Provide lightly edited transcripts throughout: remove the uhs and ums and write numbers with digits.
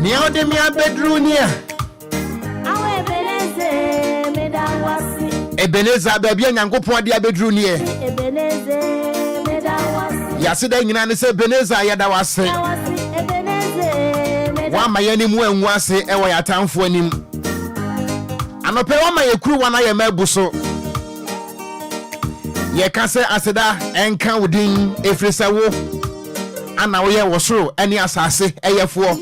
Niao de mia bedrunia. Ebeneza baby Nyankopon de abedrunie. Yasida nyina ne se Ebeneza yada wase. Wa mayani mu enwu ase e wo yatamfo anim. Anope wa mayekuru wana ye mabuso. Ye ka se aseda enka wodin efrisa wo. Ana wo ye wosoro eni asase eyefo.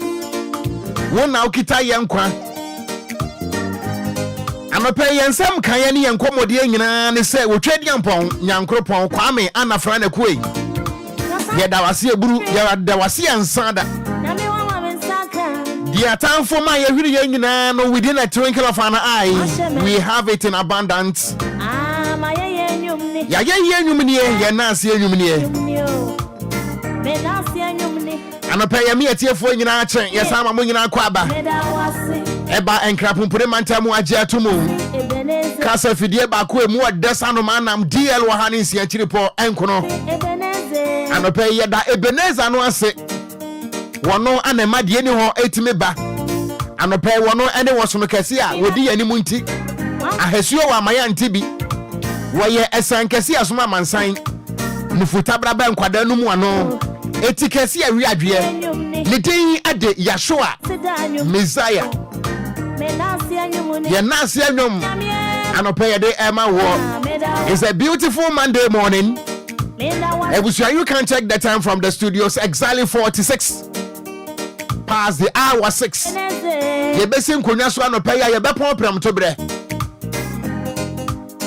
Wona ukita yenkwa anope yensem kan ye ne yenkomode nyina ne se wotwadi ampon nyankropon kwame anafra na kuei ye dawase eburu ye dawase ansada dia tanfo ma ye hwiri ye nyina no within a twinkle of an eye we have it in abundance ma ye enyumni ya ye enyumni ye na ase enyumni me na ase enyumni anope ye me etiefo nyina achen ye sama mo nyina kwa aba eba enkrapumpure mantamu age atomu kasa fidie ba ko emu odesa no manam DL wa hanin sia chiripo enkono anope ye da Ebeneza no ase wono anema de ni ho etime ba anope wono ene wosono kase a wodi yani mu nti ahesuo wa maya ntibi woye esan kase asoma mansan mufuta braba enkwada no mu ano etikasi awi adwe ne din ade Yashua Messiah ye nasi anyum anope de ema wo. It's a beautiful Monday morning. You can check the time from the studios exactly 46 past the hour 6. Ye besin konya so anope ya ye bepon pram to bre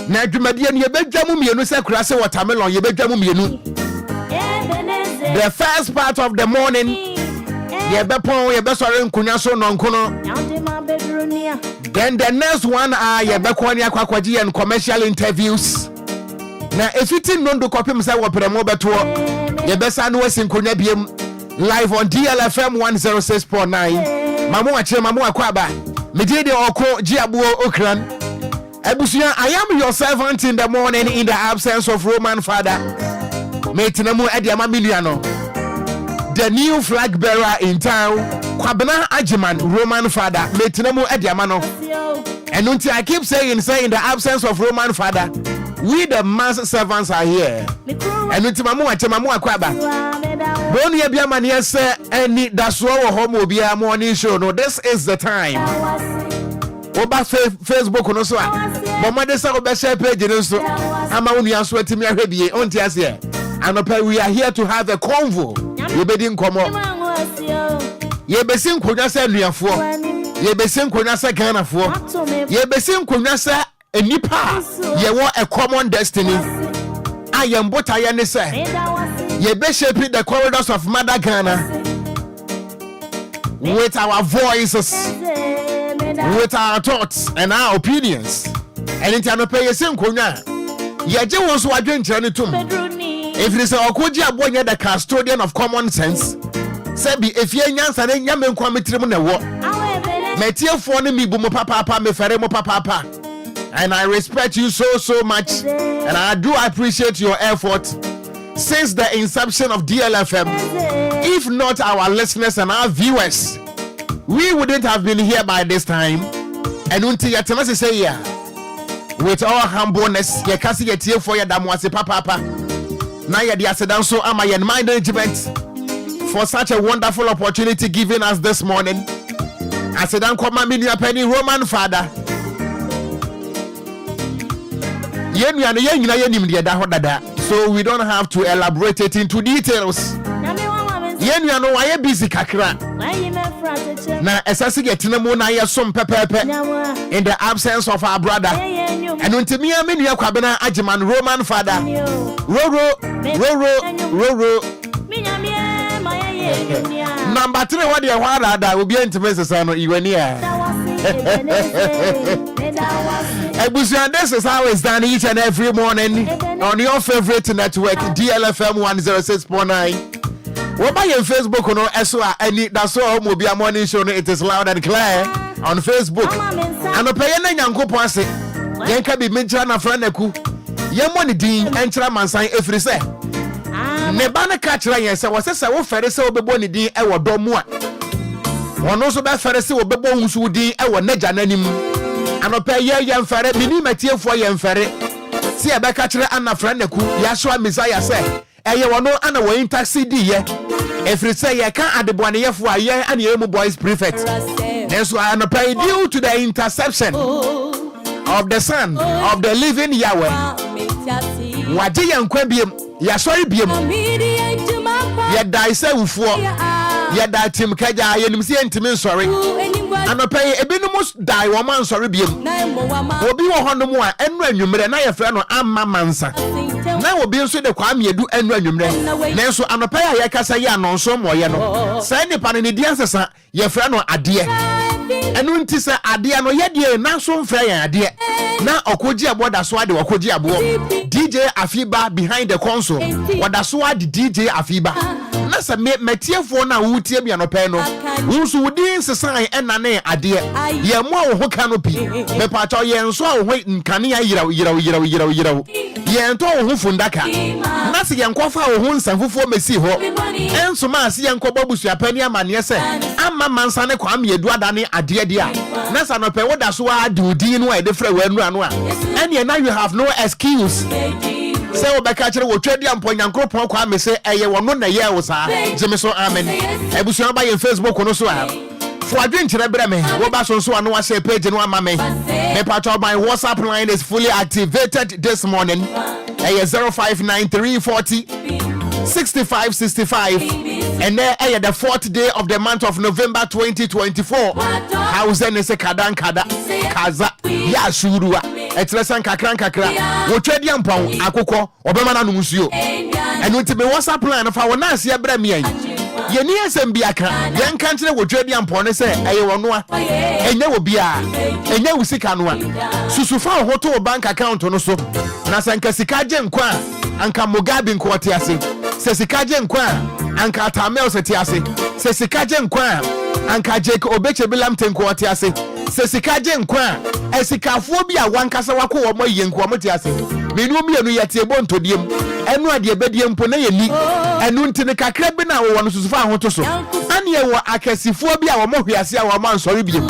na dwumadie ne ye bedwamu mienu se kurase watermelon ye bedwamu mienu. The first part of the morning, ye bepon ye besore nkunya so nonkono. Then the next one ye bekoni akwakwaji and commercial interviews. Na efiti nondo kopim say wo premo beto ye besa no wasi nkunya biem live on DLFM 106.9. Mamu ache mamu akwaba. Me dey Okogyeabour Ocran. Ebusuya, I am your servant in the morning in the absence of Roman father. Metinemu Ediama Miliano, the new flag bearer in town, Kwabena Ajiman, Roman father, Metinemu Ediamano. And until I keep saying, in the absence of Roman father, we the mass servants are here. And until Mamu Akwaba, Boni Abiamania say, Anidasoɔ home Obia morning show. No, this is the time. Oba Facebook no so a mama de sa oba share page no so ama unu aso atimi ahwebie onti ase anopa we are here to have a convo ye bedi nkomo ye besin konwa sa nuafo ye besin konwa sa Ghanafo ye besin konwa sa enipa ye wo a common destiny ayembota ye ne say ye be shape the corridors of Mother Ghana with our voices, with our thoughts and our opinions. And in time pay a single now. Yaje was what you intended to me. If it is a Okogyeabour the custodian of common sense, Sebi, if you're young and yamen committed na wo. Metia for me bumo papa me feremo papa. And I respect you so much. And I do appreciate your effort since the inception of DLFM. If not our listeners and our viewers, we wouldn't have been here by this time. And until you tell us say yeah, with all humbleness, you can see it here for your damwase papa. Now you're the accident, so am I in management for such a wonderful opportunity given us this morning. Accident come my mini penny Roman father. So we don't have to elaborate it into details. Yen you know why busy kakra. Na esase getine mu na ye som pepepe in the absence of our brother. And untimi amenu Kwabena Ajiman Roman father. Roro. Number 3 what you want that will be intimacy son Iwania. Ebusuan, this is how it's done each and every morning on your favorite network DLFM 106.9. What by your Facebook no SOA Anidasoɔ Obia morning show? It is loud and clear on Facebook. Anɔpɛ na Nyankopɔn ase. Yenka bi mentra na fra naku. Yɛmmɔ ne din entra mansan efiri sɛ. Ne ba ne ka kyerɛ yɛn sɛ wɔsɛ sɛ wo fɛre sɛ wobɛbɔ ne din ɛwɔ dɔ mu a. Wɔno so bɛfɛre sɛ wobɛbɔ nsu din ɛwɔ n'agya n'anim. Anɔpɛ yɛn fɛre bini matiefoɔ yɛn fɛre. Si ɛbɛka kyerɛ ana fra naku Yahshua Messiah sɛ ɛyɛ wɔno ana wɔ intercede yɛ. Efiri sɛ yɛka adebɔneyɛfo a yɛn ana yɛmu boys prefect. Nanso anɔpɛ due to the interception of the Son of the living Yahweh. Wagye yɛn kwa biem, yɛasɔre biem. Yɛda isɛ wufoɔ, yɛda tim kagya, yɛnim sɛ yɛntimi nsɔre. Anɔpɛ ebinom die wɔn man nsɔre biem. Obi wɔ hɔ no mu a ɛnu anwummerɛ na yɛfrɛ no amma mansa. Na obi nso de kwa miedu ɛnu anwummerɛ. Nanso anɔpɛ a yɛkasa yɛ anɔnso mmɔyɛ no. Sɛ nipa no ne di ansesa yɛfrɛ no adeɛ. Ɛnu nti sɛ adeɛ no yɛdeɛ na so mfrɛ yɛn adeɛ. Na Okogyeabour da so ade Okogyeabour. DJ Afiba behind the console. Wada so ade DJ Afiba. Na sɛ metiefoɔ na wotie bi anɔpɛ no. Wo so wodi nsesan ɛna ne adeɛ. Yɛ mo a wo ho canopy. Me pacha yɛn so a wo ho nkane ayiraw. Yɛn to wo ho fundaka. Na sɛ yɛn kɔfa wo ho nsanfofo mesi hɔ. Enso ma sɛ yɛn kɔbɔ busuapani amane sɛ amma mansa ne kwa miedu adane adeɛ dia. Na sɛ anɔpɛ woda so ade odin no a yɛde frɛ wanu ano a. And now you have no excuse. Say obeka kire wo twadi ampo Nyankopɔn kwa me se eye wono na ye wo saa jeme so amen ebusuan ba ye Facebook no so a fo adwen kire bre me wo ba so ano wa share page no ama me part of my WhatsApp line is fully activated this morning eye 0593406565 and there the 4th day of the month of November 2024 hausen is a kadan kada kaza ya shurua etresan kakra wo twadi ampon akokɔ obema na numusuo enu nti me WhatsApp plan fa wo na ase abra me yan ye ni asem bi aka yen kan kire wo twadi ampon ne se eye wono a enye wo bia enye wo sika no a susufa wo to bank account no so na sanka sika je nkwa anka Mugabe nko te ase se sika je nkwa anka Tamel se te ase se sika je nkwa anka Jake Obechebilam tenko te ase se sika je nkwa esikafo bi a wankasa wako wo mo yenko mo te ase menu mienu yete bontodiem enu ade bediem po na yeni enu ntine kakra bi na wo no susufa ahoto so ane wo akasifo bi a wo mo hwiase a wo ma nsori biem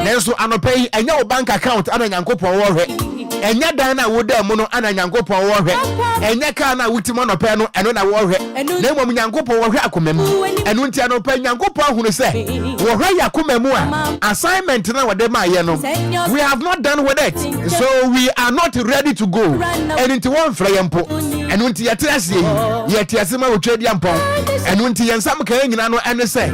nenso anopai enya wo bank account ana Nyankopɔn wo hwe enya dan na wo da mu no ana Nyankopɔn wo hwe enya ka na wutimo no pe no eno na wo hwe na mom Nyankopɔn wo hwe akomam enu ntia no pe Nyankopɔn hunu se wo hwe yakomam a assignment na wo de ma ye no we have not done with it so we are not ready to go and into one frayempo and unti yatiase yatiase ma wo twadi ampon and unti yensam kan nyina no ene se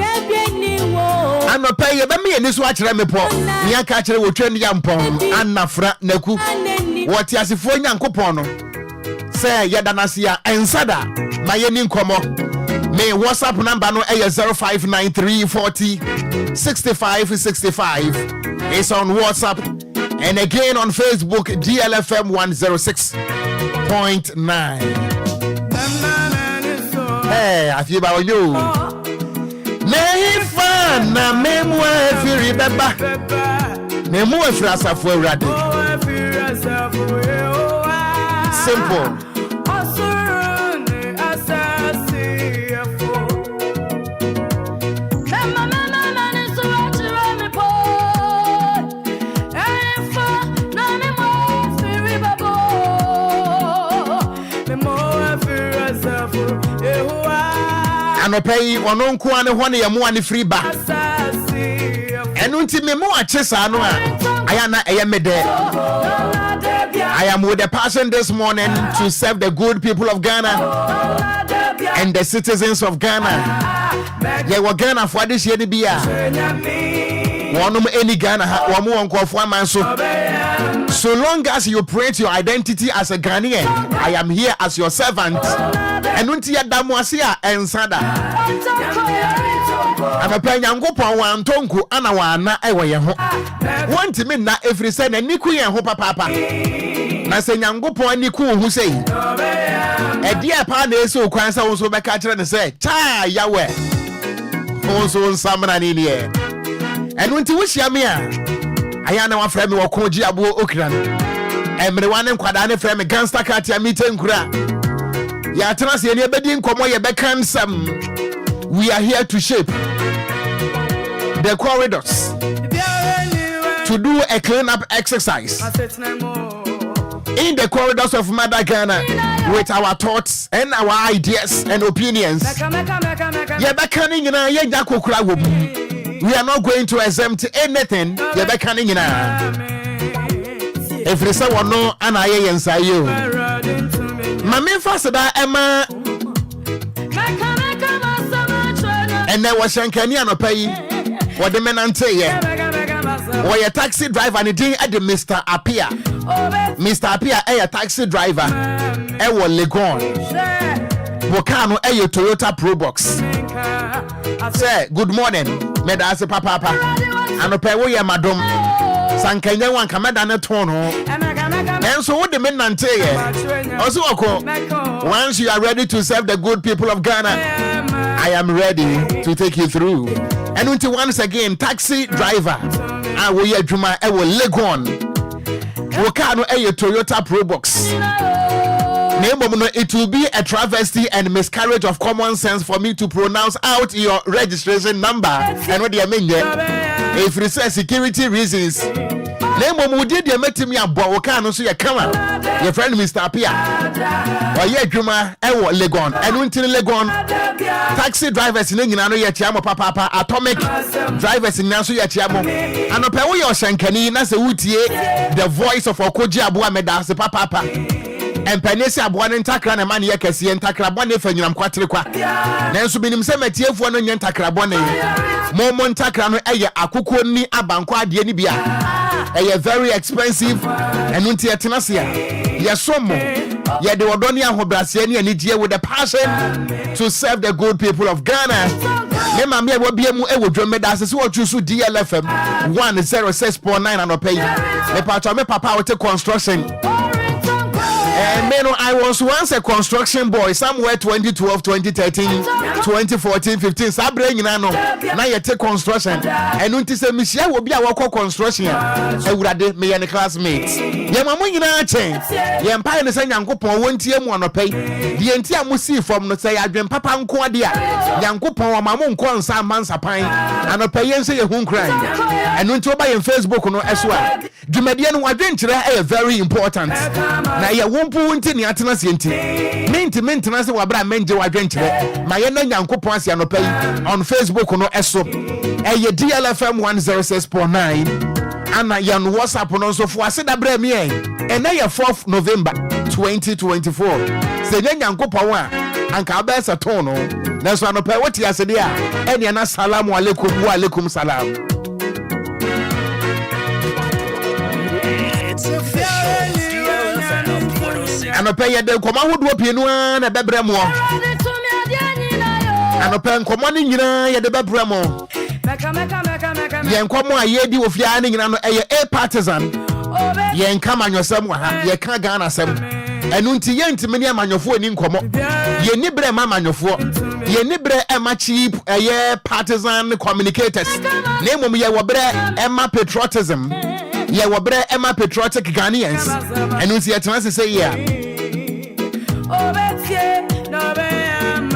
anɔpɛ ye be me ni so akyerɛ me po ni aka akyerɛ wo twadi ampon anafra naku wo tiasefo Nyankopɔn no se yedanasia ensada ma ye ni nkomo me WhatsApp number no 0593406565 it's on WhatsApp and again on Facebook DLFM 106.9. Hey, Afiba you. Me fan na memo efiri beba. Memo efiri asafo awurade. Simple. Anopei ono nko ane ho ne yemo ane free ba enu nti me mo ache sa no a aya na eye mede I am with the passion this morning to serve the good people of Ghana and the citizens of Ghana. Ye wa Ghana for this year bi a wonum any Ghana ha wo mo nkofo amanso. So long as you create your identity as a Ghanaian, I am here as your servant. And unti yadamu asia ensada. Anapa Nyankopɔn wan tonku ana wana ewo ye ho. Wanti me na every say na niku ye ho papa. Na se Nyankopɔn niku hu sei. E dia pa na ese okwan sa wo so beka kire ne say cha yawe. Wo so nsamna ni ne. And when to wish Yamia, I am our friend Okogyeabour Ocran. Everyone in Quadane from a gangster cat, meeting Kura. Yatras, your bedding, come on, your beckon some. We are here to shape the corridors to do a clean-up exercise in the corridors of Mother Ghana with our thoughts and our ideas and opinions. We are not going to exempt anything. If there is someone no, and I answer you. Mami fasada Emma, and there was Shankani and pay what the men and say. Or a taxi driver and it at the Mr. Apia. Mr. Apia, a taxi driver, was Legon. Wakano, a Toyota Pro Box. Say, good morning, Medase Papa. And a pair of Madam Sankanya one Kamadana Tono. And so what the men and say, also, once you are ready to serve the good people of Ghana, I am ready to take you through. And until once again, taxi driver, I will hear Juma, I will Legon. Wakano, a Toyota Pro Box. It will be a travesty and miscarriage of common sense for me to pronounce out your registration number. And what do you mean? If it says security reasons, did you met me about Wakano so you come your friend Mr. Apia or ye Juma, Ewo Legon, and until Legon taxi drivers in Nano Yachamo Papa, atomic drivers in Nasu Yachamo, and Opewo Shankani, Nasa Utie, the voice of Okogyeabour Medase Papa. And Penessa Buan and Takran and Mania Cassi and Takrabone for Yam Quatriqua. Nansu Binim Cemetery for Non Takrabone. Momon Takran, a Akukuni, Abanqua, Dienibia. A very expensive and Untia Tenasia. Yes, some more. Yet the Wadonia Hobrasiani and Nidia with a passion to serve the good people of Ghana. Nema me will be a Medasa, what you should DLFM 106.9 and pay. The part of me papa with construction. And I was once a construction boy somewhere 2012, 2013, 2014, 15. Sabre Nano. Now you take construction. And until say Michelle will be our construction. I would have me and classmates. Yamamu in change. Empire and San Yankupon won't hear one pay. The entire Musi from no say I dream Papa Nquadia. Yankupon Mamun Kwan Sam Mansapine. And a pay and say a home crime. And until by Facebook no as well. The median adventure is very important. Now you won't put in Yatanas Yenti. Maintenance of Abra Menjo adventure. My Yanko Ponsia no pay on Facebook no ESO. DLFM 106.9. And yan WhatsApp on so for Sada Bremie. And now 4th November 2024. Say Yanko Pawa and Kabes a tono. That's one of what you said. And Yana Salam Alaikum wa alaikum salam. And a pay the command would whoop you and a bebremo. And a pen commanding the bebremo. Yen come a yedi of yanning and a partisan. Yen come on your somewhere, ye can't garner some. And until yen to many man your phone in common. Ye nibre mamma your phone. Ye nibre Emma cheap, a ye partisan communicators. Name of me, Emma patriotism. Ye were bre Emma patriotic Ghanaians. And we see a chance to say, yeah.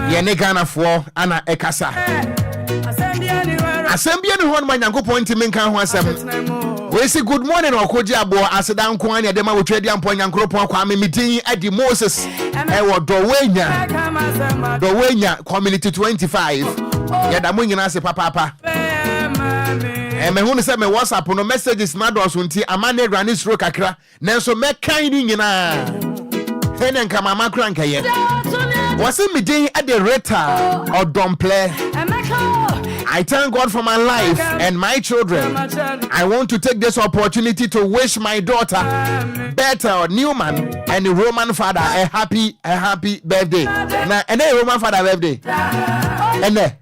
Ye ne Ghana for Anna Ekasa. Assembly and one man go point to Minkan Wasam. We say good morning, Okogyeabour as a down Kwanya, Dema with Tradian Point and Cropo Kwame meeting at the Moses. Ewa Dowenya Community 25. Yadamunyan as a papa. And me who say me WhatsApp no messages na do so nti amane rani stroke akra nanso me kan ni nyina henen kama makra nkaye was me dey at the reta or domple. I thank God for my life and my children. I want to take this opportunity to wish my daughter Bethel Newman and the Roman father a happy birthday. Na and the Roman father birthday. And hey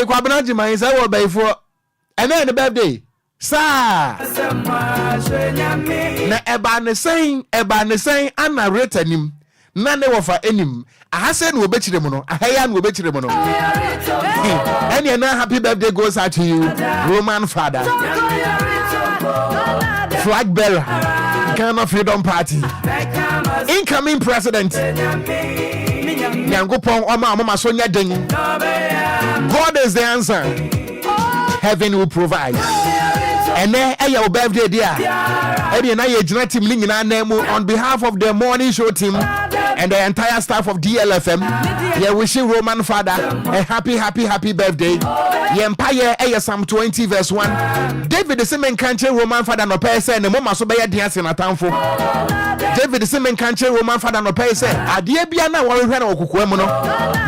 kwabena jima is I will be for and then the birthday. Sir. Na eba ne saying ana reta nim. Nane wafa enim. ahase no obechire mu no ahaya no obechire mu no any na happy birthday goes out to you Roman father flag bearer Ghana Freedom Party incoming president Nyankopon mama so nya den God is the answer heaven will provide and then your birthday dear and na ye gina team ni na name on behalf of the morning show team and the entire staff of DLFM we wishing Roman father a happy birthday ye empire Psalm 20 verse 1 David the same country Roman father no pay say ne mama so be ya dance na tamfo David the same country Roman father no pay say ade bia na wo hwe na okukwa mu no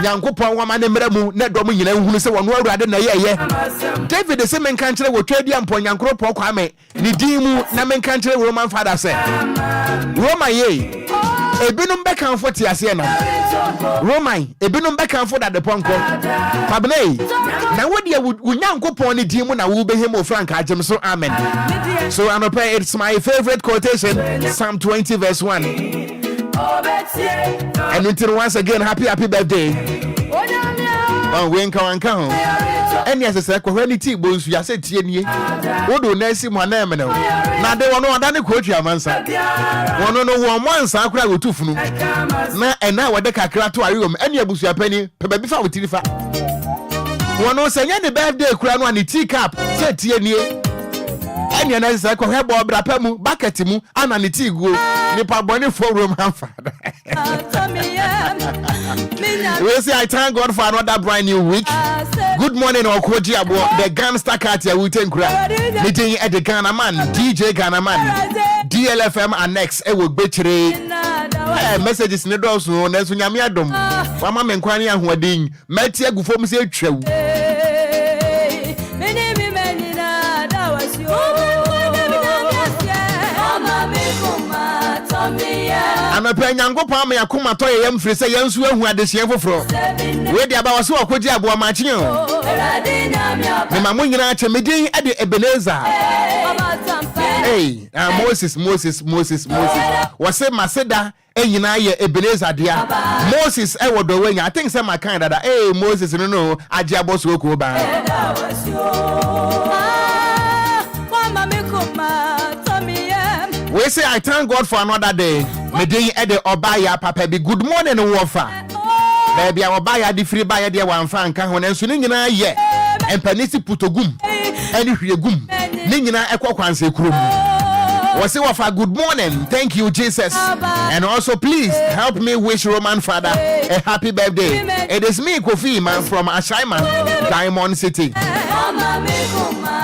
Nyankopon wa ma ne mra mu na dom nyina hunu se wono awurade na ye David the same country wo twadi ampo Nyankopon kwa me ni dimu na men country Roman father say Roman ye ebinum bekan fo tiase na Roman ebinum bekan fo da de ponko pabnei na wodi Nyankopon ni dimu na wo behemu frank agem so amen so anope it's my favorite quotation Psalm 20 verse 1 and until once again happy birthday oh we nka ho eni asese ko hwani ti bonsu ya se tie nie wodo na si mo na em no na de wono oda ne koatwa amansa wono no wo mansa akura wotufunu na ena wode kakra to ayom eni abusu apani pe bi fa wotiri fa wono senya ne birthday kura no ani tea cup se tie nie eni na asese ko hebo brapa mu bucket mu ana ne tea go ni pa boni for Roman father we say I thank God for another brand new week. Good morning, Okogyeabour, the gangster cat here with Enquires. Meeting at the Ghana man, DJ Ghana man, DLFM annex. Will be messages in the door so next when you dom. Mama Enquiries who are doing Metia go for me say true. I'm a penyango palm, I come at toy yam free say yams who had the share for. Where the about so Okogyeabour Martino. The Mamunga meeting at the Ebenezer. Hey, Moses. Was say Maseda, Enyina Ebenezer dear. Moses, I would do I think some kind of hey Moses, no, Ajabos Woko we say I thank God for another day. Me dey e de Obia papa bi good morning wofa. Baby Obia di free buy dey wan fa nka ho nanso ni nyina ye. Empanisi putogum. Eni hwegum. Ni nyina ekokwanse kurom. We say wofa good morning. Thank you Jesus. And also please help me wish Roman father a happy birthday. It is me Kofi man from Ashaima, Diamond City.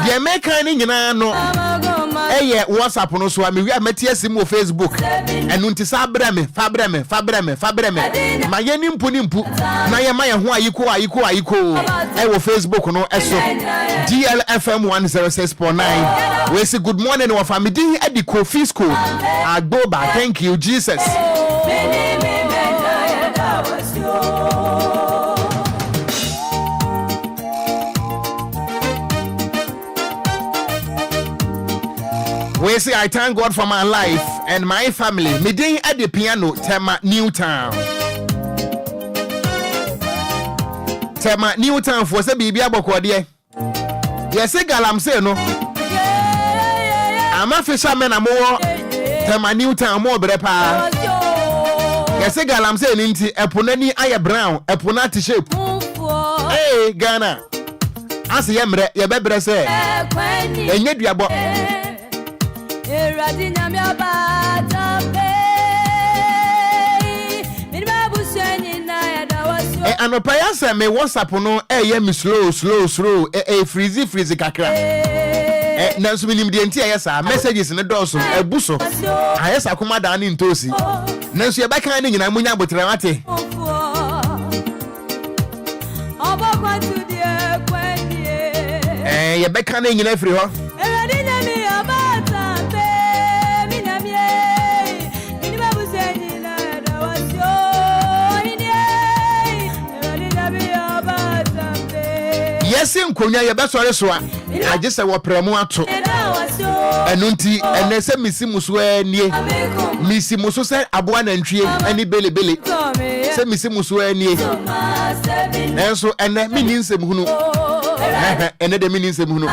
The American ni nyina no eye WhatsApp no so me wi ametiasi mo Facebook enu nti sa breme fa breme ma yeni mpu na ye ma ye ho ayiko e wo Facebook no eso DLFM 106.9 we say good morning wa family at the Kofi school Agboba. Thank you Jesus. We say I thank God for my life and my family. Me dey at the piano Tema Newtown for say bibia bokọ de. Yes say galam say no. I'm a fisherman am Tema Newtown mo bre pa. Yes say galam say nti eponani aye brown, eponati shape. Hey Ghana. Ase ye mre ye bebre say. Enye duabo. And a payasa me WhatsApp no me slow freezy kakra. Nanso minim de ntia yesa messages ne doso ebuso. Ayesa kuma da ni ntosi. Nanso ye baka ni nyina munya botre mate. Ye baka ni nyina free ho. Yes, in Konya, you best sorry, so I just say what premu ato. And unti, and they say Missy Muswe near Missy Musu said Abuan and Tree any belly. Say Missy Musu any. And so and that means some who and the meaning some who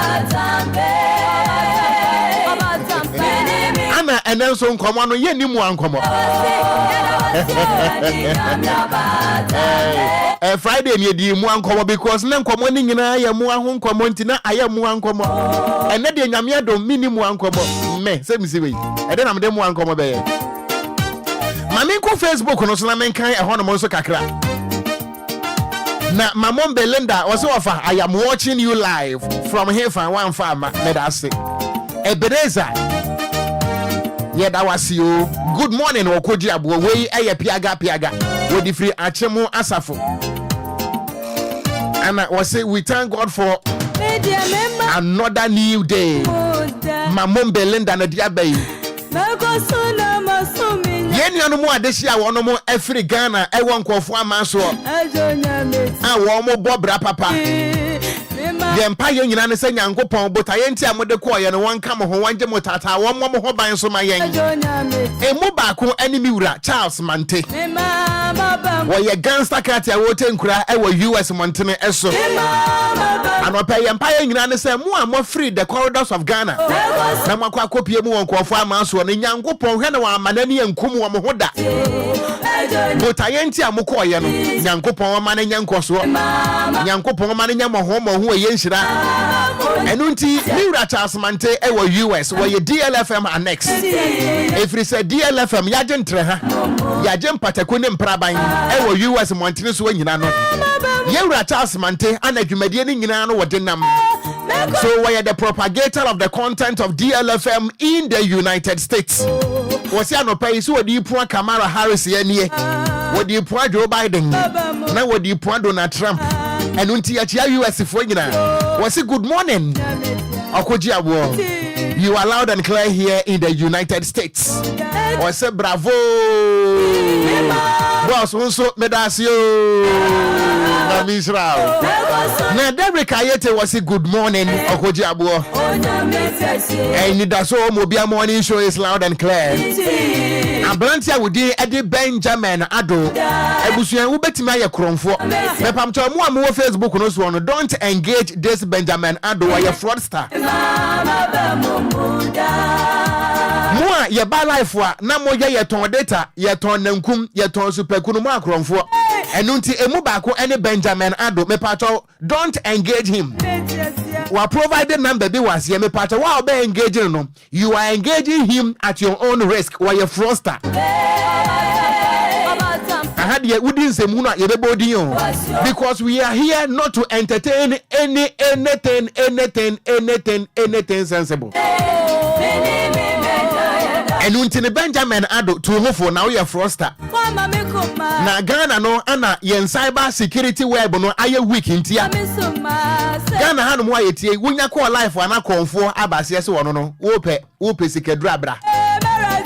Anna and then so come on, ye nimu ankomo. Friday near the Muancomo because Nancomo Nina, I am one commontina, I am one commo. And then the Yamia don't mean Muancomo. Me, say me, and then I'm the Muancomo Bay. Maminko Facebook on Osalamankai, a Honomoso Kakra. Now, my mom Belinda was offer. I am watching you live from here for one farmer. Let us say, Ebenezer. Yeah, that was you. Good morning, Okogyeabour. We are piaga. We the free achemo asafo. And I was say we thank God for another new day. My mom Belinda na dia bay. Yeni anu mo adesia wono mo every Ghana e won kwofo amanso. Ah wo mo bobra papa. Ye mpa ye nyina ne se Nyankopon botaye ntia mo de ko ye no won ka mo ho wanje mo tata wo mo ho ban so ma yen. Emu ba ko enemy wura Charles Mante. Wo ye gangster cat ya wo tenkura e wo US Montene eso. Anopa ye mpa ye nyina ne se mo a free the corridors of Ghana. Na makwa kopie mu won kwofo amanso ne Nyankopon hwe ne wa amanani enkum wo mo ho da. Botaye ntia mo ko ye no Nyankopon wa mane nyankoso. Nyankopon ma ne nyamo ho ye nshira. Enunti Mira Charles Mante e wo US wo ye DLFM annex. Efri se DLFM ya gentre ha. Ya gem patako ne mpraban e wo US Montene so nyina no. Mira Charles Mante anadwumadie ne nyina no wo denam. So we are the propagator of the content of DLFM in the United States. Was ya no pay so di pu Kamala Harris ye nie. Wo di pu Joe Biden. Na wo di pu Donald Trump. And unti ya US for nyina. Was it good morning? Okogyeabour. You are loud and clear here in the United States. Was it bravo. Boss also medasio. Na Israel. Na Derek Ayete was it good morning Okogyeabour. Anidasoɔ Obia morning show is loud and clear. Abrantia wudi Eddie Benjamin Ado. Ebusuan wo betima ye kromfo. Mepamto mo am wo Facebook no so no don't engage this Benjamin Ado ye fraudster. Mo ye ba life wa na mo ye ton data ye ton nankum ye ton superkunu mo akromfo. Enunti emu ba ko ene Benjamin Ado mepato don't engage him. We provided number be was ye mepato wa be engaging no. You are engaging him at your own risk while you fraudster. Because we are here not to entertain anything sensible. And until Benjamin Ado to move for now you're fraudster. Na Ghana no ana yen cyber security web no aye week intia. Ghana hanu mo ayetie wunya call life wana konfo abase se wono no wo pe sikedra bra.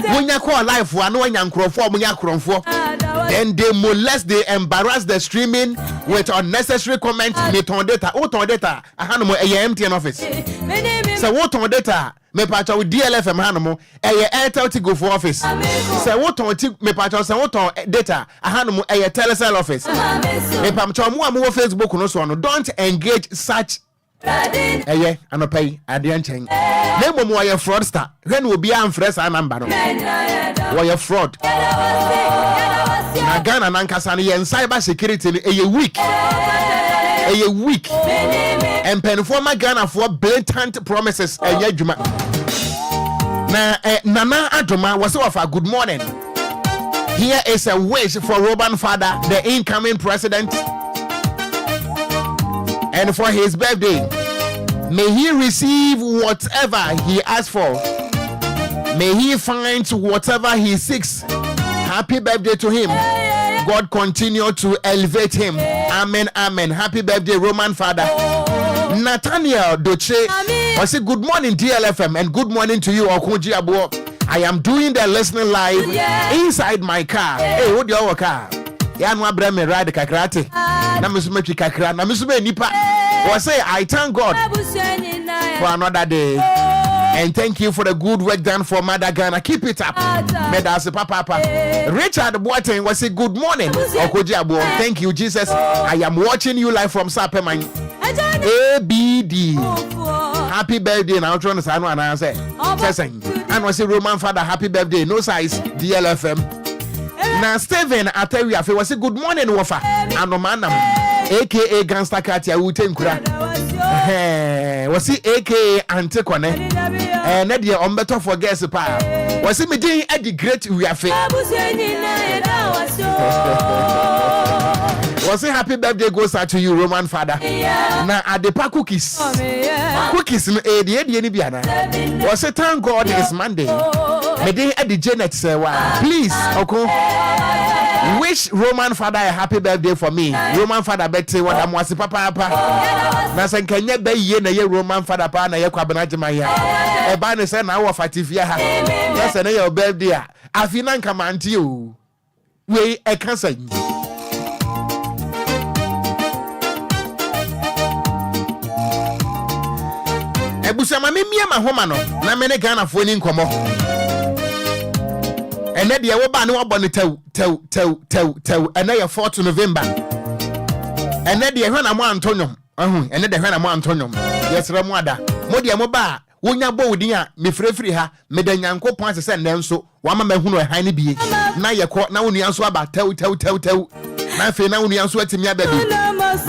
Wunya call life wana wanya nkrofo omunya kromfo. Then they molest, they embarrass the streaming with unnecessary comments. They ton data. Oh, ton data. I hand mo a MTN office. So what ton data? Me patcha with DLFM hand mo a Airtel to go for office. So what ton me patcha so what ton data? I hand mo a Telecel office. Me patcha mo am Facebook no so no. Don't engage such. Eye anopay adianchen. Nemo mo a fraudster. When will be am fresh number no. Why fraud? Na Ghana nankasa ne yen cyber security a week. And penforma Ghana for blatant promises adwuma. Na Nana Adoma was offer good morning. Here is a wish for Robin Father, the incoming president. And for his birthday, may he receive whatever he asks for. May he find whatever he seeks. Happy birthday to him. God continue to elevate him. Amen, amen. Happy birthday, Roman Father. Nathaniel Doche. I say good morning, DLFM, and good morning to you, Okogyeabour. I am doing the listening live inside my car. Hey, what do you car? Ya no abrame ride kakrate. Na musume twi kakra. Na musume nipa. I say I thank God for another day. And thank you for the good work done for Mother Ghana. Keep it up. Medasi Papa. Richard Boateng was say good morning. Okogyeabour. Thank you, Jesus. I am watching you live from Sapeman. ABD. Happy birthday. Now trying to say no answer. And was a Roman father. Happy birthday. No size. DLFM. Now Steven Ateria was a good morning wafa. Anomanam. AKA Gangsta Katia Utenkura. Was he AKA Antekone? And Nadia on better for guess pa. Was he meeting at the great Uyafe? Was he happy birthday goes out to you, Roman father? Now at the pa cookies. Cookies no Biana. Was it thank God it's Monday? Meeting at the Janet say please, okay. Wish Roman father a happy birthday for me. Roman father birthday what I'm wasi papa. Na sen kenye be ye na ye Roman father pa na ye kwabena jema ya. E ba ne se na wo fatifia ha. Na se na your birthday a. Afina nka manti o. We e kan say. Ebusa ma me mia ma homa no. Na me ne Ghana fo ni nkomo. And then the Oba no abon tew and then 4th November. And then the Hwana Mo Antonium. And then the Hwana Mo Antonium. Yes, Ramwada. Modia Moba, Wonya Bodia, me free her, me the Yanko points to send them so one man who are high be. Now your court now only answer about tell. My phone now only answer to me, baby.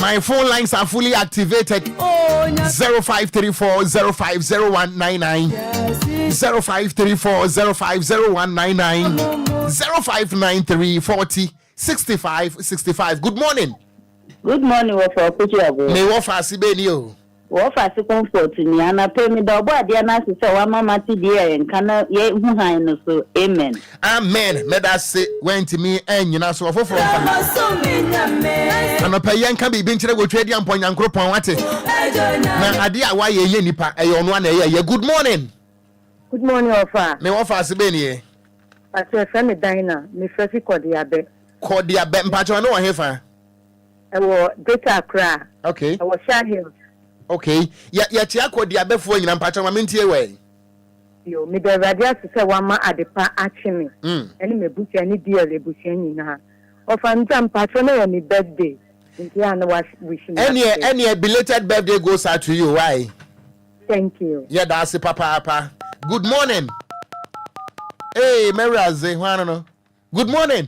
My phone lines are fully activated. 0534 050199 0534 050199 0593 40 65 65. Good morning. Good morning, Okogyeabour. Me wofa sibenio. Wofa si comfort ni ana pe mi da obo ade na se wa mama ti die en kana ye hu han no so. Amen. Amen. Me da se went me enyina so ofoforo. Ana pe yen ka bi nkyere go twedi ampon yankropon wate. Na ade a wa ye nipa e ono na ye. Good morning. Good morning, Ofa. Me wofa sibenio. Pastor Femi Dina, me frefi Okogyeabour. Okogyeabour mpacho no hefa. Ewo data Accra. Okay. Ewo Shahil. Okay. Ya ti Okogyeabour fo nyina mpacho ma mentie we. Yo, me be radia se wa ma adepa achimi. Eni me buti ani DL buti nyina. Ofa nta mpacho na your birthday. Ntia na wishing. Any belated birthday goes out to you. Why? Thank you. Yeah, that's papa. Good morning. Hey, Mary Azze, no. Good morning.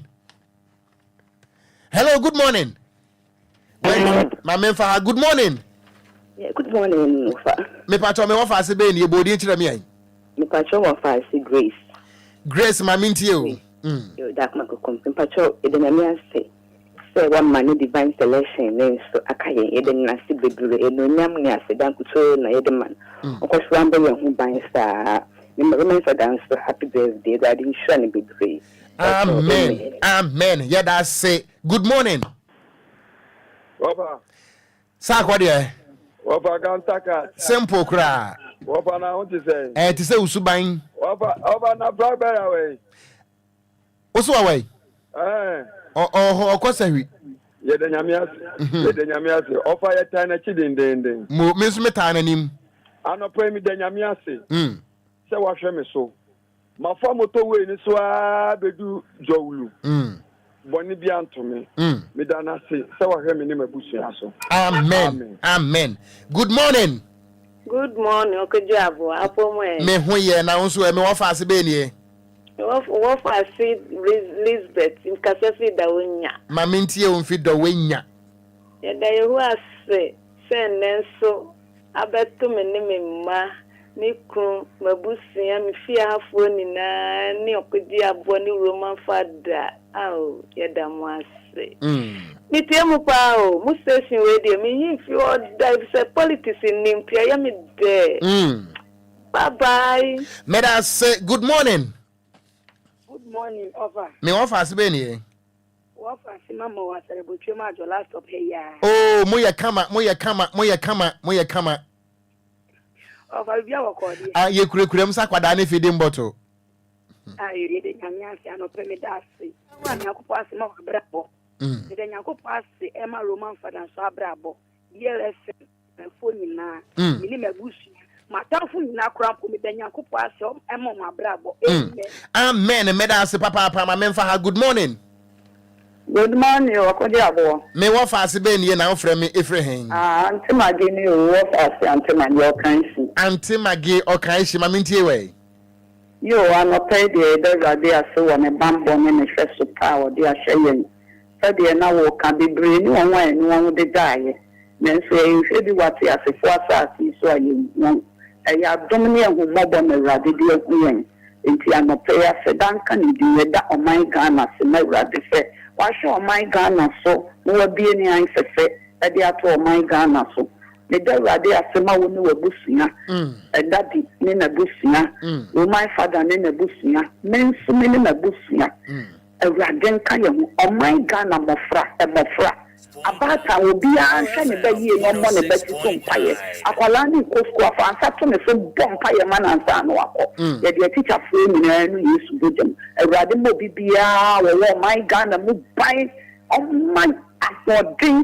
Hello, good morning. My man for good morning. Yeah, good morning, Ofa. Me patcho me wafa se be ni bodi nchira mi ai. Me patcho wafa se Grace. Grace ma minti o. Yo dak ma ko kom. Me patcho e de na mi ase. Say one man divine selection then so akaye e de na se bedure e no nyam ni ase dan kuto na e de man. Okosho ambe ye hu ban sa. Me for dance so happy birthday that in shine be great. Amen. Amen. Yeah, that's it. Good morning. Opa. Sa kwa de. Opa Gantaka. Simple cry. Opa na what to say? To say usuban. Opa na Blackberry away. Oso away. O kosa wi. Ye de nyamiase. Ofa ye tana chidindende. Mo me so meta na nim. Ano pray mi de nyamiase. Se wa hwe me so. Ma fa moto we ni so a bedu jowulu. Boni bi antome. Me da na se wa hwe me ni mabusu aso. Amen. Good morning. Good morning, Okogyeabour. Apomo me ho ye na won so me wo fa ase be ni. Wo fa ase Elizabeth in kasafi da wonya. Ma mentie won fi da wonya. Ye da ye hu ase se nenso abeto me ne me ma ni kun mabusia mi fi afo ni na ni Okogyeabour ni Roman father. Aw ye da mo ase. Ni temu pa o mu station radio mi yin fi o da se politics in impia ya mi de. Bye bye. May I say good morning. Good morning, Ofa. Me Ofa asibe ni. Ofa si mama wa celebrate ma jo last up here ya. Oh, moye kama. Ofa bia wo ko di. Ye kurekurem sa kwada na feeding bottle. Ye de nyamia si ano pe me da si. Wa na akopɔ ase ma wabrabo. De nyakopɔ ase Emma Roman father so abrabo. DLFM phone nyina. Mini mabusu. Matafu na krampo me danya kopo asom emo mabrabo. Amen. Meda se papa ma memfa ha good morning. Good morning, Okogyeabour. Me wo fa se be nie na wo frɛ me Efrehen. Auntie Maggie ni wo fa se Auntie Maggie Ocran si. Auntie Maggie Ocran si ma mentie we. Yo, anɔpɛ deɛ ɛdɛwurade ase wɔ ne bambɔ ne ne hwɛ so paa wɔde ahyɛ yɛn sɛdeɛ na wɔka bebree ne wɔn a ɛne wɔn de daeɛ nanso ɛnhwɛ bi wate asefo asase yi so a yɛn ɛyɛ adom ne ɛhummɔbɔ na Awurade de ahu yɛn nti anɔpɛ yi afɛ danka ne di yɛda ɔman Ghana se na Awurade sɛ wahwɛ ɔman Ghana so na wabie ne an fɛfɛ ɛde ato ɔman Ghana so ne da Awurade asɛm a wo ne wabusua ɛdadi ne nabusua wo my father ne nabusua menso me ne nabusua Awurade nka yɛ ho ɔman Ghana mmɔfra abata obiara nhwɛ ne ba yie no mmɔ ne ba ti so mpaeɛ akwala ne kosku afa ansa to ne so bɔ mpaeɛ ma nansa no akɔ yɛde atikyafo nyinaa no Yesu bogam Awurade mmɔ bibiara wɔwɔ ɔman Ghana mu ban ɔman Amen.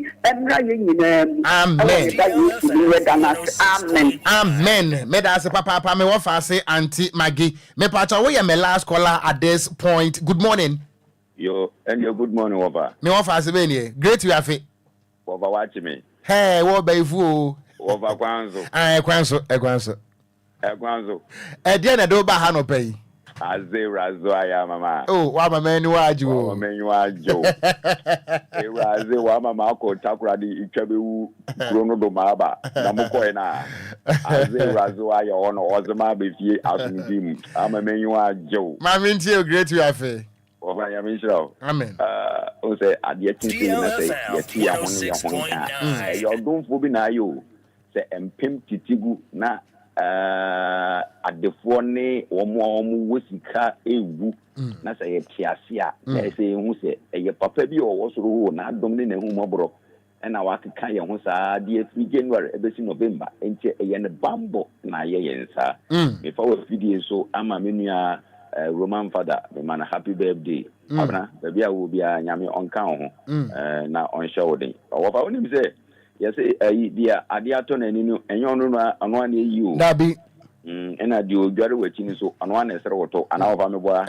Amen. Me da se papa me wo fa se Auntie Maggie. Me pacha we my last caller at this point. Good morning. Yo, and your good morning, Waba. Me wo fa se be nie. Great you have it. Waba watch me. Hey, wo be fu. Waba kwanzo. Kwanzo. E dia na do ba ha no pay. Razo aya mama. Oh, wa mama ni waju. Wa mama ni waju. Raze wa mama ko takura di itwabewu krono do maaba. Na mukọ na. Razo aya ono ozema be fie asundim. Mama ni waju. Mama ntie great you afa. Oba ya minshiro. Amen. O say adie tinti na say yeti ya hono ya hono. Yo domfo bi na ayo. Say empem titigu na adefo ne omo wosika ewu na say yetiase a say hu say eye papa bi o wosoro ho na adom ne hu mobro na wakeka ye hu saa de fi January ebesi November enche eye ne bambo na ye yensa me fa wo video so ama menua Roman father me man happy birthday abna baby a wo bia nyame onka ho na onhye wo den wo fa onim say yes dia ade ato na ni no enyo no ano na yi o dabi ena di odware wachi ni so ano na esere woto ana wo fa me boa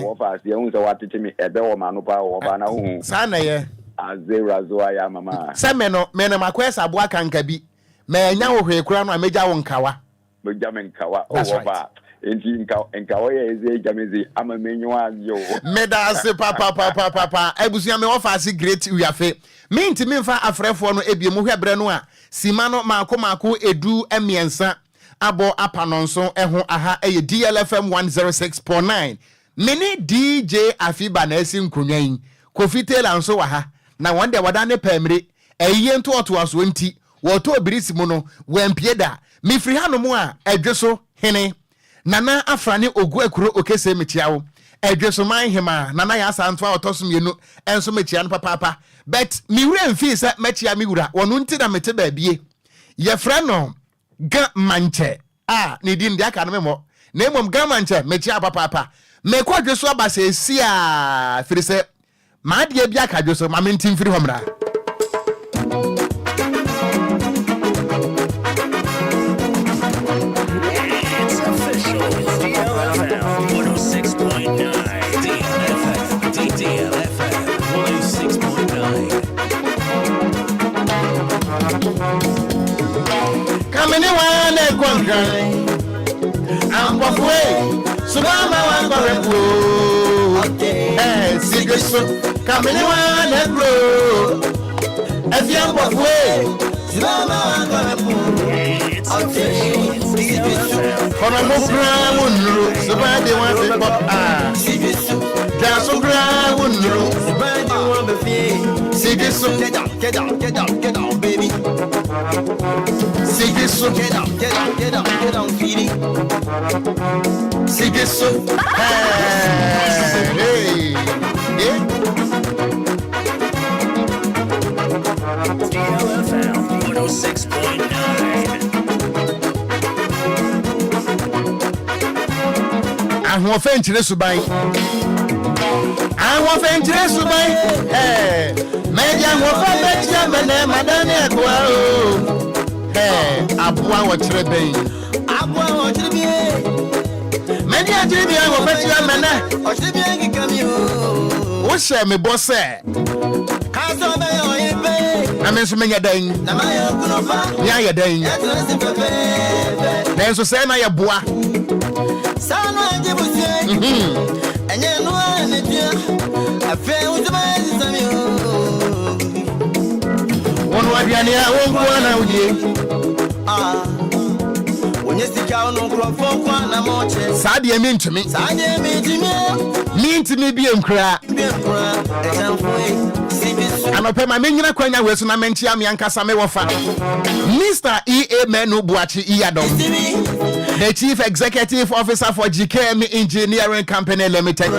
wo fa se hu se watete me ebe wo ma no pa wo ba na hu sa na ye azera zo aya mama se me no makwesa boa kanka bi me nya wo hwekura no ameja wo nkawa meja me nkawa wo ba enti nkawa ye eze jamezi ama menyo ajo meda se papa ebusia me wo fa se great uyafe minti minfa afrefo no ebie mu hwebre no a sima no maako edu emiensa abo apanonso eho aha eye DLFM 106.9 mini DJ Afiba na esi nkonwan Kofi Taylor nso wa ha na wonde wada ne pamre eyiye nto otoaso nti woto obirisi mu no wampie da mifiri hanomu a edweso hene nana afrane Oguakuro okese mechiawo edweso man hema nana ya asanto a otosom yenu enso mechia no papa but mi wura mfi se mechia mi wura wonu nti na mete baabie ye fra no ga manche ne din dia ka no memo na emom ga manche mechia papa me kwadweso abase esi a firi se ma de bia ka dweso ma mentim firi homra I'm halfway, so I'm going to secret so come anyone and grow. If you're halfway, so I'm going to on a more ground, somebody wants to pop. There's some ground, somebody wants to be secret so get down, baby. Secret so get down, feeding. Secret so hey. DLFM 106.9. I fenchire subai. I fenchire subai. Media wo fa betia mena madane akwa o. Abua wo kire ben. Many a dream I will bet you a man. What shall me boss say? I mean, so many a day. Yeah, a day. There's a say, my boy. And you know, I feel with my one word, I won't go out. When you stick out on crop for one, I'm watching. Sadia mean to me. Sadia mean to me, be a cry. I'm a pay my minion Quena Wilson, I mention Yanka Samewafa. Mr. E.A. Menu Buachi Iado, the Chief Executive Officer for GKM Engineering Company Limited.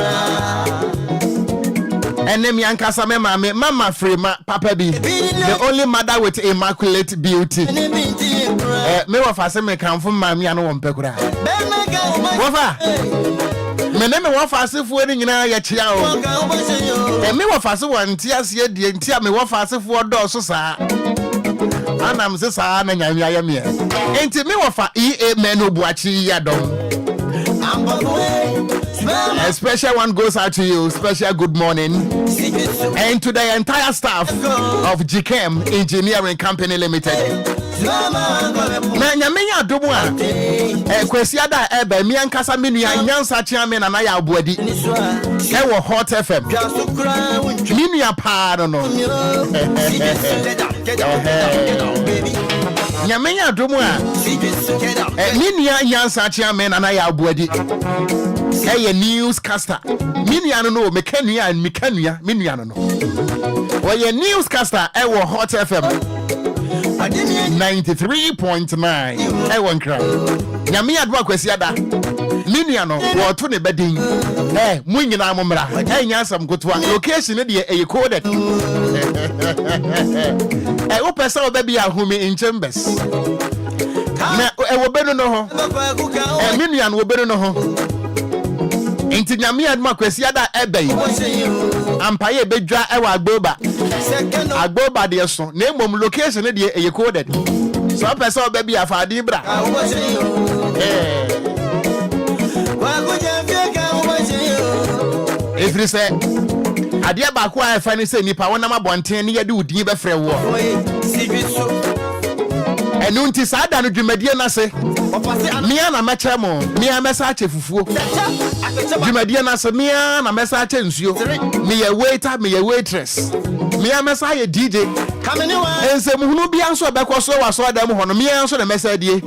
And then Yanka Samema, Mama Frima, Papa B, the only mother with immaculate beauty. Me wafa se me kan fun mami anu won pekura. Wafa. Me ne me wafa se fu ni nyina ya chia o. Me wafa se won ti ase die nti a me wafa se fu do so sa. Anam se sa na nyamia ya me. Enti me wafa EA Menu Buachi ya dom. A special one goes out to you. Special good morning. And to the entire staff of GKM Engineering Company Limited. Na nyamenya domwa kwesiada ebe mi ankasa menua nyansa chiamen na ya aboadi e wo Hot FM menua pa no nyamenya domwa menua nyansa chiamen na ya aboadi e newscaster menua no mekanua menua no wo ye newscaster e wo Hot FM 93.9 Ewan Crown. Yami adwa kwesiada. Miniano, wo to ne bedin. Munyina momra. Nyasam gotwa. Location ne de coded. O pesa obabi ahumi in chambers. Na wo benu no ho. Miniano wo benu no ho. Enti nyami adwa kwesiada ebei. Ampaye bedwa ewa agboba. Agboba de so na emom location ne de coded. So person obabi afadi bra. Every say adia ba kwa efa ni say nipa wona mabonten ne yede udin be frɛ wo. Enu nti sada no dwumadie na se. Mia na mekyɛ mo, mia mesa ache fufuo. Dwumadie na se mia na mesa ache nsuo. Me ye waiter, me ye waitress. Mia mesa ye DJ. Ense muhunu bia nso obekɔ so waso adam hono mia nso na mesa die.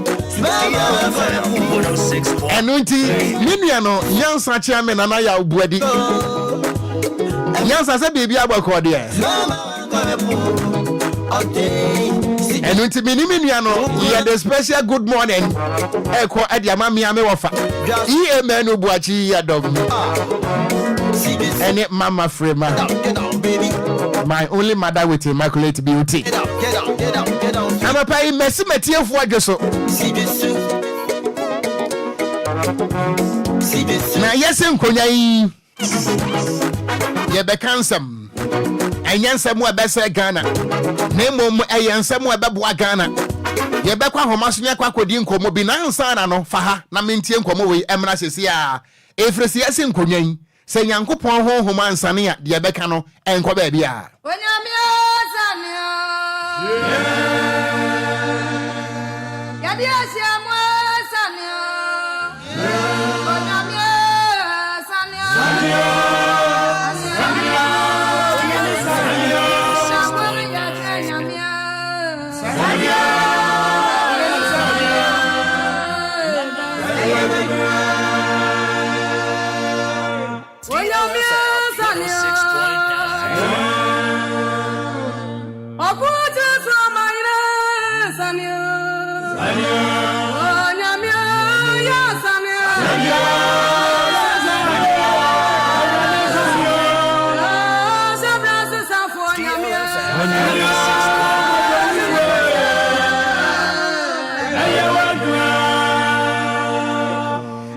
Enu nti minua no nyansa chiame na na ya obuadi. Nyansa se bibia abakɔ de. And when minimia no, you had a special good morning. Echo at your mammy, I'm a E. Menu Buachi Yadom. And it Mama Frema, my only mother with immaculate beauty. I'm a pay messy material for just so. Now, yes, and Konya, Yebekansam. Enyansem we be se Ghana na mom eyansem we be boa Ghana ye be kwa homaso nya kwa kodi nkomo bi na nsa na no fa ha na mentie nkomo we emra sesi a efresi ase nkonwan se nyankopon honhom ansane a de be ka no enko ba bia onyame asania ya dia siamo asania onyame asania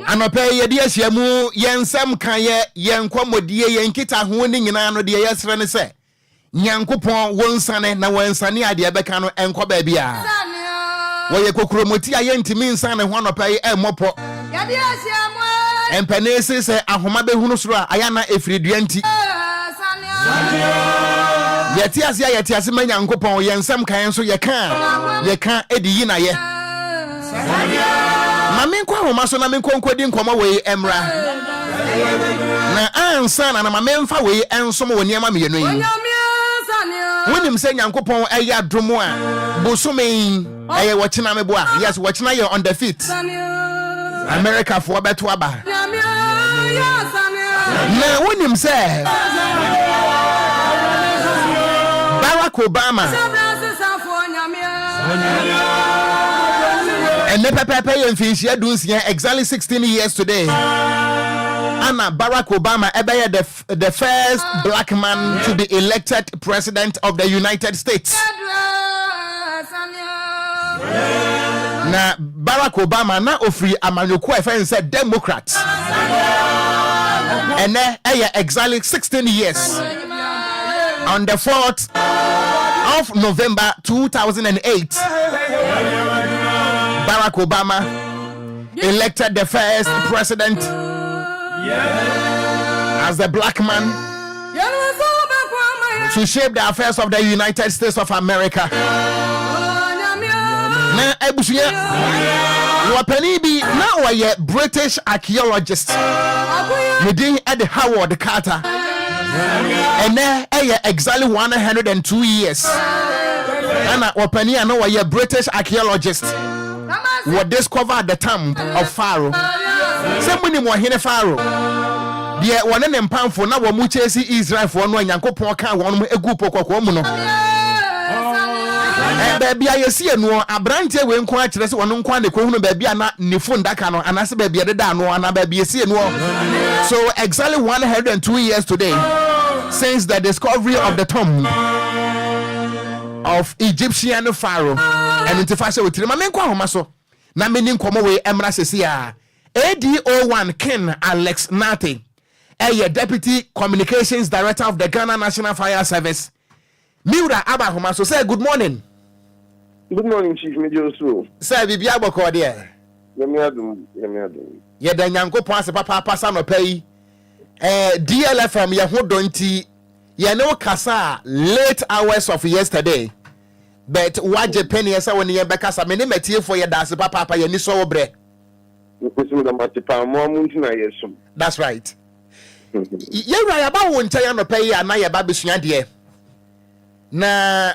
Anope ye de ahyiamu yensam kan ye yenkwamodie yenkita ho ni nyina no de yesre ne se nyankopon wonsane na wonsane ade beka no enko ba bia Woye kokromoti ayentimi nsa ne ho anopai e mopo. Empenese se ahoma behunu soro a aya na efridua nti. Yeti ase manya nkopon yensem kan so ye kan edi yi na ye. Mame nkwa ahoma so na me nkonkodi nkoma we emra. Na ansa na mame mfa we ensom woni ama me yenu yi. Wonim se nyankopon eya domo a bosome eye wochina me bo a yes wochina ye on the feet. America for beto aba. Na wonim se Barack Obama and the Pepe and Fish exactly 16 years today. Anna Barack Obama the first black man to be elected president of the United States. Na Barack Obama na ofri amanyoko efe said Democrat. And then exactly 16 years. On the 4th of November 2008, Barack Obama elected the first president as the black man to shape the affairs of the United States of America. Na ebusuye wapani bi na oye British archaeologist within Ed Howard Carter. And then exactly 102 years. And wapani na oye British archaeologist were discovered the tomb of Pharaoh. Somebody more hine Pharaoh. The one in Pamfo na wo mu chesi Israel for no Nyankopon kan won mu egu pokoko mu no. Baby I see no abrante we nko a kire se wono nko ane ko hunu baby ana ne phone daka no anase baby de da no ana baby see no. So exactly 102 years today since the discovery of the tomb of Egyptian Pharaoh and intifashe we tiri ma menko ahoma so na meni nkomo we emra sesi a ADO1 Ken Alex Nate Deputy Communications Director of the Ghana National Fire Service. Miura Abahoma, so say good morning. Good morning, Chief Major. Sir, Bibia Boko there. Ye da Nyankopon se papa pasa no pay. DLFM ye ho donti ye no kasa late hours of yesterday. But waje penny esa woni ye bekasa me ne metie for ye da se papa ye ni so obre. That's right. Ye right about won tell no pay ya na ye ba besua de. Na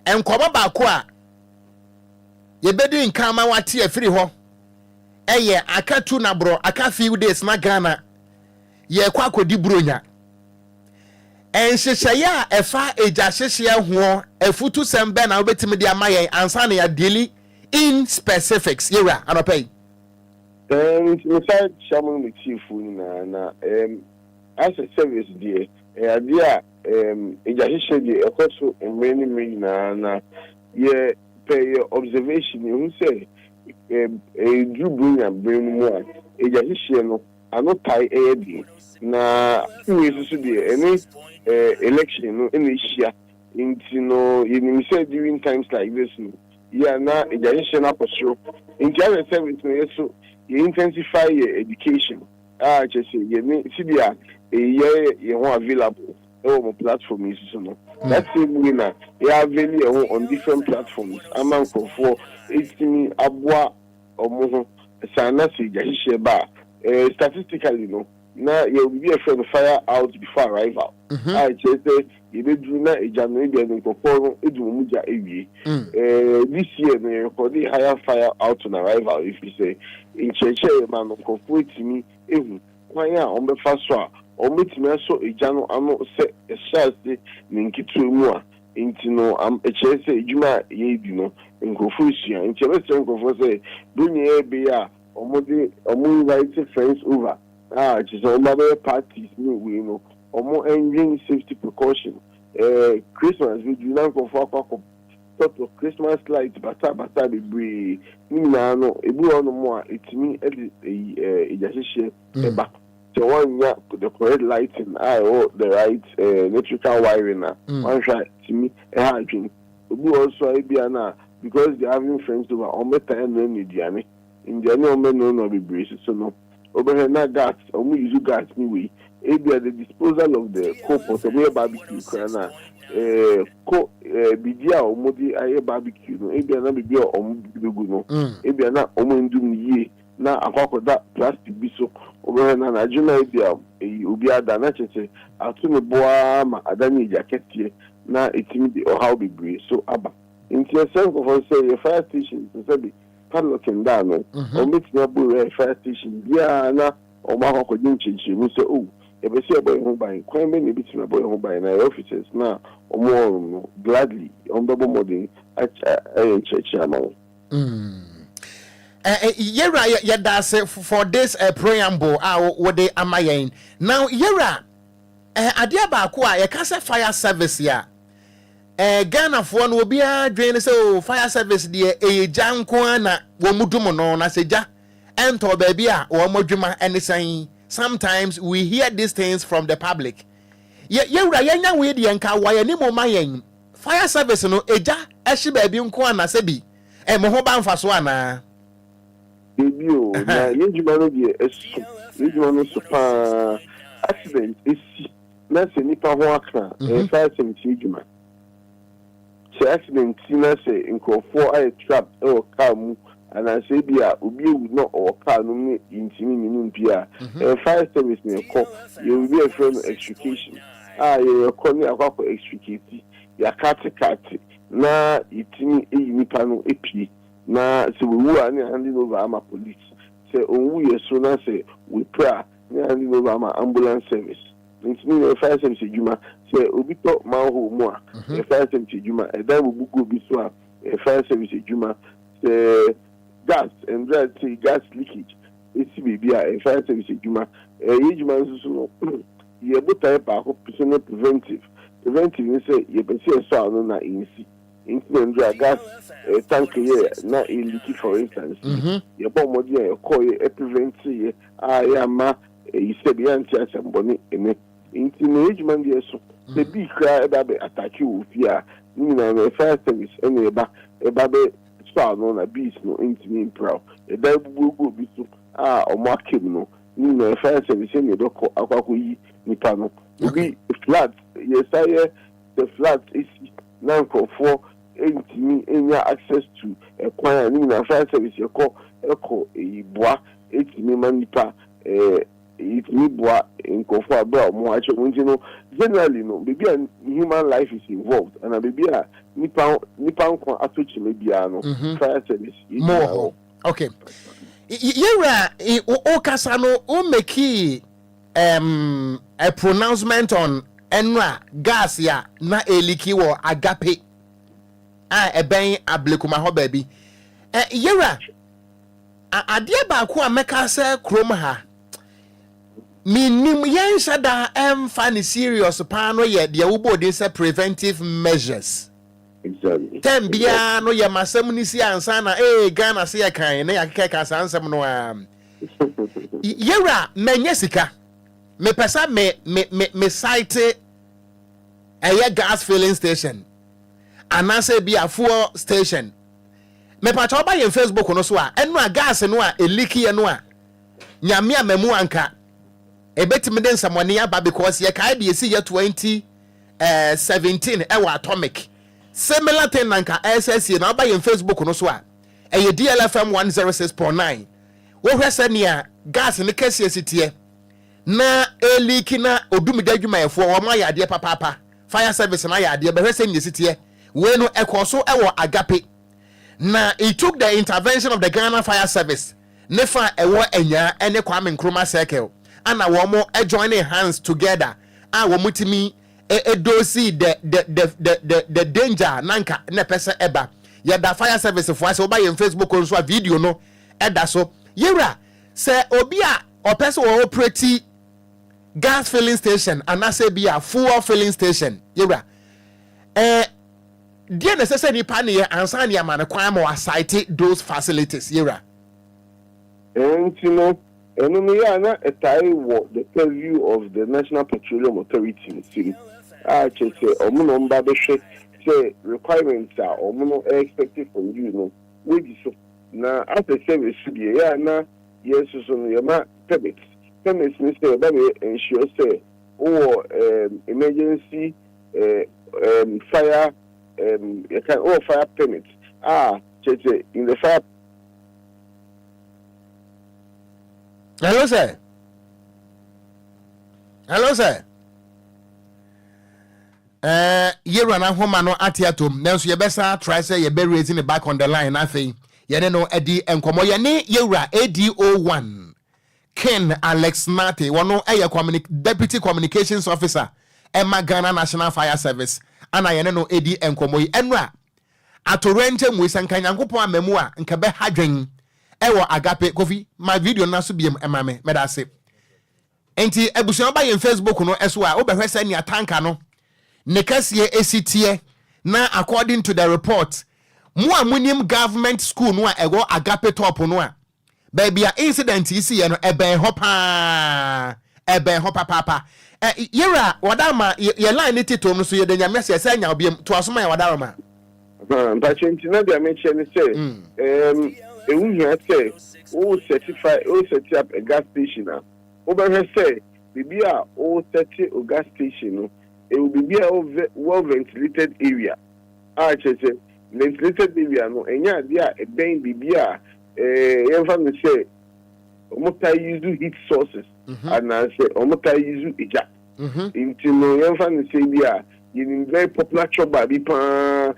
enkoba ba ko a ye bedi nkan ma wate afiri ho eye aka tu na bro aka few days na Ghana ye kwa kodi bronya enhyehyeye a efa eja hyehye ho afutu sembe na obetimi de amaye ansa na ya daily in specifics yera anopay inside shaman with chief na as a service there idea eja hyehye de ekoso many na ye pay observation you say do bring and bring more eja hyehye no ano tie bi na we so dey any election no in Asia into no you say during times like this no yeah na eja hyehye na posho Enquires service no so you intensify your education just say you see there you available on platform is so no that same way na you available on different platforms among for 18 abwa omo sana se eja hyehye ba statistically no na you will be a friend fire out before arrival. I just say you be do na January be no kokoro edumuja ewie. This year no record higher fire out on arrival if you say in cheche man no kokoro timi ehu kwan a on be fa so a on betimi so ejano ano se shase ninkitu mu a intino am cheche ejuma ye di no nkofo sua nchebe se nkofo say dunye be a omo invite friends over just other parties we know engine safety precaution Christmas we do not go for sort of Christmas lights bata be brave no ebu on more it mean eja hyehye so one the correct lighting the right electrical wiring one try to me drink ebu also bia na because they having friends over time no Indiana no be brace so no over na gas use gas anyway maybe the disposal of the co-pot barbecue crana bidia omodi aye barbecue no maybe na bibi omubigu no maybe na omundum ye na akwakoda plastic bi so over na Nigeria Obia da na cheche atu ne boa ma adani jacket na etimi de how be brave so aba in sense of say a fire station so be padlocking down o meet na bu fire station bia na o ma ko din chichi mu say oh e be say boy ho ban kwan be ne bi tina boy ho ban na officers na o mo gladly on double modern church amount Yera yadase for this preamble what they amayen. Now Yera adia ba ko a yekase fire service ya Ghana for no bia dwen say fire service de janko na wo mudumo no na seja ento ba bia wo modwuma anything. Sometimes we hear these things from the public. Yera yenya we de nka wa ni mo mayen fire service no eja ehye ba bi nko na sebi mo ho ba mfa so ana Ebio na yejuma no de esu yejuma no super accident esi na se nipa ho aka fire service yejuma se accident na se nkofo ay trap e car mu ana se bia obi ewu no o car no ni intimi ni mpia fire service ne ko you will be a friend extrication you ko ni akwa extricate ya kat na itimi nipa no epie na se we wu ani handing over ama police se onwu yeso na se we pray ni handing over ama ambulance service ntimi fire service ejuma se obi to manhole mu a fire service ejuma e dan bugu obi so a fire service ejuma se gas and gas leakage esi baby a fire service ejuma ejuma nso no ye botai pa ko personal preventive ni say ye be say so anu na insi into gas tank here na a leaky for instance your bomb modi e call e prevent ye ya ma you say be anti asemboni ene into management there so the big cry about attack you fear ni na fire service ene ba be so no na beast no into me proud e da go bi so o ma kem no ni na fire service ene do akwa yi nipa no be flat yes I the flat is now for any access to a choir in a fire service your call echo a bois 8 manipa it me bois in comfort about more generally no baby human life is involved and a baby nipa atochi maybe fire service more okay yera o kasano o make a pronouncement on enra gas ya na eliki wo agape eben ablekuma ho baby yera adie ba ko ameka se krom ha minim yen shada fan serious pa no ye de wo body say preventive measures exactly tembia no ye masam ni si ansa na Ghana se ye kan na ya keka sansam no yera menye sika me pesa me site a gas filling station and I say be a fuel station me pacha oba yen Facebook no so a eno a gas no a eliki eno a nyame a memu anka e betimi den samone aba because ye kai de esi ye 2017 e wa atomic similar thing nanka SSC na oba yen Facebook no so a e DLFM 106.9 wo hwese ne gas ne kase sitie na eliki na odumidadwuma efo o ma ya de papa fire service na ya de be hwese ne sitie we no ekoso ewo agape na it took the intervention of the Ghana Fire Service nefa ewo enya ene Kwame Nkrumah circle ana wo mo joining hands together wo mutimi dosi the danger nanka ne pese eba ya da fire service fo ase oba ye Facebook on so video no eda so yera se obi a opese wo operate gas filling station and I say be a fuel filling station yera dear necessary pani ansan ya man kwan mo site those facilities yera and you know na a tie what the purview of the National Petroleum Authority city cheche omuno mba be hwe say requirements are or more expected from you, no. Wait, so now after service, yeah, now yes, so your permits. Permits, Mr. Baby, ensure say, or emergency fire, you can all fire permits. In the fire. Hello, sir. Hello, sir. You run a home no atiatum. Now, so you better try say you be raising it back on the line. I think you know Eddie and Komo. You need Yura ADO1 Ken Alex Nate. One no Deputy Communications Officer. Emma Ghana National Fire Service. And I know Eddie and Komo. Enra. Atorente Mwisan Kanyangupo Memua and Kabe Hadring. Ewa Agape Kofi. My video na subi emame. Medase. Enti ebusuan ba yen Facebook no eso a obehwese ni atanka no nekasie esitie na according to the report mu amunim government school no a ego Agape top no a baby a incident isi ye no eben ho papa yera wadama ye line titom no so ye denya message say nya obiem to asoma ye wadama but na dia mention say ewu hia say o certify o set up a gas station now. Over say, maybe a set a gas station, no, it will be a well ventilated area. I say ventilated area, no, and yeah, a bang be a everyone say, almost I use heat sources, and I say, almost I use it. Into no everyone say, yeah, in very popular job by that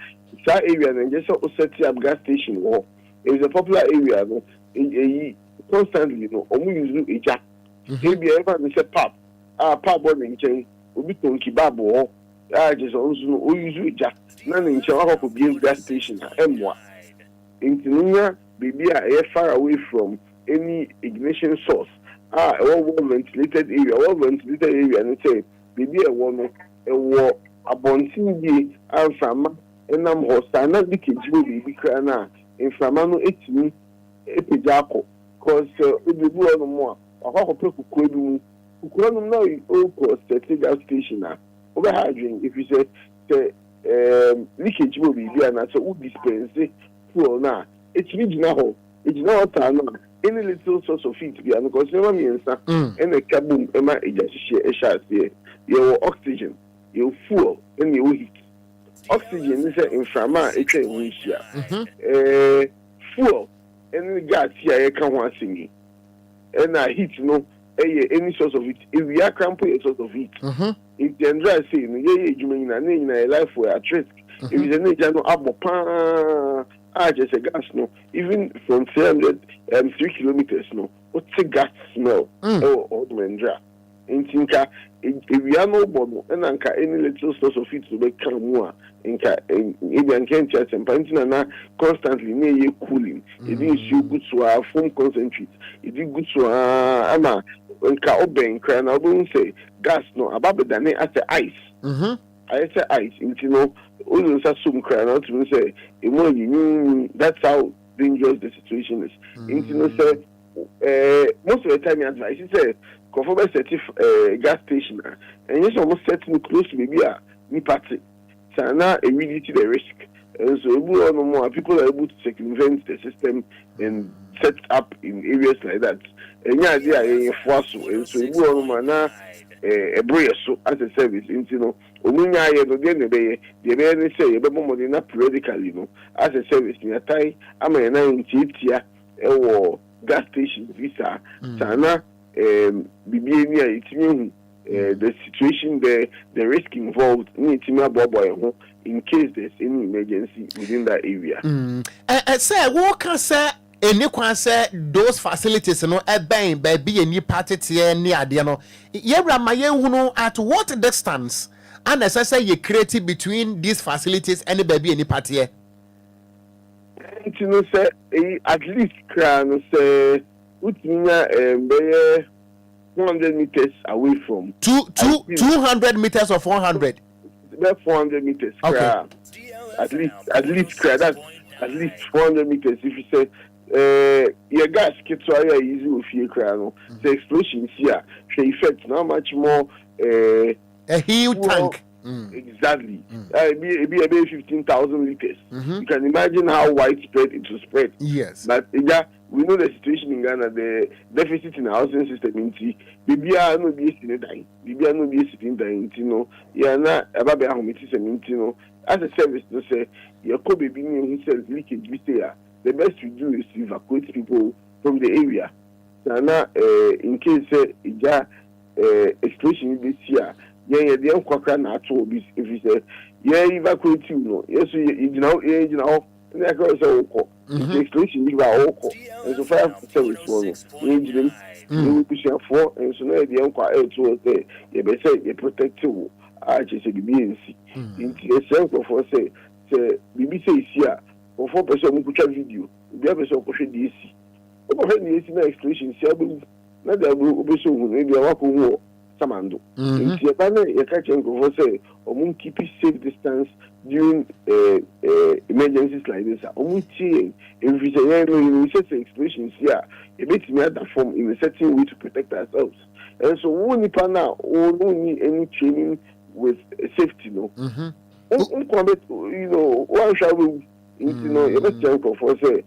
area, and just set up gas station. Oh, it's a popular area, no, constantly, no, almost use it. Maybe everyone say pap on in chain, we be to Kibabo, just also use jack, none in Chava could be gas station, M1. In Tinuya, be a far away from any ignition source. A well ventilated area, and say, maybe a woman, a war, a bonting day, and Fama, and I'm hostile, not the kids will be crana, in Flamano, it's me, Epijaco, because it will be no more. Now, gas station over hydrating. If you say leakage will be there, and so would dispense fuel now. It's regional. It's not any little source of heat because never means and a kaboom, Emma, a shot here. Your oxygen, your fuel, and your heat. Oxygen is in Frama, it's a windshield. Fuel, and gas here, I can't want singing. And heat, no, any source of it. If we are cramping a source of heat, if the Andrea say, you mean a life where at risk. If it's a nature, no, just a gas, no, even from 3 kilometers, no, what's a gas smell? Oh, Andrea. In Tinka, if we are no bono, and any little source of heat to make more. Indian Kentias and Pantina constantly near you cooling. It is you good to our foam concentrate. It is good to our Ama and Kaoben Cran. I won't say gas no about than as the ice. I say ice, you know, always assume cran out to say, that's how dangerous the situation is. You say, most of the time, advice is say, conform a gas station, and it's almost certainly close to maybe a new party. Now, immediately the risk. And so, more people are able to circumvent the system and set up in areas like that. And yeah, they are a fossil. And so, now a brace as a service. And you know, Omunya, the man say, a more than not periodically, you know, as a service near Tai, I'm a 90 or gas station visa. Sana, BBA, it's me. The situation there, the risk involved, in case there's any emergency within that area. Sir, what can say? Any can say those facilities, no, bang, baby, any party here near the no. Yera at what distance? And as I say, you created between these facilities and baby, any party here. You know, say at least can say, 400 meters away from 200 meters or 400. About 400 meters. Okay. At least that's at least 400 meters. If you say your gas gets so easy with your crown, the explosions here, the effect not much more a huge tank. Exactly. It be about 15,000 liters. You can imagine how widespread it will spread. Yes. But yeah, we know the situation in Ghana, the deficit in the housing system in Bibia no be sitting dying. Bibia no be sitting dying, you know. Yeah, na about the home you know. As a service to say, your baby who says leakage we say the best we do is to evacuate people from the area. Now, in case explosion this year, yeah, the Okran natural if you say, yeah, evacuate you know, yes, you know, and I go so the explosion you are all and so far service one, you will push your four, and so now the Enquires was there, you may say, you protect you, I just say, the BNC. In the sense of say, BBC here, or 4% who put a video, the other person push DC. Over the explosion, not that will so maybe a walk war, Samando. In Tiapana, a catch and go for say, or keep safe distance during emergencies like this. If we say, set explosions here, a bit me at that form in a certain way to protect ourselves. And so, we don't need any training with safety, no. You know, one shall we, you know, you must for say,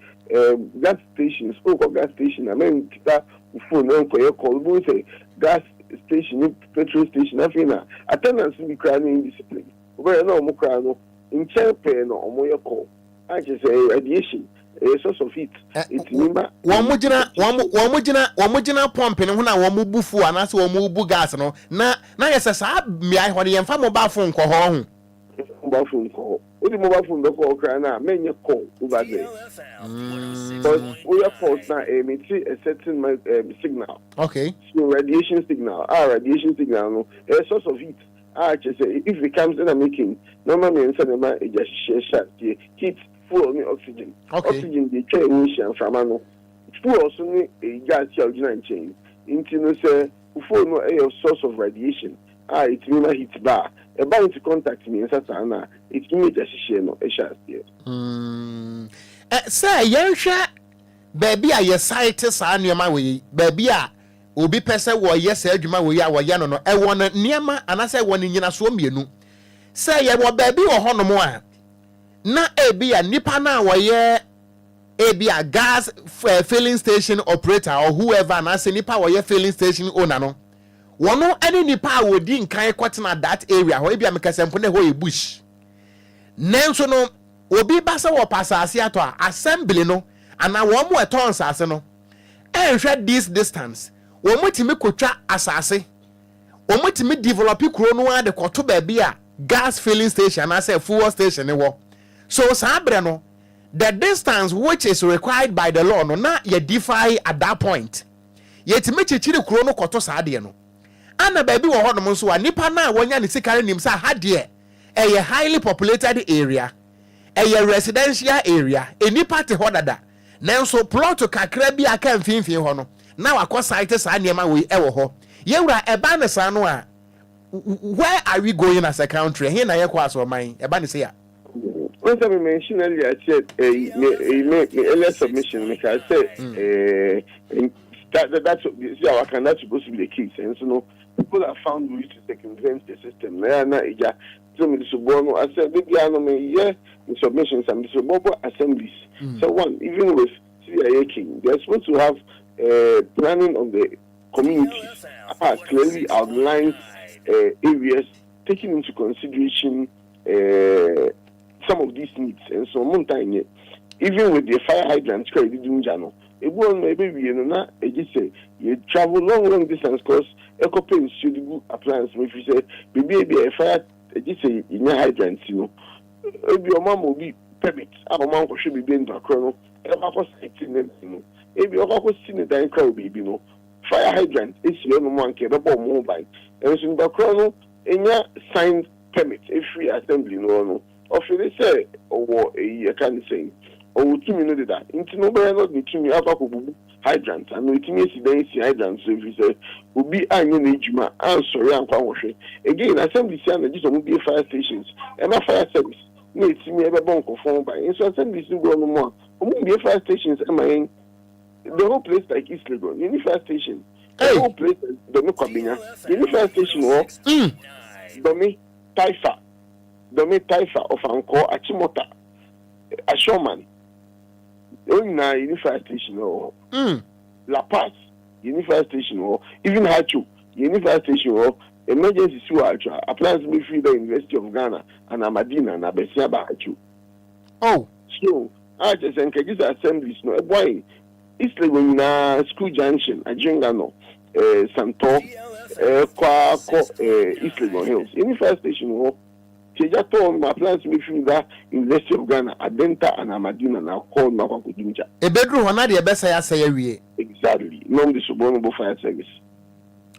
gas stations, gas station, I mean, phone and call, say, gas station, petrol station, nothing. Attendance will be crying in discipline. Where no more in Champion or more call. I just say radiation, a source of heat. It's one mujina pumping when I want move for and that's what move gas. No, now, yes, I me, I want the mobile phone call home. Mobile phone call. With the mobile phone call, crying out, many call over there. But we are forced now emit a certain signal. Okay. So radiation signal, radiation signal, a source of heat. I just say if it comes in a making, normally in cinema, it just share heat full of oxygen. Okay. Oxygen, the ocean from ano. Full also a gas charging chain. Into say, full no a source of radiation. It means heat bar. A bar to contact me in Satana. It means a share no a share here. Say, young share, baby, I scientist, I near my way, baby. Obi pese wo yes adwuma wo ya wo ya no e won niema anase won nyina so mienu say ye wo baby wo hono a na ebia nipa na wo ye ebia gas filling station operator or whoever anase nipa wo ye filling station owner no wono ani nipa wo di nkan kwetena that area ho ebia mekasempo na ho e bush nenso no obi ba se wo pasase ato a assembly no ana wo mo eton sase no enhwe this distance omotimi kotwa asase omotimi develop kuro no ade koto ba bia gas filling station as a fuel station ne wo so sabre no the distance which is required by the law no na ye defy at that point yetimi chichiri kuro no koto saade no ana ba bi wo ho no so nipa na wonya ne sikare nim sa ha de a highly populated area a residential area enipa te ho dada nanso plot kakra bi aka mfimfin ho no now akọ site sa niema we ewo ho yewura eba ne sa no a where are we going as a country here na yekọ aso man eba ne say ya when I mentioned earlier I said earlier submission like I said that's supposed to be the case and so no people have found ways to circumvent the system na ija so me so bono I said maybe I know me the submissions and so mobile assemblies so one even with CIA King they're supposed to have planning on the community clearly outlines areas taking into consideration some of these needs and so mountain even with the fire hydrants credit jano maybe you know just say you travel long distance because eco-pain suitable appliance if you say maybe a fire just say in your hydrants you know if your mom will be permit our mom should be being background if you are seen the dying crowd, baby, no fire hydrant is your one can about mobile. And so in the chrono, in your signed permit, a free assembly, no, or should they say, or a can say, or 2 minutes that into no better not between your hydrant and waiting incidents hydrant. So if you say, will be an ejima, and sorry, and power. Again, assembly saying this will be fire stations and a fire service. No, it's me ever bonk of phone by, and so assembly is no more. Won't be fire stations, am I? The whole place like East Legon, the fire station. The whole place, the Nukabina, the fire station, or Domi, Taifa, Dome Taifa of Anko, Achimota, Ashoman, Ona Unified Station or La Paz, Unified Station or even Hachu, Unified Station or emergency sewer applies me free the University of Ghana and Amadina and Abesiaba Hachu. Oh, so I just encourage assemblies no a boy. It's like school junction, a Jingano, Santo, East Legon Hills. Unified Station or she just told my plans to be free that University of Ghana, Adenta and Amadina now called Makakudinja. A bedroom on the best I say exactly. Non the subornable fire service.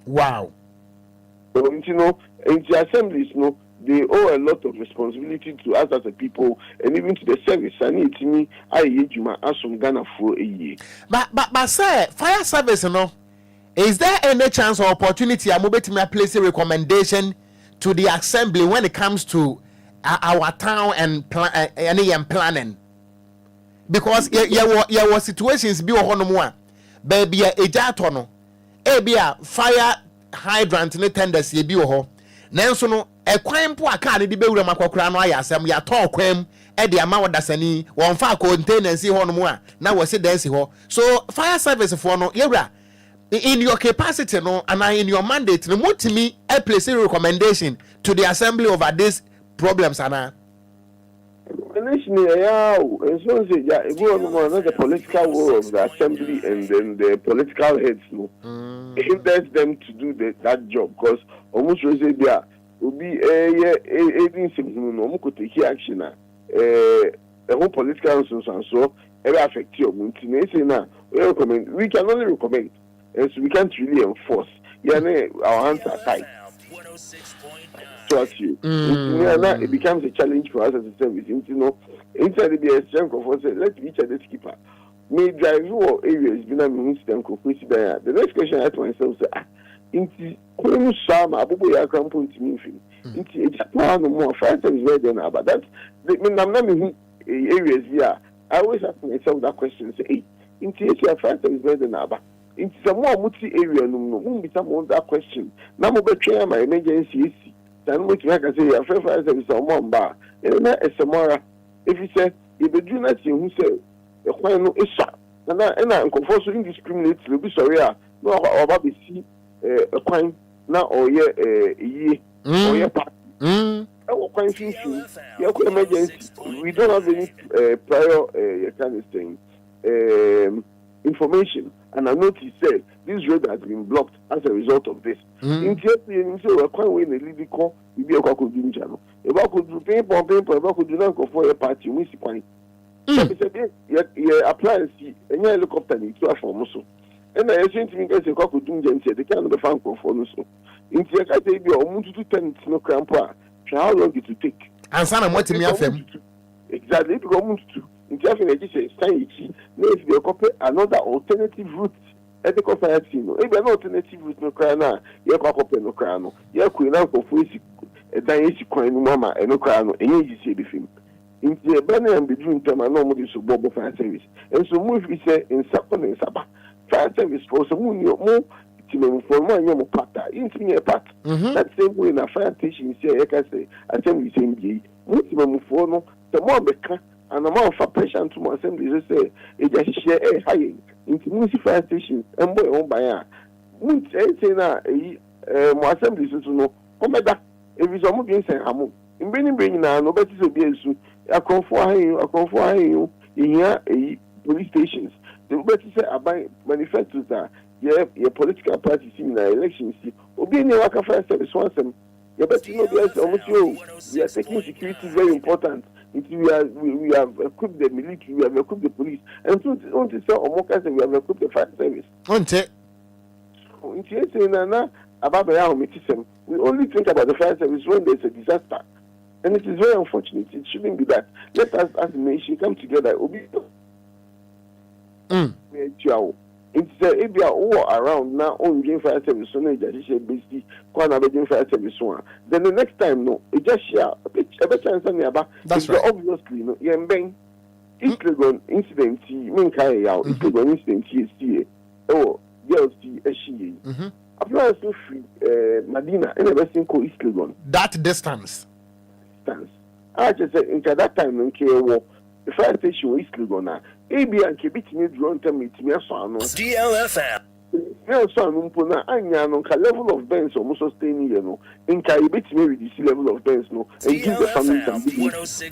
Wow. So you know, in the assemblies, no, they owe a lot of responsibility to us as a people and even to the service. I need to me, I as from Ghana for a year. But sir, fire service, no. Is there any chance or opportunity I'm able to place a recommendation to the assembly when it comes to our town and planning? Because there were situations be one baby a jatono, fire hydrant ne tenders ye bi ho nanso no ekwan po aka ne de bewura makokora no ayasem ya to kwam e de ama wodasani won fa containers ho no mu a na wo se dance ho. So fire service for no yewura in your capacity no and in your mandate no mutimi e place a recommendation to the assembly over these problems ana the political will of the assembly and then the political heads no hinders them to do that job because almost say there will be agency no could take action the whole political and so ever affect you we can only recommend and so we can't really enforce our hands are tied. You. It becomes a challenge for us as a service. You know, inside the strength of us, let each other skipper. May drive your areas, the next question I ask myself is, into some Abuya Crampon to me, into a Japan more fire service where they are, but that's I'm not areas here. I always ask myself that question, say, into a fire service where they are. Into some more multi area, no, be some that question. Now, betray my emergency. Then we can say a fair fire service on one bar. And a Samara, if you say, if you do not see who say, the final is shot. And I'm conforming indiscriminate to be sorry, no, about the sea, a coin now or year, or year part. Our coin fishing, your emergency. We don't have any prior kind of thing, information. And I noticed said this road has been blocked as a result of this. In Japan, so quite when a lady call, you be a cocoa doing channel. If I could do paper, if I could do not go for a party, we see fine. You apply and see any helicopter in two form so. And I assume to me, guys, a cocoa doing gently, they can't be found for so. In Japan, I say, be almost 2 10 no crampa. How long it will take? And son, I'm watching me exactly, almost 2. Definitely say maybe they copy another alternative route. Ethical fire team. If an alternative route no crana, you copy no crano. You could now go for a dynasty coin mama and no crano, and you see the film. In the banner and between them, I normally so bob fire service. And so move we say in Sapon and Saba. Fire service for some more for more pata, into me a part. That same way in a fire station, say, I can say, I tell you, same day, multiple for no, the more beca. And amount of pressure to my assembly, they say, it just share a high into municipal stations and boy on by my assembly to know, come back. If it's a moving say, I'm in bringing now, nobody will be soon. I come for you in your police stations. The better say, I buy manifestos that your political party in the elections. Obia near work fire service once them. You better know there's almost you. We are taking security very important. We have equipped the military, we have equipped the police, and so to say, we have equipped the fire service. We only think about the fire service when there's a disaster, and it is very unfortunate. It shouldn't be that. Let us, as a nation, come together. It's if you are all around now on doing fire service, so no, just basically doing fire service one. Then the next time, no, it just share a better chance than about. That's right. Obviously, no, you're bang. It's incident, mean carry out. It's incident, oh, girls, she. appliance no free Medina in the Western Coast East Legon. That distance. I just said in that time in K1 the fire station was East Legon. AB and Kibit me drone tell me to me DLFM. Yeah, so Mumpona, I know level of Benz almost sustaining, you know. In Kaibit me with the level of Benz, no, and give the family some business.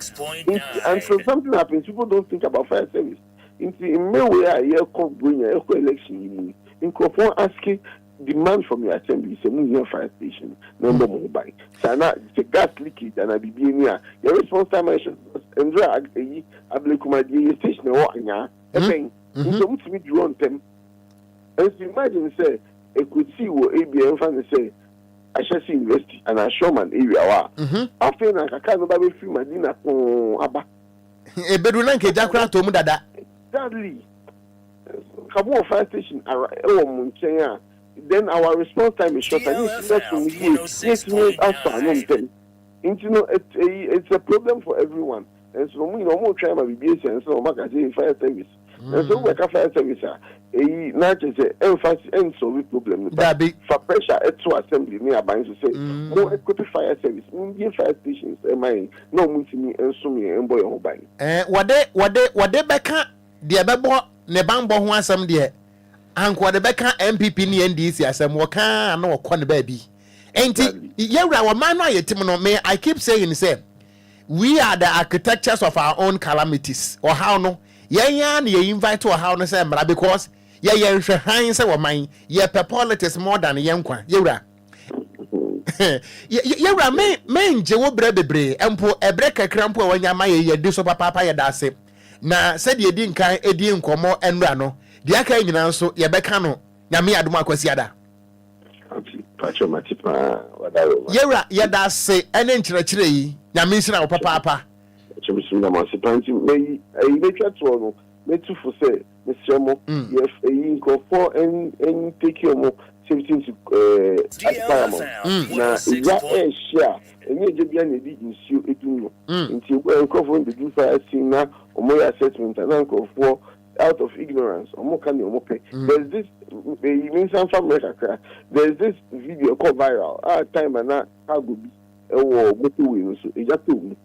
And so something happens, people don't think about fire service. In my way, I hear bring a election in Crawford asking demand from your assembly, say, move fire station, number mobile. So now, it's gas leakage, and I be near your response time. I should and drag a Ablekumadi station or Anya, a thing. So, what's me drone them? As you imagine, say, I could see what ABM fan say, I shall see university and a showman area. I feel like I can't nobody feel my dinner for Abba. A bedroom like a jackra to Mudada. Sadly, Kabo fire station, then our response time is short. I need to after it's a problem for everyone. And so, we no try my BBS and so back as a fire service. And so, we have fire service. Not just emphasis and solve the problem. For pressure at to assembly nearby to say, more equipped fire service, fire stations, no multi and so me and boy on buying. What they back the Ababo Nebambo one some dear. And what the Becca MPP ni NDC as a waka no corner baby. Ain't it? Yeah, our man, I keep saying, say, we are the architects of our own calamities. Or how no? Yeah, you invite to a house because yeah, Hines or mine, yeah, politics more than a young one. Yura. Yura, main Joe Brebebre, and poor a breaker crampo when your my do so papa ya dase. Na said you didn't kind Edian Como and Rano. The Aka in also, Yabecano, Yami Aduma Quasiada. Yura, Yadas say, and then Chile, Yamisra or papa. May for say, Mr. Mo, yes, a ink for and take your more 17 to now, is share, and you just in you until we're covering the do fire scene now, or more assessment and uncle for out of ignorance, or more can you pay. There's this, means some from America, there's this video called viral, time and not how good be. Motorway, so a jatu.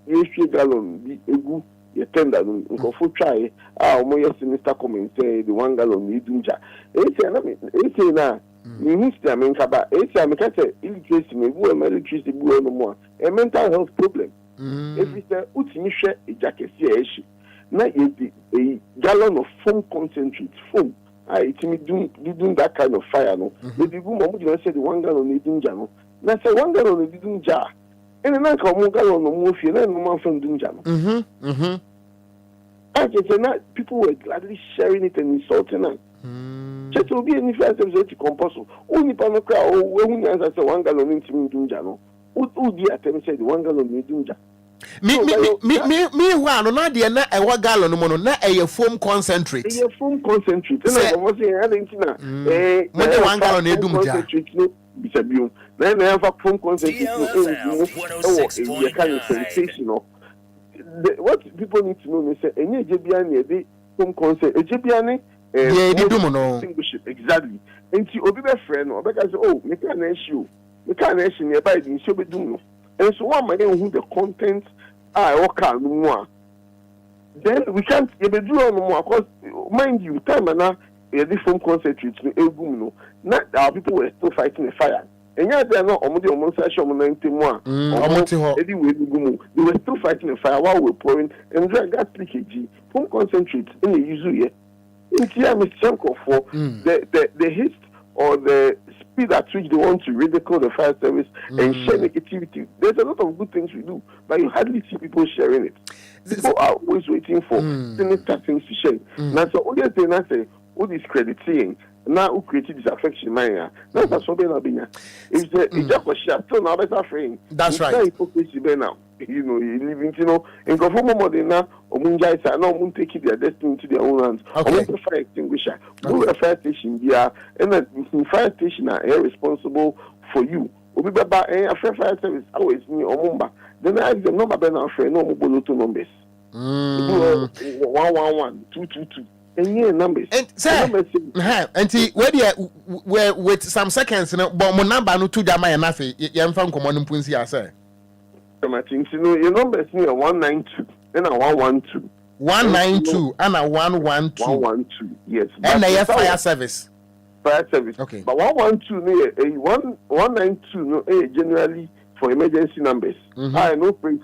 You gallon be a good, you tender, go for try. Moya sinister comment say the 1 gallon you do. It's now. You need to make about 8 times. Illiteracy, electricity, no more. A mental health problem. If it's a Utinisha, a jacket, now a gallon of foam concentrate, foam. It's me doing that kind of fire. No, the woman would say the 1 gallon you do. Na say 1 gallon of didn't jar. And then I come 1 gallon of more fuel and one from Dunjam. I just say that people were gladly sharing it and insulting us. Just to be any first to compulsory. Only Panoka or when I say 1 gallon into Dunjano. Who the attempt said 1 gallon in Dunja? Me, one, not the a 1 gallon mono, not a foam concentrate. A foam concentrate. And I was saying, I think, 1 gallon in Dunja. Bisabium. Then they have a phone concentrate. Sensational. What people need to know is that any JBN, they phone concert, a JBN, exactly. And she will be my friend, or because, oh, make an issue. We can't issue nearby, and she'll be doing. And so, one, my name, who the content I work out no more. Then we can't even do no more, because, mind you, time and now. A different concentrate no. Not our people were still fighting a fire. And yet they are not almost session 91. Anyway, they were still fighting a fire while we're pouring and dry gas leakage. From concentrate in the usual. In here, Mr. Chanko for the haste or the speed at which they want to ridicule the fire service and share negativity. There's a lot of good things we do, but you hardly see people sharing it. People are always waiting for sinister things to share. Now, so all the thing I say. Who discrediting now who created this affection mania? That's what being a it's just a shot. So now better frame. That's right. Hypocrisy now. You know, you living, in conform modern now, or Munjai say, no, won't take their destiny into their own hands. Okay. Or fire extinguisher. Go a fire station, and then fire station are responsible for you. Obi Baba, a fire service always me or Mumba. Then I ask them, no, Baba, no, friend, no, mobile numbers. 111 222. Any numbers. And say, where with some seconds, but my number no 2 Jama and Nafi, young fan common in Punzi, I say. I think your numbers near 192 and a 112. 192 and a 112. 112, yes. And they have fire service. Fire service. Okay. But 112 near a 192 no generally for emergency numbers. I know police,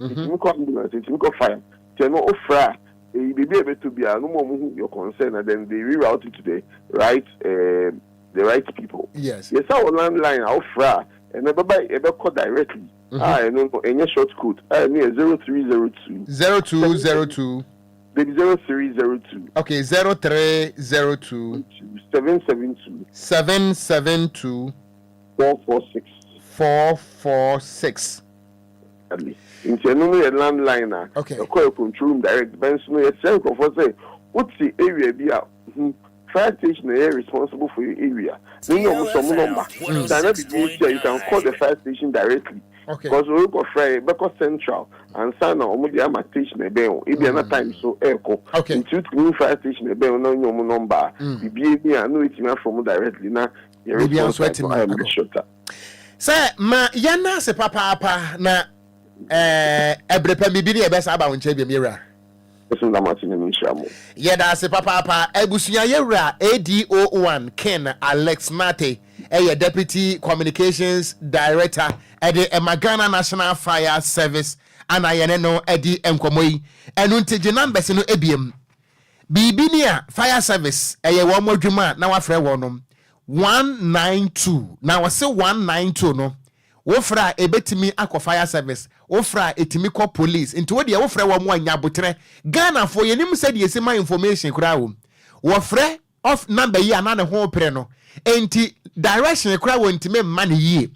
ambulance, fire. No offer. You be able to be no more your concern, and then they reroute it to the right people. Yes. Yes, our landline offer, and never call directly. I know any short code. I near 0302 0202 0302. Okay, 0302 772 446. Into a landliner. Okay. A call control room direct. Benson, a circle for say, what's the area be out? Fire station is responsible for your area. Then you have some number. You can call the fire station directly. Okay. Because we go fire, because central and sana omudia station a bell. It be another time so echo. Okay. Into the fire station a bell no your number. The BA I know it's not from directly now. Maybe I'm sweating. I am shorter. Sir, ma yana se papa na ebrepa bibiri e be sa ba wonche bi mira. Eso na Martin Minshamo. Yeda se papa ebusuya yewra ADO1 Ken Alex Mate deputy communications director at the Ghana National Fire Service and no edi enkomoyi enu nteje numbers no ebiem bibinia fire service wo modwuma na wafre wonom 192 na wase 192 no wofra ebetimi akọ fire service wofra etimi kọ police nti wo de wofra wo mo anya botre Ghana for yenim said yesima information kura wo wofra of number yi ana ne ho pre no enti direction kura wo ntime man yi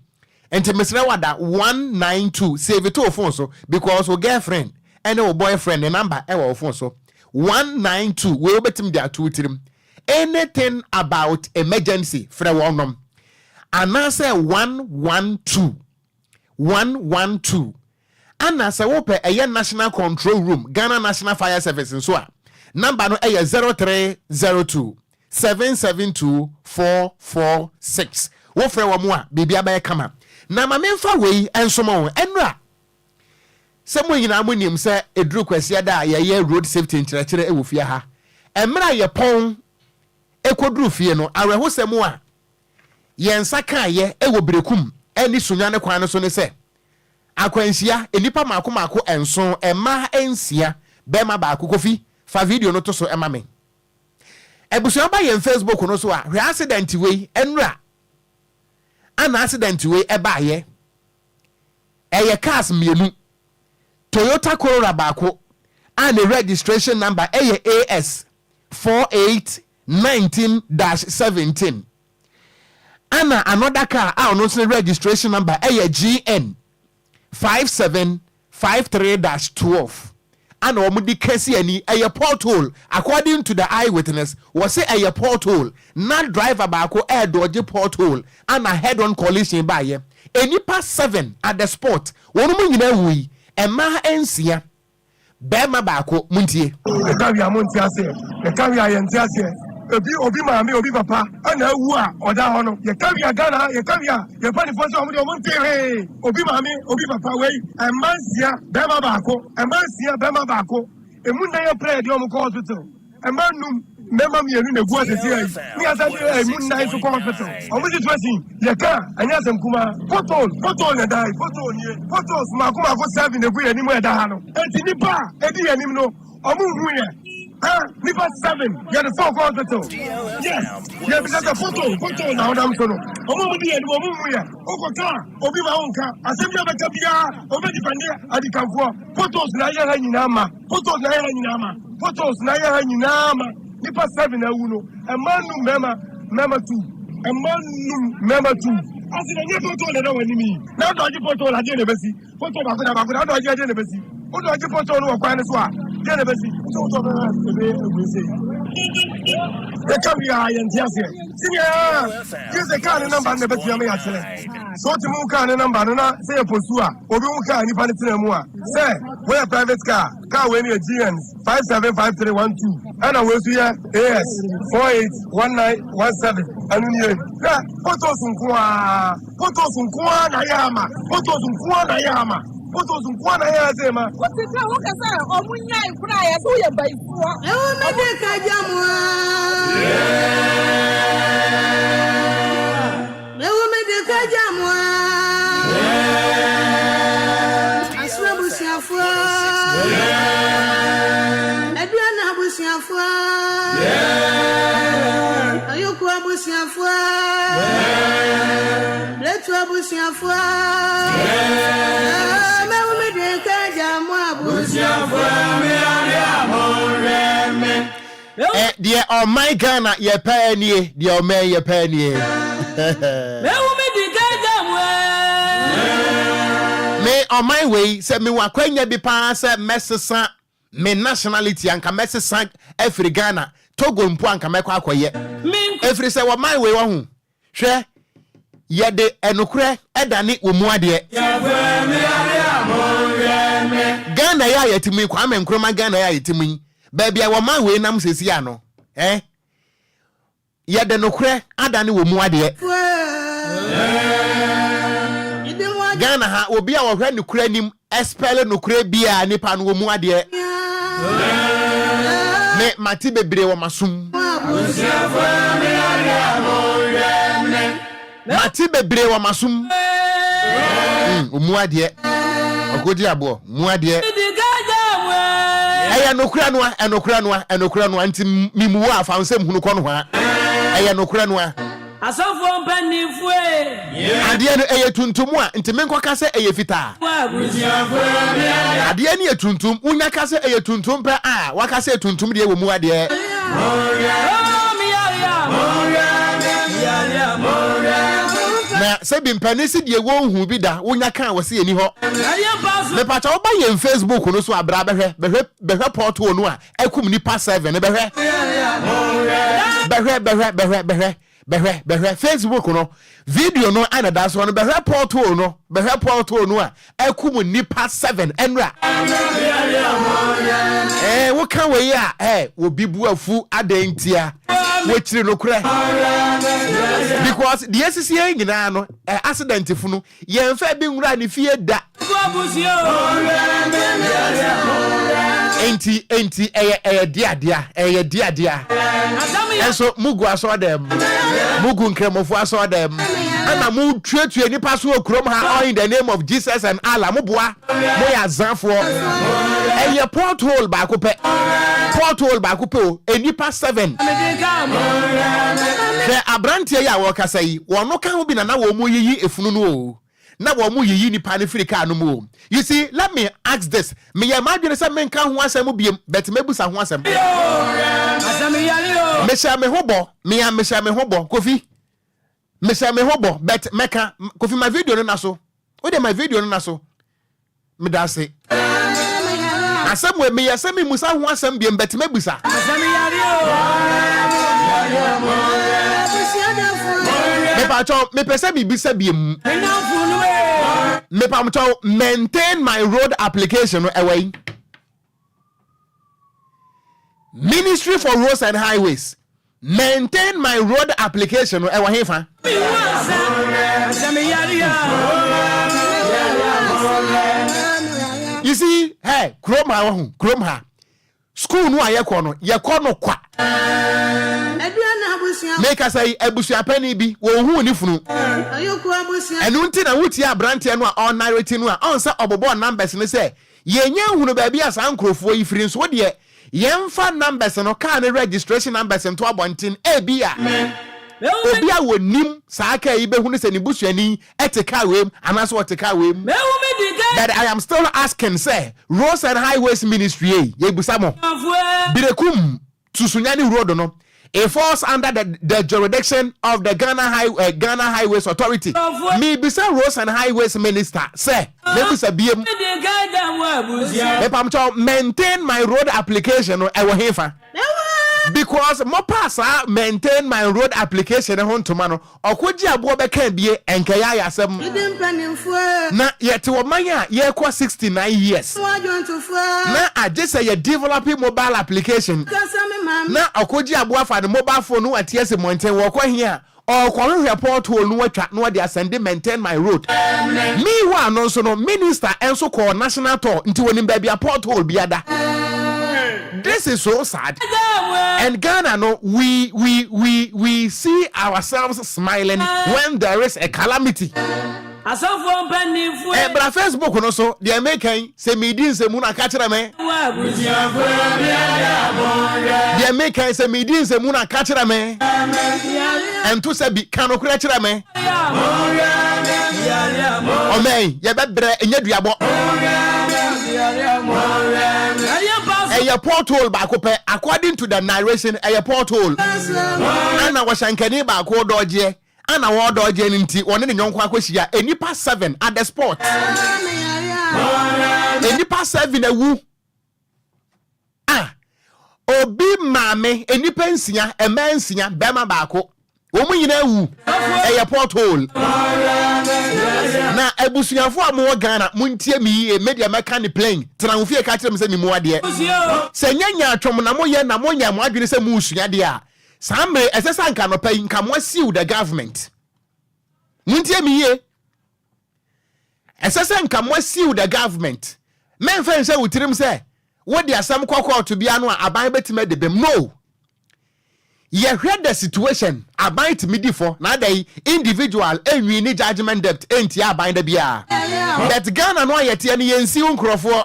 enti mesre wada 192 save it to phone so because your girlfriend and your boyfriend the number e wo phone so 192 we obetim dia two tirim anything about emergency fra wonom anase 112 anase wo pe eye national control room Ghana National Fire Service so a number no eye 0302 772 446 wo fra wo mo a bibia ba kama na ma memfa wei ensomo enra semo yina amonim se eduru kwase da ye road safety nkyerɛkyerɛ ewo fie ha emra ye pon ekoduru fie no aweho semo a yensa kan ye ewo brekum eni sunya ne kwan so ne se akwansia enipa mako enso ema ensia bema ba kofi fa video no to so ema me ebusuan ba ye Facebook no so a hwe accident wei enra an accident we eba ye eye cars mienu Toyota Corolla bako and the registration number eye AS 4819-17 and another car no registration number eye GN 5753-12 and omudi kesi ani eye porthole according to the eyewitness was say eye porthole not driver bako dodge porthole and a head-on collision by ye enipa 7 at the spot wonu nyina wi ema ensia bema bako muntie ekawia muntie ase ekawia yente ase obi maame obi papa ana wu a oda ho no ekawia Ghana ekawia ye pani foso omo de omontie he obi maame obi papa wei emansia bema bako emunda ye pray de omo ko hospital emanum mema mienu na gu asese ai ni asase emunda iso ko hospital omo ji twasi ye ka anya asem kuma photo na dai photos makuma ko serve na gu ye ni mo eda ha no enti nipa edi ye nim no omo hu ye nipa 7 ye the 4 hospital yes ye bi the photo na odam so no omo di ye ni omo hu ye okota obi ma onka asem ya beka bia obi di pande adikanfo photos na ye ha nyina ma photos na ye ha nyina ma nipa 7 na wu no emanu mema 2 asi na nye photo le na wani mi na doji photo la je ne besi photo ba ko na doji je ne besi o doji photo no kwa ne so a je ne besi so be say The caviar and Tiasia. Use the car number never to me actually. So to move car number, say a Posua, Obuka, and Ipanitinamoa. Say, we're a private car when you're GN 575312. And I was here, AS 481917. And you photos in Kwa Nayama, photos in Kwa Nayama. Photos in Kwa Nayama. What is that? What is that? Oh, Munya, Kuna, so you're by four. Dear oh my Ghana, ye penny, dear man, ye penny. Me on my way, said me wa kwenya bi pa se mesesa me nationality anka mesesa every Ghana Togo mpo anka mekwa akoye. Every say wa my way wa hu. Hwe ye de enokure edane wo mu ade. Ghana ya yetimi kwa me nkroma Ghana ya yetimi. Baby I wa my way nam sesi ano. Ye de nokure adane wo mu ade. Ghana ha Obia wo hwe nokure nim espele nokure bia nipa no wo mu ade. Me mati bebre wo masum. Mati bebre wo masum. Omu ade. Okogyeabour mu ade. Eya nokura no anti mimu afa nsem hunu kɔ no ha. Eya nokura no asofo mpanifo ade no eye tuntum a nti menkɔ ka sɛ eye fita ade ne ye tuntum unya ka sɛ eye tuntum pɛ a waka sɛ tuntum de wo mu ade na sɛ bi mpanisi de wo hu bi da unya ka wo se eni hɔ me pacha wo ba ye Facebook no so abra behwe portal no a akum nipa 7 ne behwe Facebook no video no Anidasoɔ no behwe portal no a akum nipa 7 enra wo kan we ya wo bibu afu adentia wo chiri no kure because the SCA nyina no accident fu no yemfa bi nwura ne fie da enti dia enso mugu aso dem mugu nkremofo aso dem ana mu tuetue nipa so okrom ha all in the name of Jesus and Allah mo boa mo ya zanfo eye porthole ba ko pe o enipa 7 the abrantie ya wo kasa yi wono kan ho bi na wo mo yiyi efunu no o na wo mo yiyi nipa ne frika no mo. You see, let me ask this, me ya madwene se menka ho asem biem bet mebusa ho asem me sha me hobo Kofi me sha me hobo bet meka Kofi my video no na so o de my video no na so me da se asem we me ya se me musa ho asem biem bet mebusa me pa cho me pese bibisa biem me pa cho maintain my road application away. Ministry for Roads and Highways maintain my road application ewa hefa. You see, hey, Chrome ha. School no ayekɔ no kwa. Make us say ebusuapani bi wo hu ni funu. Enu nti na wuti abrante no a on narrating no a on say obobo numbers no say yenya hunu ba bia san krofo yi firi nso de yemfa numbers no car ne registration numbers nto abontin ebia. Obia wonim saa ka yi be hunu se ni busuani etika wem anaso otika wem. But I am still asking, say, Roads and Highways Ministry, ye busamo. Birekum Susunyani Road no. It falls under the jurisdiction of the Ghana Highways Authority. Me bisa Roads and Highways Minister, say, let me say BM. If I'm to maintain my road application, I will hefa. because mo pass maintain my road application ho ntoma no Okogyeabour beka bie enkaya yasem na yet wo man a ye kwa 69 years na aje say ye developing mobile application na Okogyeabour afa the mobile phone no atiese monten wo kwa hia or hwe portal no atwa no dey send maintain my road me wa no so no minister enso call national tour nti wonim ba bia portal biada. This is so sad. And Ghana, no, we see ourselves smiling when there is a calamity. But Facebook no so the American say me din se muna kachira me. The American say me din se muna kachira me. And to say be kano kachira me. O me ye be bre enye duabo. A porthole back up according to the narration a porthole. And I was shankani back or dodge. And I want dodge nti one in young kwakweshia enipa 7 at the spot. Enipa 7 a woo. Obi mame enipa nsia e mansia bema baako. Omu nyina wu a porthole. Na ebusuafo amu Ghana muntie mi media mechanic plane tena wo fie ka kire me se mi mu ade se nyanya atwom na moye na monya mo adwene se mu usua de a samre esesa nka no pai nka mo asiu the government muntie mi ye esesa nka mo asiu the government men fa nse wutirim se wo de asam kokko to bia no aban betima de bem no. You heard the situation about midi for now they individual and we need judgment depth ain't ya bind the beer. But Ghana no yet any NC uncrofo.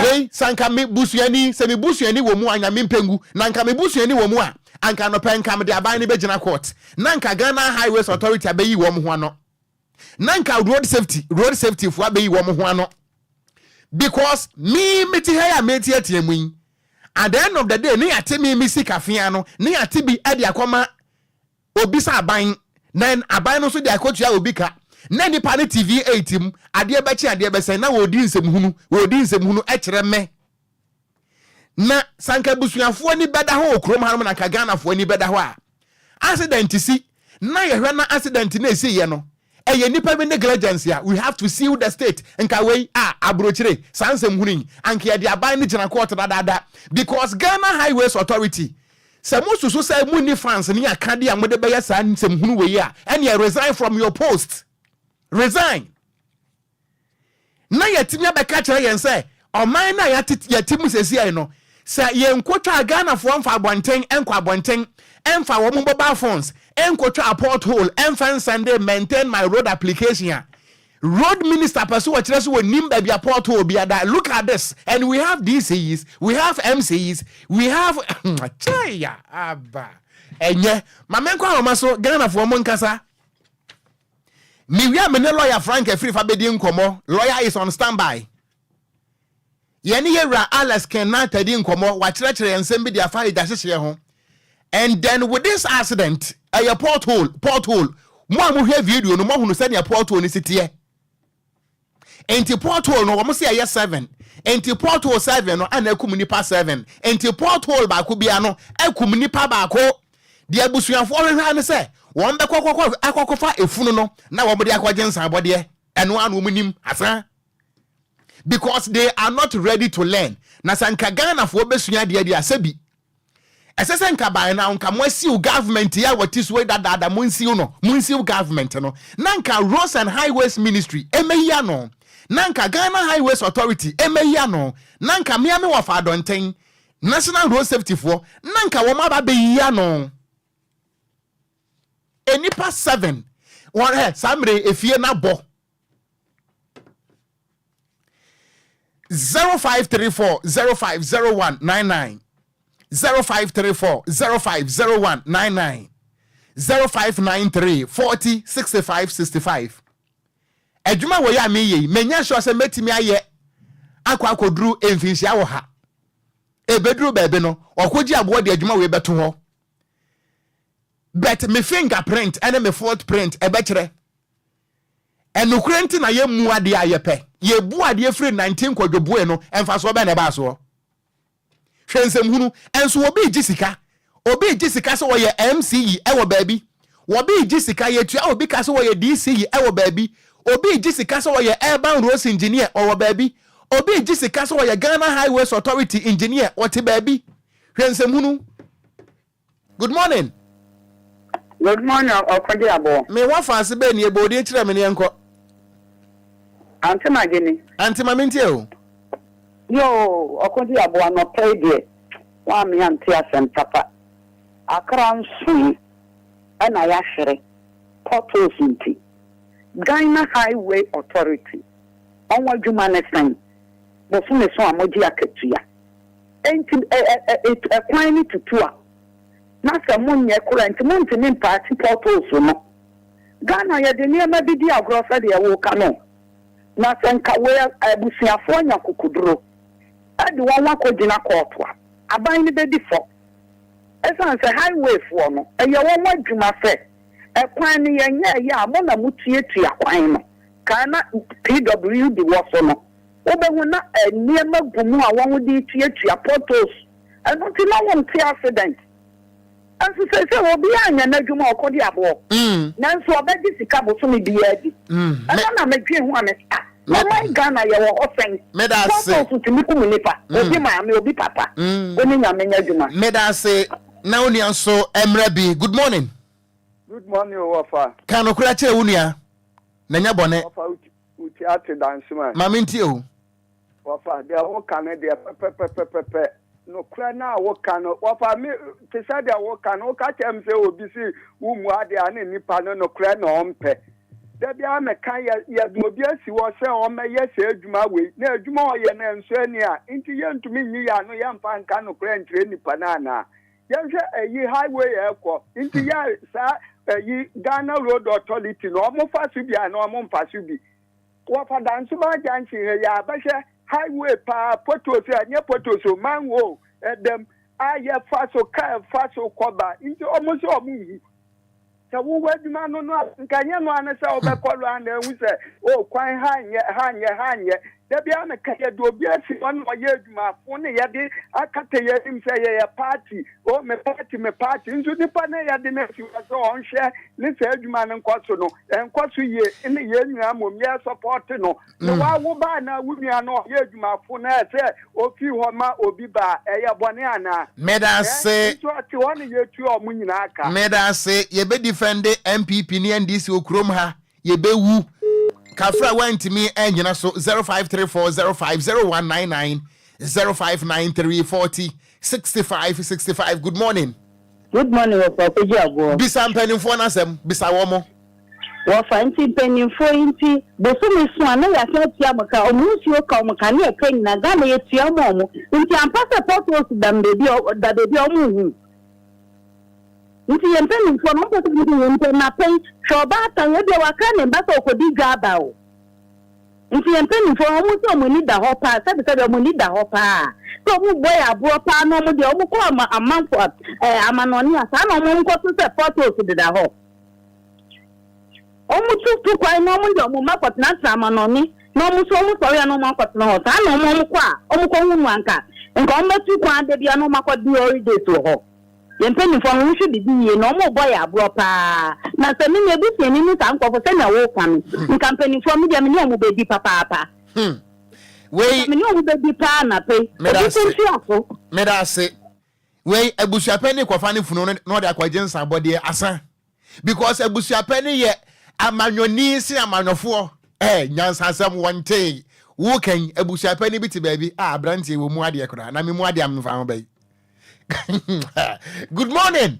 Hey, Sanka me busuani, semi busuani womu anya mimpengu, nanka me busuani womua, anka no pen kam de abine bejina court. Nanka Ghana Highways Authority abeyi womu huano. Nanka road safety for abeyi womu huano. Because me meti haya meti etiemwin. At the end of the day, ni ati mi misi kafiano, ni ati bi edi akoma obisa abain, then abain no so di akotua obika. Na ni pani TV 8 ade bechi ade besen na wodi nsem hunu ekyere me. Na sanka busuafo ni beda ho okrom hanom na Ghana fo ni beda ho a. Accident si na ye hwe na accident na esi ye no. Eye nipa be negligence ya we have to seal the state nka we abrochire sansem hunin anka ye de aban ni gina court dada because Ghana Highways Authority se mususu say muni fans ni akade a mode be ya sansem hunu we ya and you resign from your post resign na yetimi abeka kire yen say oman na yetimu sesi ai no say ye nkotwa Ghana fo mfa abonten enko abonten emfa wo mobile phones enkotwa a porthole emfa Sunday maintain my road application. Road minister pursue what we nimba be a porthole be that. Look at this, and we have DCs, we have MCs, we have chaya aba enye mamenko amaso Ghana for monkasa mi wi amene lawyer Frank Free fa bedi nkomo lawyer is on standby. Yeni yera Alex Kenna tadi nkomo wa kire ensem bi dia fa idahye ho. And then with this accident, a porthole, mo amuhwe video no mo hunu se ne porthole ni sitie. Enti porthole no mo se aye 7. Enti porthole 7 no ana akum nipa 7. Enti porthole ba ko bia no akum nipa ba ko. De abusuafo hwehwa ne se won be akokofa efunu no na wo mo de akwaje nsan bode eno anu munim asa. Because they are not ready to learn. Na sanka Ghana fo besua de asabi. Esese nka by na nka mwasiu government ya watiswe dada munsiu government no nanka roads and highways ministry emeya no nanka Ghana Highways Authority emeya no nanka miame wa fa donten national road safety for nanka wo ma ba be ya no enipa 7 one he samre efie na bo 0534050199 0534-050199 0593-40-65-65. Ejuma wo ya me ye menya sure se metimi aye akwakoduru emfinhia wo ha ebeduru bebe no Okogyeabour de ejuma we beto ho bet me fingerprint and me footprint ebekere enukurenti na ye mu ade aye pe ye bu ade free 19 kwadwobu no emfa so be na ba so hwensem hunu enso obi jisika so wo ye MCE ewo baabi obi jisika yetua obi ka so wo ye DCE ewo baabi obi jisika so wo ye urban roads engineer owo baabi obi jisika so wo ye Ghana Highways Authority engineer ote baabi hwensem hunu. Good morning. Good morning, Okogyeabour. Me wa fanse be ni ebodi e kire me ne enko. Auntie Magini. Auntie Mamintie o. Yo, Okogyeabour no pay de. Wa me auntie asem papa. Akra nsu ana ya hwere. Portos nti. Ghana Highway Authority. Onwa dwuma ne san. Bo fu me so amoji akatua. Enti kwan ni tutua. Na se munye kura nti munti ni party portos no. Ghana ye de niema bi di agro fa de wo ka no. Na se nka we abusuafo nya kokuduro. Ade won wakogina court wa. Aban ni be di fo. Esan se highway fo no. Eye won wadwuma fe. Ekwan ni ye nya ye a mo na mutietua kwan no. Kana PWD wo so no. Obehu na niema gumu a won di tietua portos. Eno ti na won ti accident. Anso se obi anya na dwuma Okogyeabour. Nanso obedi sika bo so me biya di. Ana na medwe hu amesta. Mama Ghana ye wo ofen. Medase. So tumi ku nipa. Obi maame obi papa. Oni nya menya dwuma. Medase na oni anso emrebi. Good morning. Good morning, Wafa. Kan okura che wunia. Na nya bone. Wafa uti ate dance man. Maminti o. Wafa de wo kan de pepepepepe. No kra na wo kan Wafa me te say de wo kan o ka chem say obi si umu ade ani nipa no kra na ompe. Da bia me kan ya obi asi wo say o me ye say adwuma we na adwuma o ye na enso ani a nti ye ntumi nyi ya no ya mpa nka no kra ntre nipa na na. Ye hwe ayi highway ekọ nti ya sa ayi Ghana Road Authority no mo fa su bia no mo mfa su bi. Wafa dansu ba janchi ya ba hwe highway pa potos anya potos manwo dem aye faso ka faso koba into almost omu se wo waduma no nkanya no anese obekolu an ehu se o kwan hanye da bia me ka ye do bia si on oye aduma fo ne ye de akate ye dim se ye party o me party into nipa na ye de na fi so on hwe ne se aduma no nkoso no enkoso ye ne ye nua mom ye support no no wa wo ba na wunua no ye aduma fo na se o fi ho ma obi ba eye bone ana Medase so ati won ye tu o munyina aka Medase ye be defend MPP ni NDC okrom ha ye be wu Kafra went me engine so 0534050199 0593406565. Good morning. Good morning, Okogyeabour. Bisa mpanimfo na sem bisa womo. Wo fanti mpanimfo inti bosomi so ana ya ka tia maka omunsi o ka maka na kan na Ghana ye tia mo inti ampasa portos dambebi da bebi omu. Nti yempeni mfo no mposo bi yempe na pen shoba atan ye de waka ne mbasa Okogyeabour o. Nti yempeni mfo mo so mo ni da ho pa sabe mo ni da ho pa. So mo boy aburo pa no mo de mo ko amanfo amanoni asa na mo nko so se portos de da ho. Omu tutu kwa no mo de mo makot na amanoni no mo so mo so ya no makot na ho sa na mo kwa omu ko hu anka nka o metu kwa de bia no makot di ori de to ho. Yempeni for no should be no more boy abro pa na se me nebusi ni ni kan kofo se na wo kwam company for me dia me no mo be papa We me no mo be pa na pe Medase we abusuapeni kofa ne funu no de akwajensa bode asa because abusuapeni ye amanyoni si amanyofo nyansa sam wonte wo kan abusuapeni biti baabi abrantie wo mu ade kora na me mu ade amfa ho bai. Good morning.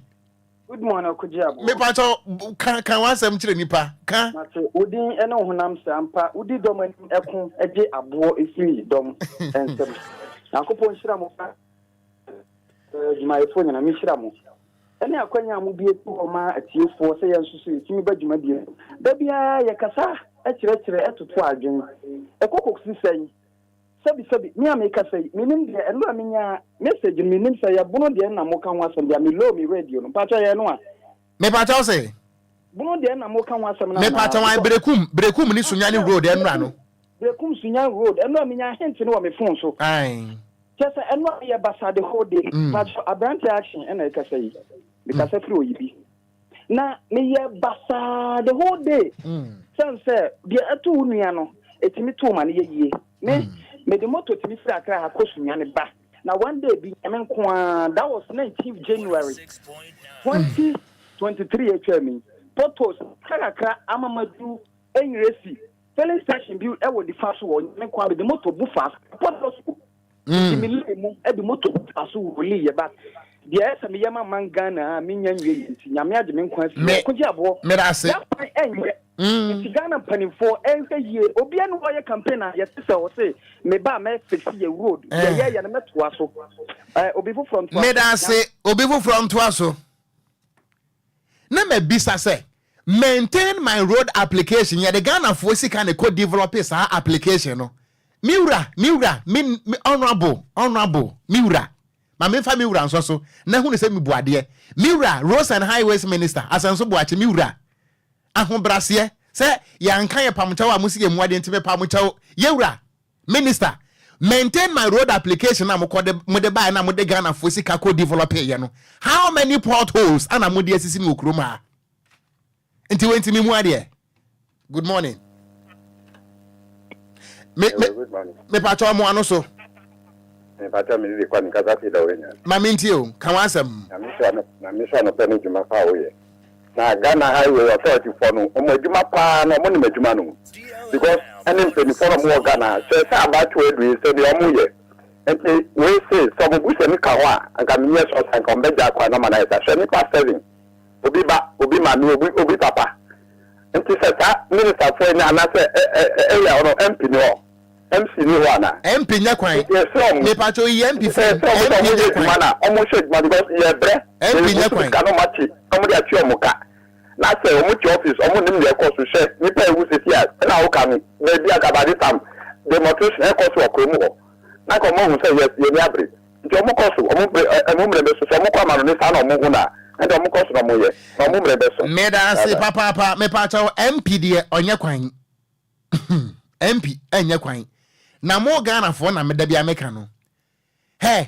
Good morning, Okogyeabour. Me pato kan wansam kire nipa kan Mate odin ene honam sampa udi dom ekun eje abo efiri dom ensem. Akopon hira mo pa my phone na me hira mo. Ene akwanya mo bie tu o ma atiefo se yensusu timi badwuma bie. Da bia ye kasa ekire etoto adwen. Ekokoksi sen. Sabi me ameka say minim de eno amenya message minim say ya bono de na mo kan wasam dia me low me radio no pacha ye no a me pacha say bono de na mo kan wasam na me pacha wan brekum ni sunyani road enra no brekum sunyani road eno amenya hint no wa me phone so ai Just and not be a basa the whole day. But a branch action and I can say because I threw you. Now, me a basa the whole day. Some say, the two niano, it's me 2 money a year. Me the motto to me flat a cushion and back. Now, one day, that was 19th January 2023. HME. Potos, Kakra, Amamadu, and Resi. Filling station built ever the fast one, and quite the motor buffers. Potos, the motor buffers really about. Yes, I'm Yama Mangana, Minion, Yamia, the Okogyeabour. Ghana penny for every year. Obia no wire campaigner, yes, so say, me ba me fix a road. Yeah, and met Waso. Obifu from Medase, Obifu from Twaso. Name bisa say, maintain my road application. Yeah, the Ghana Fosi can co-develop his application. No, Miura, honorable, Miura. My main family Miura, so now who say me boadie. Miura, Roads and Highways Minister, Asanso Boachi Miura. Ahon brasie say yankan ye pamuchawo amusige muade ntime pamuchawo yewura minister maintain my road application na mukode mode buy na mode Ghana for sika co develop ye no how many potholes ana mode asisi mi okroma nti wenti mi muade. Good morning. Good morning. Me pacho mo ano so me pacho me dey kwani kaza fi da wenya ma minti o kan wasam na mi so no penu juma fa wo ye na Ghana Highway Authority for no omajuma pa no mo ni majuma no because any penny for mo Ghana say about to do say the omuye enti we say some buse ni kawa anga mi yes o san kon beja kwa na mana esa she ni pa 7 obi ma mi obi papa enti say ta minister for na na say ya ono MP no MC ni ho ana MP nya kwan me pa cho MP say MP nya kwan na omo she because ye bre MP nya kwan ka no machi omo dia twa omuka na say omo ti office omo nim le course she ni pa ewu se tia na wo ka mi na bia ka ba di tam demonstration e course okromu ho na ko mo hu say yes ye ni abre nti omo course omo mre be so omo kwa ma no ni sa na omo hu na and omo course na mo ye na omo mre be so me da say papa me pa cho MP die onye kwan MP enye kwan na mo Ghana for na me da bia meka no hey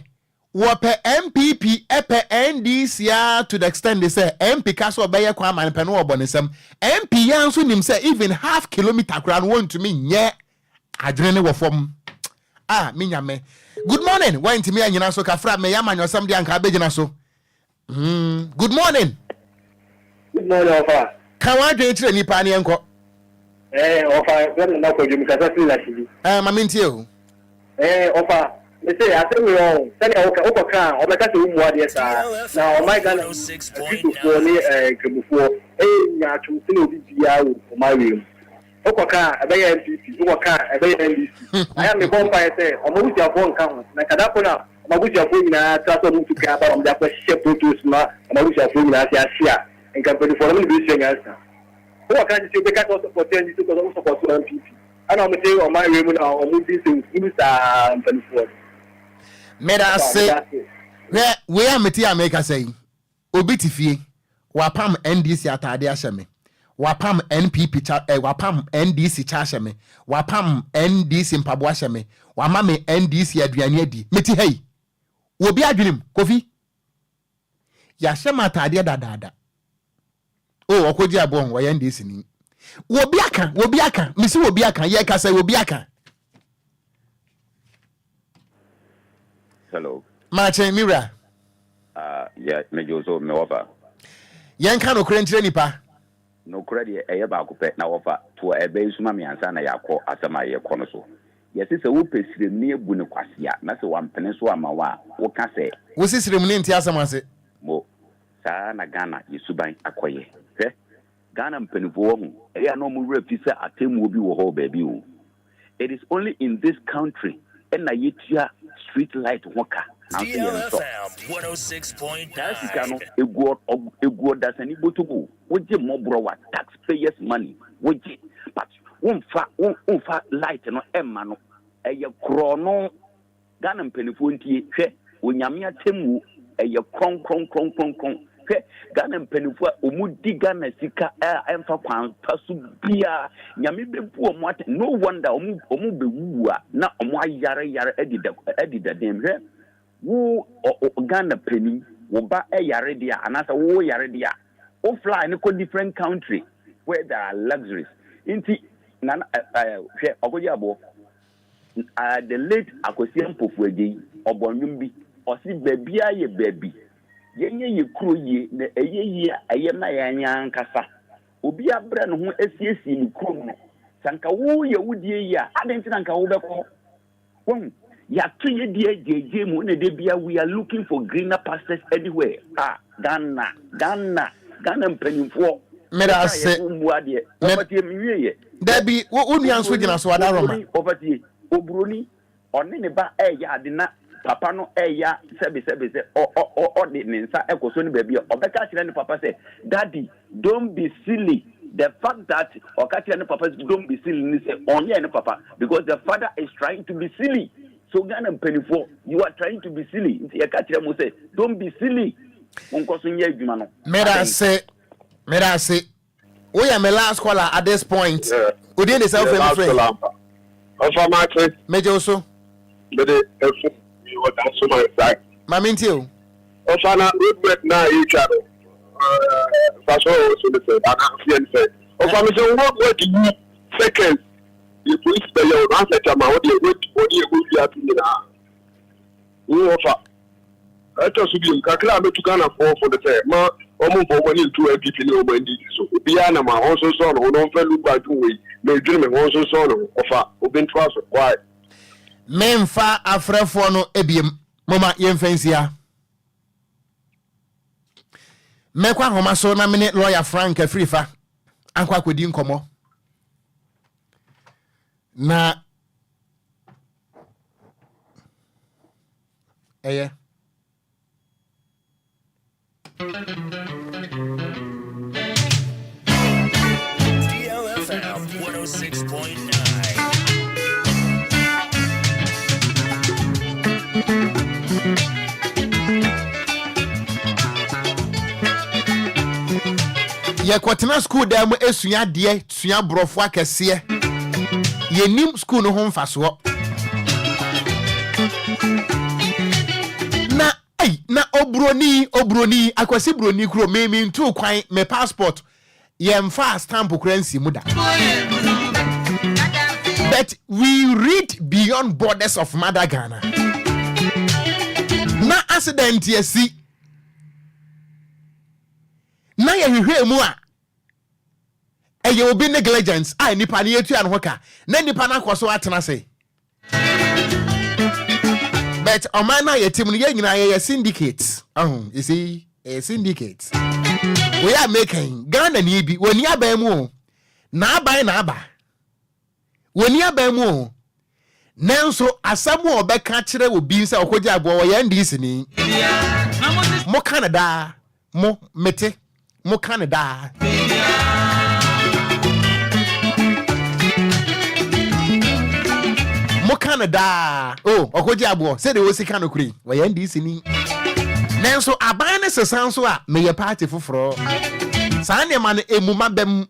wope MPP epe NDC to the extent they say MP kaso obeye kwa man pe no obonesem MP ya nso nim say even half kilometer kran want to me nye adwene wo fom me nyame. Good morning why ntimi anyina so kafra me yama nyosam dia nka begina so good morning ofa kan wa dwen kire nipa ne enko ofa gbe na ko jumi kasa sila sili ma mintie o ofa say I think we all send Okran o meka se umu ade sa na o my Ghana people for ni kemufo nya tumsini obi bia o my way Okran ebe MPP Okran ebe NDC aya me bomba say o mo buti afọ nka ho na kada ko na o mo buti afọ nyina traso mu tuka ba o mo da kwa share photos na o mo buti afọ nyina sia sia nka pedi for me bi sia nyasa Okran ji se be ka to support NDC ko support MPP ana mo say o my way mu na o mo bi se minister mpanyfo Meda say we ameti America say obi tifie wapam NDC atade ahyeme wapam NPP wapam NDC cha ahyeme wapam NDC mpabo ahyeme wama me NDC aduane adi meti hey obi adwenem kofi ya hyema atade dadada Okogyeabour wo NDC ni obi aka misi obi aka ye ka say obi aka. Hello. Mache Mira. Yeah, mejoso me ofa. Yanka no krentre nipa. No credit e ba ko pe na ofa to e be suma me ansa na yakọ asema ye kọ no so. Yesi se wo pesire ni ebu ne kwasea na se wampene so ama wa wo ka se. Wo sisire mu ni nti asema se. Mo sa na Ghana yesuban akoye. Hwe Ghana mpenifo wo hu e ya no mu refi se atemu obi wo ho ba bi o. It is only in this country na yetua street light hoka DLFM 106.9 Tasikano ego dasani botugo woje mobro wa taxpayers money woje but wonfa light no emma no eye krono Ghana mpenifo ntie hwe onyame atemu eye kron Ghana mpanimfo omudi Ghana sika emfa kwan pasu bia nyame bebu omo no wonder omo bewu a na omo ayare edida dem hwe wo Ghana pani wo ba yare dia anasa wo yare dia o fly in different country where there are luxuries inti na hwe Okogyeabour the late Akosua Mpofuagye obonwum bi osi babia ye baby yenye ye kuro ye na eye na yanya nkasa obi abre no ho asiesie ni kuro no sanka wo ye wudie ye adenti na nka wo beko won ya to ye die jeje mu na de bia we are looking for greener pastures everywhere Ghana mpanimfo mera se obatie miwie ye dabi wo nuan so gina so adaroma obatie obroni oni ne ba ya ade na papa no ya sebe o de ninsa ekoso ni baby obeka kire ni papa say daddy don't be silly the fact that okakire ni papa don't be silly ni say onye ni papa because the father is trying to be silly so Ghana penifo you are trying to be silly nti e ka kire mo say don't be silly onkoso nye adwuma no mera se we am last caller at this point odin the self friend of my mejo so but what that's so my side maminti o ofana roadwork na each other so the and say ofana so what do you seconds you police pay your answer to my what you go to na we offer to be kakra me to Ghana for the say ma omo for money to APP ni o bandi so bia na ma ho so no no fa lu ba tu we me dwene me ho so no offer obintu aso why memfa afrefo no ebiem mama yemfansia mekwa homa so na mene lawyer Frank Afrifa ankwa kwedi nkomo na DLFM 106.9. ye kwatena school da mu esua de sua brofo akese ye nim school no ho mfaso na obroni akwasi broni kro me ntu kwan me passport ye mfa stamp currency muda but we read beyond borders of Mother Ghana na accident yesi na ye hwehwe mu a eye obi negligence nipa na yetu an hoka na nipa na kwaso atena se but omana ye team no ye nyina ye syndicate you see a syndicate we are making Ghana ni bi woni aban mu na aba woni aban mu nanso asamu obeka kire obi nsa Okogyeabour wo ye ndisi ni mo Canada mo mete mo Canada mo Canada Okogyeabour say the osika no kuri we ye ndisi ni nanso aban ne sesanso a me ye party foforo sa ne ma no emuma bem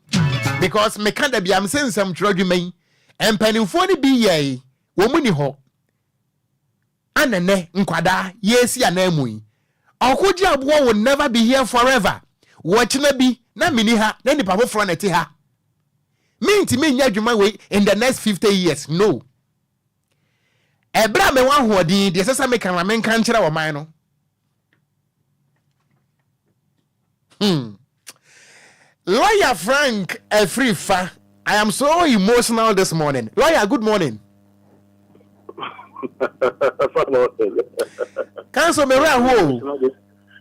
because me Canada bi am sensem trodwuman empanimfo ni bi ye wo mu ni ho anene nkwada yesi anamu yi Okogyeabour will never be here forever watchna bi na mini ha na nipa foforo na ti ha minti me nya dwuma we in the next 50 years no ebra me wa hoodin de sesa me kan me kan kire wo man no Lawyer Frank Afrifa, I am so emotional this morning. Lawyer, good morning. Council me who?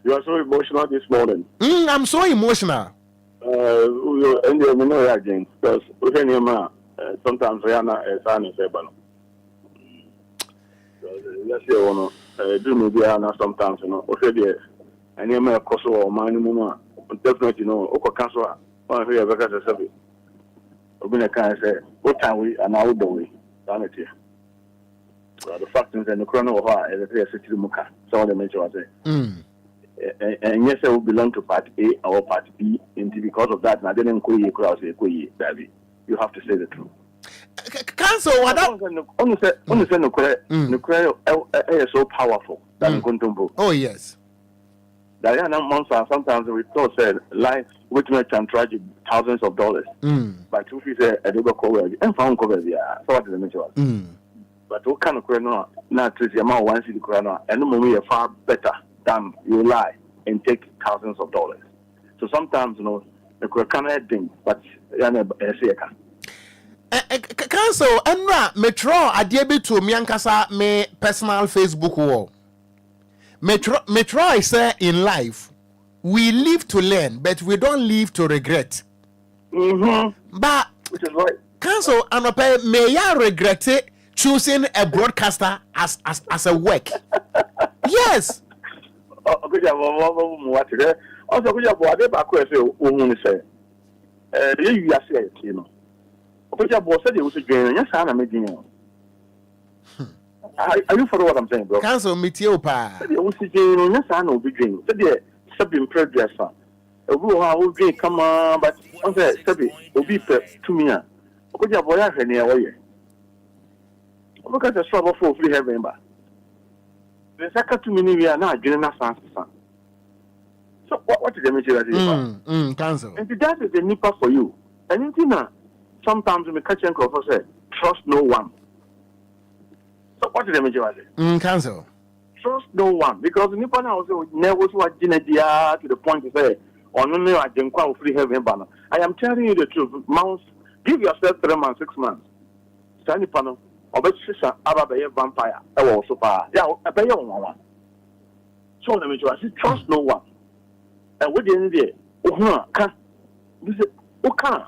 You are so emotional this morning. I'm so emotional. And you know again because sometimes we are not a sign of Ebano. Yes, you know, do media sometimes, you know, okay, and you may cost or money more. Definitely, you know, Oko Council, one here, because I said, Obina can say, what time we and how do we? Sanity. The fact is, the chrono of our city Muka, so the major say. and yes, I will belong to part A or part B, and because of that, I didn't call you David. You have to say the truth. Cancel what up? Only say no is so powerful than Kuntumbo. Oh, yes. Diana Monsa sometimes we thought said life which can charge thousands of dollars. But if you say a double cover and found cover, so what is the matter? But what kind of crano not to the amount once in the crano and the movie are far better than you lie and take thousands of dollars. So sometimes the crano thing, but Cancel and Metro I dare be to Miankasa me personal Facebook wall. Metro I say in life we live to learn, but we don't live to regret. But which is right. Cancel and may I regret it choosing a broadcaster as a work? Yes. Also, good job. What about question? You are saying, Okogyeabour said it was a dream. Yes, I'm a dream. Are you for what I'm saying, bro? Cancel Mitio Pa. Said it was a dream. Yes, I know the dream. Said it, something progress. A will dream come on, but I said, will be to me. Okogyeabour, I have near way. Look at the struggle for free heaven. The second 2 minutes, we are now getting us answer. So, what is the message? Cancel. And that is the nipper for you. And you know, sometimes we catch and say, trust no one. So, what is the message? Cancel. Trust no one. Because the nipper now never was Ghanaian to the point to say, or no, I didn't call free heaven banner. I am telling you the truth. Months, give yourself 3 months, 6 months. Stanley panel. Sister, a vampire. So far, yeah, a pay one. So let me just trust no one. And what the end there? This is Okran.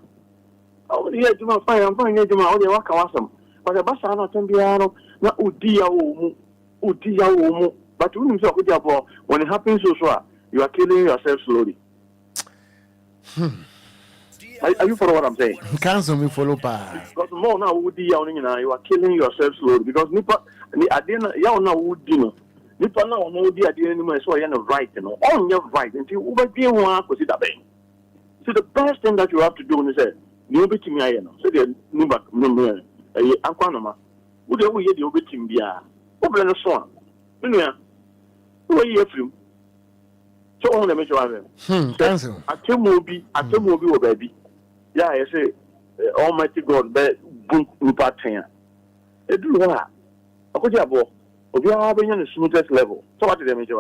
Oh, the edge of fire, I'm finding edge of my work awesome. But the Bassano Tembiano, not Udia, but when it happens, so you are killing yourself slowly. Are you follow what I'm saying? Cancel me follow pa. Because more now would you are killing yourself slowly because Nipa I didn't you know would Nipa now no the idea anymore so you're right on your right until over being one consider being. So the best thing that you have to do is say you be to me so the number no Anquanoma would you hear the obetim bia over the song. Who are you from? So on the major cancel. I tell you baby. Yeah, I say, Almighty God, but boom, Nupatia. They do what? Okogyeabour, Obia being on the smoothest level. So what did they make you?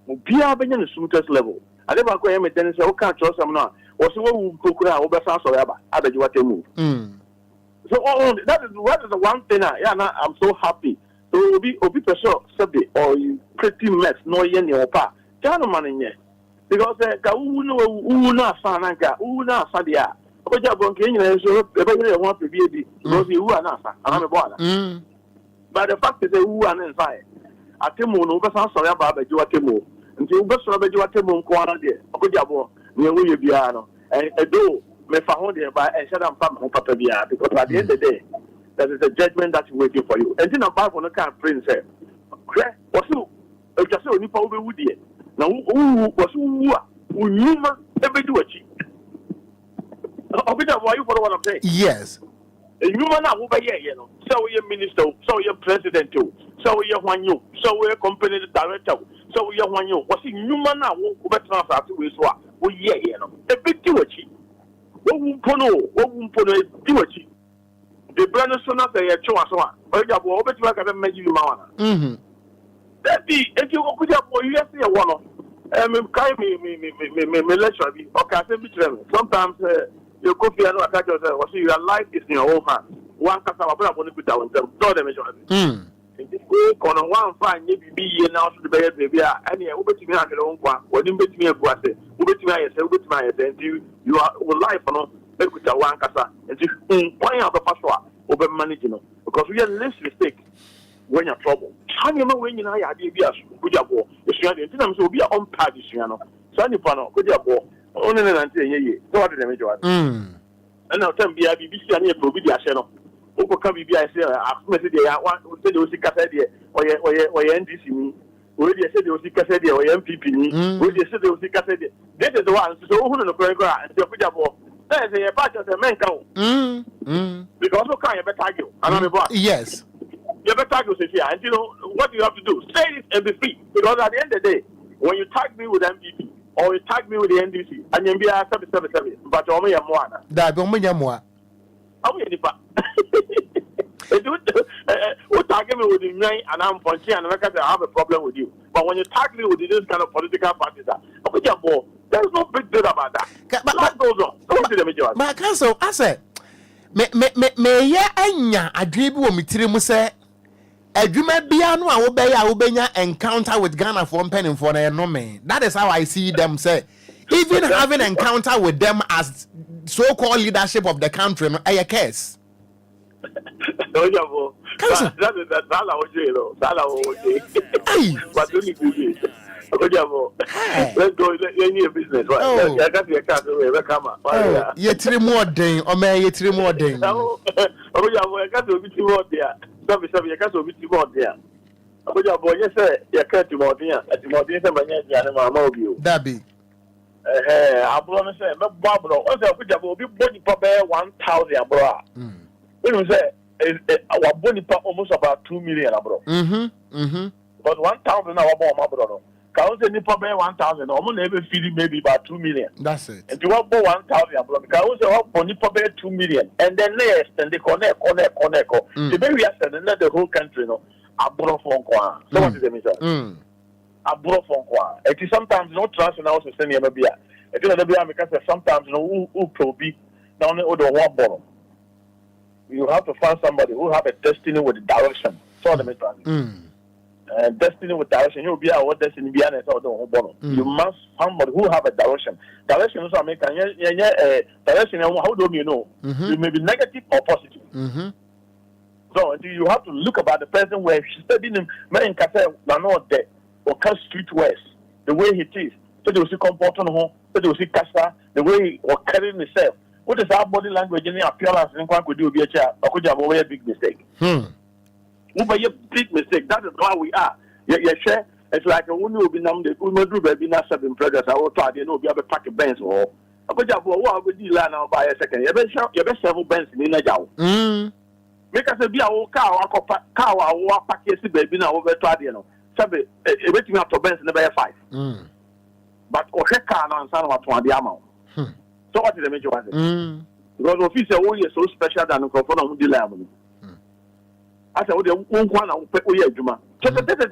Obia being on the smoothest level. I never go and say, oh, can't trust them now. Or so we will cook out over South Soyaba. I bet you what they move. So that is what is the one thing I'm so happy. So will be sure, or you pretty mess, no yen your pa. Gentleman in here. Because Una Sananka, Una Sadia. Okogyeabour Ocran so everybody want to be because you are not I'm a boy. But the fact is who are inside. Atemo no person sorry about the Juatemo. Until Besra Juatemo Kwana there. Okogyeabour, near we Biano. And a do me found there by a shut up from Papa Bia because at the end of the day, there is a judgment that's waiting for you. And then about on the kind of prince said, what's you? Just only for Woody. Now, who was who knew every do it? Why you follow what I'm saying? Yes. A human over here, so you're minister, so you're president, so you're one you, so we're company director, so you're one you. What's human now? Who better after we saw? Oh, yeah, a big do it. What won't put a do it? The brand of son of the Choa, but you have always worked at a major man. That be if you go for you see a one me lecture be okay say be sometimes you go fear no attack yourself or see your life is in your own hands one kasa wa bra boni put down them do them measure go kono one fine ye bi now so the be bia and e obetimi akere nkwa woni betimi agu ase obetimi ayese obetimi ayese until you are life no be kuta one kasa until when you be so obe manage no because we are less mistake when you're trouble. How you know when you are be as Okogyeabour? It's the I'm so be on pad this year. So any panel, Okogyeabour, only until ye. So what did they make you? And now tell me, BBC and your Obia channel. Oko can be I say, I've messaged the one who said, was a cassette or NDC me. we dey say they will see kase dey or MPP ni we dey say they will see kase dey this is the one so who no kora kora and Okogyeabour say say part of the men ka because we can better argue yes you better argue say here and you know what you have to do say it and be free because at the end of the day when you tag me with MPP or you tag me with the NDC and you be a 777 but o me ya mo ana da be o me ya mo a awu ye nipa who tag me with the nine and I'm punching and I have a problem with you. But when you tag me with this kind of political parties, there's no big deal about that. But goes on. But I can't so I said me ya anya adribu o mitiri mu say adwuma bia no a wo be ya wo benya encounter with Ghana for penning for na no me. That is how I see them say even having encounter with them as so-called leadership of the country no a case. That's all I was saying, though. That's all I was saying. But don't need to do it. Let's go. You need a business, right? I got your car. Come on. You 3 more days, or may you 3 more days. Oh, I got to be 2 more there. Some you got to be 2 more there. Okogyeabour, yes, sir. You can't do more there. At the more there, that be. I'm going to say, Barbara, what's Okogyeabour? Be body for 1,000, bro. You say our body almost about 2 million, bro. But 1,000 our bomb, bro. Can say nipa 1,000? I'm gonna ever feed maybe about 2 million. That's it. And you want 1,000, bro. Can say what nipa 2 million? And then next, and they connect. The way we are sending the whole country, no. A bro for Enquires. So what is the mission? A bro for Enquires. It is sometimes no trust and also send you Obia. It is Obia because sometimes no who probe now only other one bottom. You have to find somebody who have a destiny with direction. So destiny with direction. You'll be our destiny behind it. You must find somebody who have a direction. Direction is American. Direction. How do you know? You may be negative or positive. So you have to look about the person where she's studying him. Man, can say not there or can streetwise the way he is. So they will see comporting home. So they will see casa the way he was carrying himself. What is our body language and appearance in Kwan could do be a Okogyeabour a big mistake. A big mistake. That is why we are. Share. It's like a woman will be named the woman do baby not 7 brothers. I will try to know be able to pack a bench or Okogyeabour what would you learn now by a second? You better several bench in a job. Make us be our car or pack a baby now over Tradiano. Sabe, a bit me up to bench in the 5. But Okeka and son of 20 amount. So what is the major one? Because official oh is so special than the confront of the lamb. I said, oh, one will pay Juma. So this is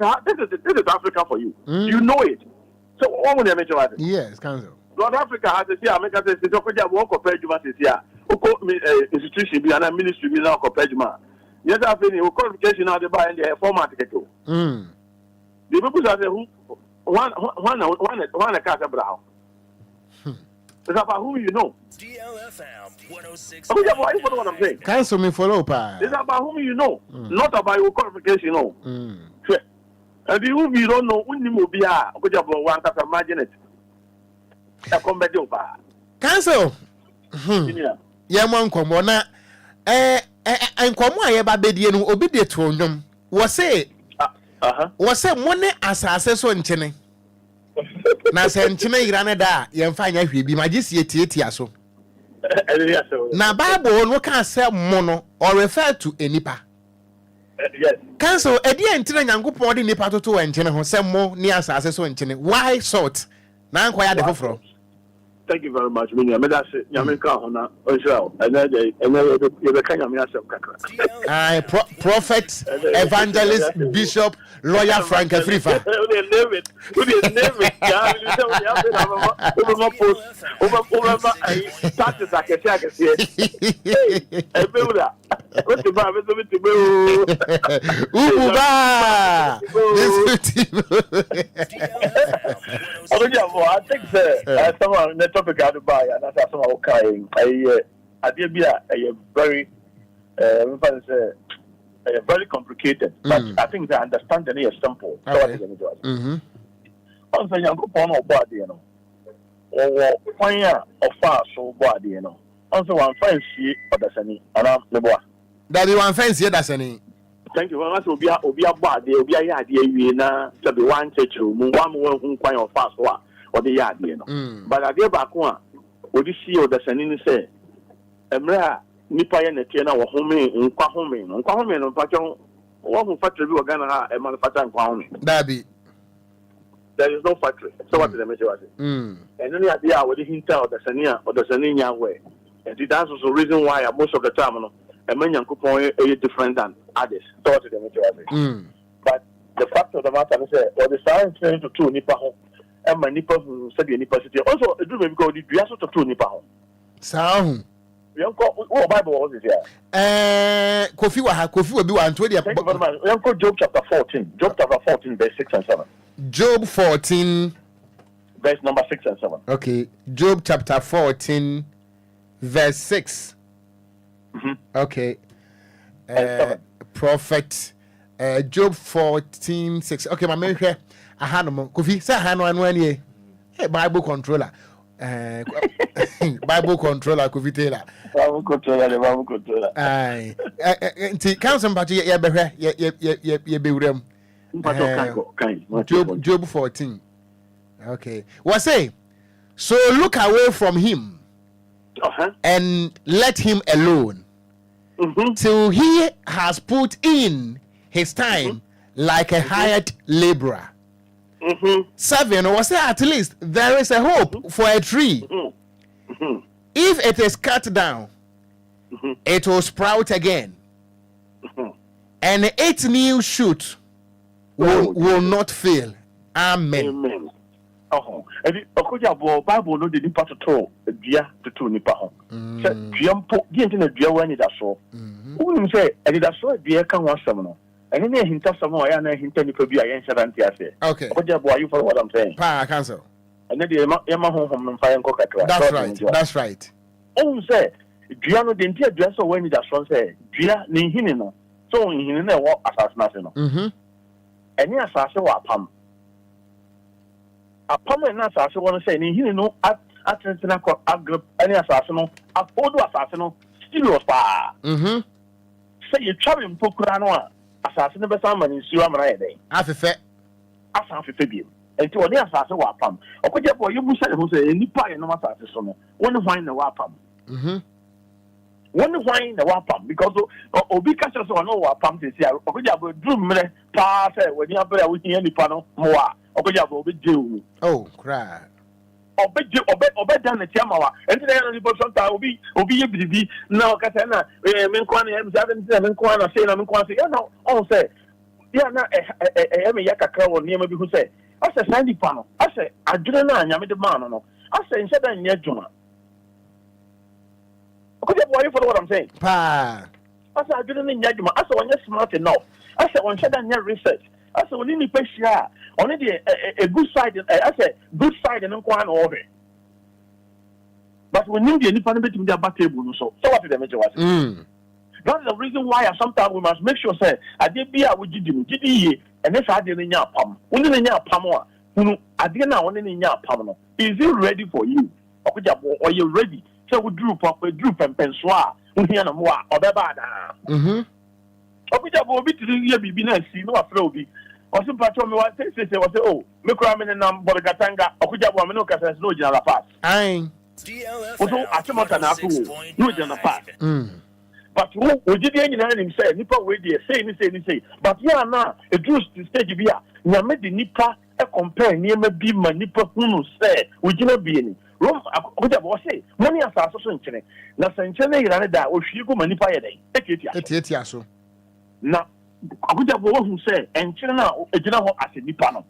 Africa for you. You know it. So what will the major one? Yes, council. North Africa has a year, America says, Okogyeabour compare Juma this year. Institution be and ministry be now compare Juma. Yes, I think the qualification now they buy in the format. The people say who one a cat brown. It's about who you know. DLFM 106. Okogyeabour, you follow what I'm saying? Cancel me follow, pa. It's about whom you know, not about your qualification. No. And the whom you don't know, when you will be a Okogyeabour one can imagine it. I come back over. Cancel. Yeah, man, come on. And come on, about Bedi and Obi de Tronum. Was say, money as I say so in Chennai. Na se nchime irane da ye mfa nya hwe bi magisi etie so na bible no kan say mo no or refer to enipa yes cancel edi entire nyankopon de nipa toto wa nchene ho say mo ni asase so nchene why sort na nkoya de foforo. Thank you very much. Me that say nyame ka ho na Israel and you be kan nyame asem kakra. Prophet, evangelist, bishop, lawyer Frank Afrifa. I think someone the topic I buy and that's someone okay. I did a very very complicated, but I think the understanding is simple. Okay. Also, young people body, you know, or fire or far so body, you know. Also, one fancy or that's any, and I'm the boy. That you one fancy, that's any. Thank you. Obia bad, Obia yadi na to be one church room, one who quite of fast or the yard, you know. But I gave back one. Would you see what the Sanin say? Emra Nipa and the Tiana or home in Kwahome, and Kwahome and Patron, one who factory were gonna have a manufacturing Kwahome. Daddy. There is no factory. So what did the major say? And any idea what he tell the Sania or the Sania way. And that's also the reason why most of the time, a man is different than others. So what did the major say? But the fact of the matter is, or the science trained to two Nipa home, and my Nipa who said the university also do maybe go the also to two Nipa home. Sound. What Bible was it here? Kofi will be 120. We have got Job chapter 14. Job chapter 14, verse 6 and 7. Job 14, verse number 6 and 7. Okay. Job chapter 14, verse 6. Okay. Prophet Job 14, 6. Okay, my man here. Kofi, say Hano. Hey, Bible controller. Bible controller Kofi Taylor. Bible controller. Aye. Council party ye be with Job 14. Okay. What say? So look away from him and let him alone till he has put in his time like a hired laborer. 7. Was say at least there is a hope for a tree. If it is cut down, it will sprout again, and its new shoot will not fail. Amen. Okogyeabour Bible no de nipa toto dua toto nipa ho. Se dua mpo die nti na dua wa Anidasoɔ. Wonu se Anidasoɔ dua ka ho asɛm no. Ene na hinta asɛm o ya na hinta nipa bi a yɛn hyɛ dante ase. Okay. Okogyeabour, are you for what I'm saying? Pa cancel. Ene de yɛma honhom no mfa yɛn kɔ kakra. That's right. Wonu se dua no de nti dua so wa Anidasoɔ se dua ne hini no. So hini na ɛwɔ asase na se no. Ene asase wa apam. Apam na asase won say ni hini no atentena ko agrip ani asase no afodo asase no serious pa say you travel mpokura no a asase no be san mani nsiwa amana ye den afefe bi enti woni asase wa apam Okogyeabour you bu say ho say nipa ye no asase so no woni hwan na wa apam woni hwan na wa apam because obi ka so no wa apam say Okogyeabour drum mre pa say woni abere wo hia nipa no mo a Okogyeabour obi jewu. Oh, cry. Obe done the Tiamawa. And then sometimes obi ye bibi na okata men kwan em seven men kwan say na men kwan say no on say ya na me yakakra won niam bi hu say I say sandi pa no I say adwene na anyame de man no I say nse da nya dwuma. Okogyeabour, you follow what I'm saying? Pa. I say adwene na nya dwuma. I say on smart enough. I say on nse da nya research. I say when ni peshia only a good side I say good side and nkwan over. But we need the nipa betim dey back table so what did the major was? That's the reason why sometimes we must make sure say ade bia we gidi ye and if ade nya apam. Woni nya apam a hunu ade na woni nya apam no. Is it ready for you? Okogyeabour, are you ready? So we drew pempen so a unhia na mo a obeba da. Okogyeabour obi tiri ye bibi na si no afra obi. Also, Patrol, me was say, oh, me cry me na Borgatanga, Okogyeabour, me no kasa no general pass. Aye. Also, atimota na afu, no general pass. But who did any name say, Nipa we dey say. But yeah, na a drew stage bia, nyame de nipa e compare niema bi ma nipa hunu say, we gina bi ni. Rom Okogyeabour say, money asase so nkyene. Na sankyene ira ne da, ohwie go ma nipa ye den. Etia so. Na Okogyeabour who say enkyene na egina ho ase nipa no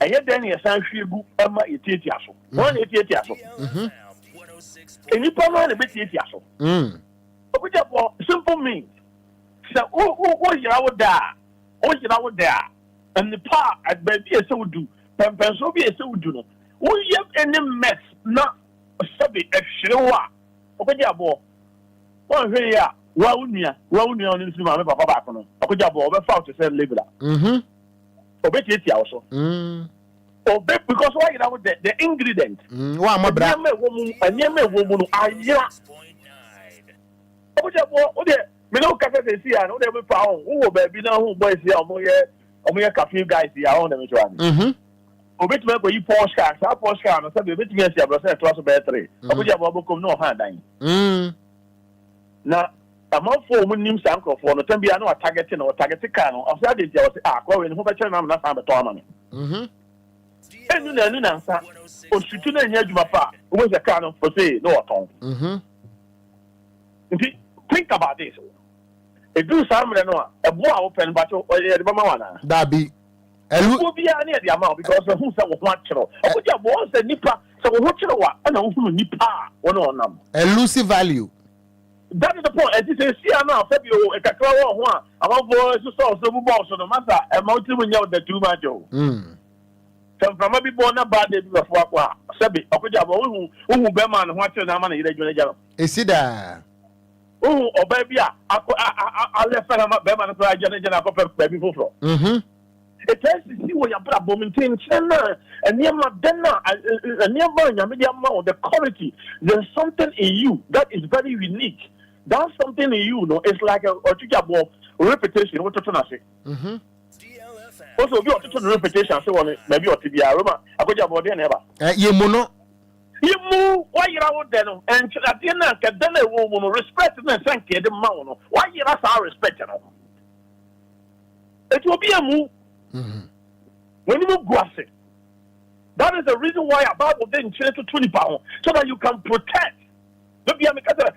eye den ye san hwiegu ema etietia so won etietia so enipa no na betietia so Okogyeabour simple means say o yira wo da and the pa at baby e se wudu pempen so bi e se wudu no wo ye any mess na sabi e hwere wa Okogyeabour won hwe ya wa unia oni nsi ma me papa ba ko no Okogyeabour obe fa to say labor obe tietia also obe because why you know the ingredient wa ma bra anyame wo mu no ayira Okogyeabour o de me no kasa say see no dey be found who baby na who boys here omo cafe guys here on them so obet me go yi Porsche car sa Porsche car no say obet me see abro say to so be 3 Okogyeabour kom no ha dan na amafo mu nim sa nkrofo no tambia na target car no after dey there say kwa we no be chere na sa be to ama me enu na nsa osutu na nya adwuma pa o mo se car no for say no oton think about this. A do some no a boy open but the mama Dabi. Obia near the amount because who said was natural. Okogyeabour said nipa so what you know and who nipa one on them. A Lucy value. That is the point. As you say, see now February a kakra one among boys who saw so boss on the matter a mountain when you the too much. So from maybe born a bad day before Sabi Okogyeabour who Beman watching the money you know. Is it that? Oh, baby, I left Beman to a baby for. It has to see what you're probably and near Madonna and nearby the quality. There's something in you that is very unique. That's something in you, no? It's like a Okogyeabour reputation. What to say? Also, you have to reputation. So maybe or TBR, Roma, Okogyeabour, never. You mono. You move, why you out there, and at the end, then a woman respect and thank you, the mountain. Why you not our respect? It will be a move. When you move grassy, that is the reason why a Bible didn't change to 20 pounds so that you can protect.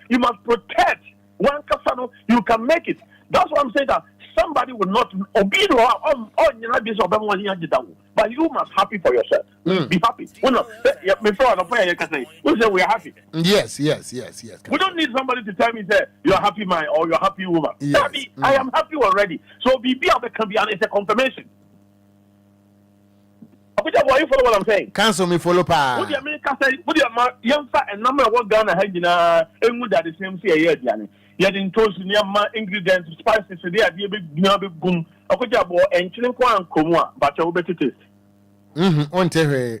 You must protect one casano, you can make it. That's why I'm saying that somebody will not obey but you must happy for yourself. Be happy. We are happy. Yes. We don't need somebody to tell me that you're happy man or you're happy woman. Yes. I am happy already. So be can be it's a confirmation. What you follow what I'm saying? Cancel me follow pa. What do you mean? What do you young fat and number one Ghana had the same year, Danny. Yet in toast near my ingredients, spices, they are the big boom. Okogyeabour and chilling kwan komwa, but you'll better taste. On terre.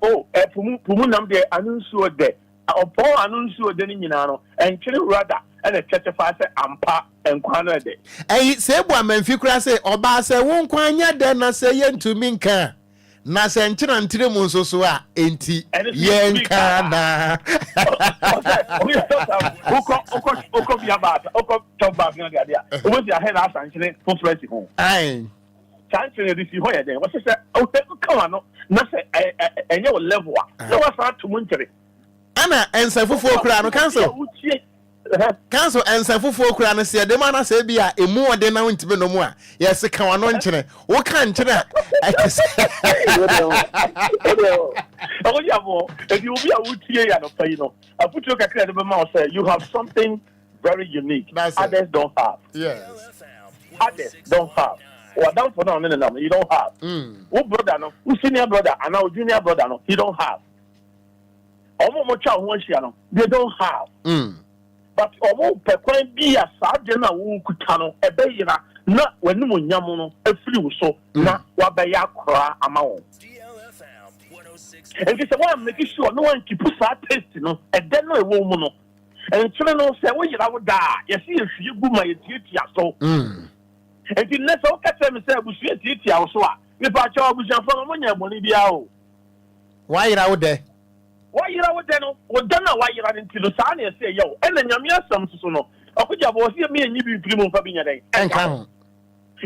Oh, Pumunam de Anunsu de, or Paul Anunsu de Ninano, and chilling rather, and a churchified ampa and quana de. Eh, say one man, Fikra say, or Bassa won't quanya then I say yen to Minka. Na sentina ntire mu nso so a enti yenka na Okogyeabour na dia o mo dia he na asanchine for fresh ho ai sanchine di si ho ye den wo se o te ka no na se enye wo level a na wa sa to mu ntire ana ensa fufu okura no cancel ensa fufu okura no se de ma na se bia emu ode na ntibe no mu a yes ka wa no nkyere wo ka nkyere Okogyeabour if you be a wutie ya no pay no aputu kakra de be ma say you have something very unique others don't have. Yes. Others don't have. Or down for now, no, you don't have. Who brother no, who senior brother and our junior brother no, he don't have. Omo child one share no, they don't have. But omo pekwan bi a saje na wo kuta no ebe yira na wanu mo nyam no afiri wo so na wa be ya kora ama wo. DLFM 106. And this one make sure no one keep sa taste no e den no e wo mu no. And children no say we yira wo da, you see if you go my tia so. And the next one catch me say busu tia so a. Me pa cha busu fa mo nya boni bia o. Why yira wo de? Why you know no? What done? Why you running to the sun and say yo? And then you some so Okogyeabour see me and you be primo for being a day. And come.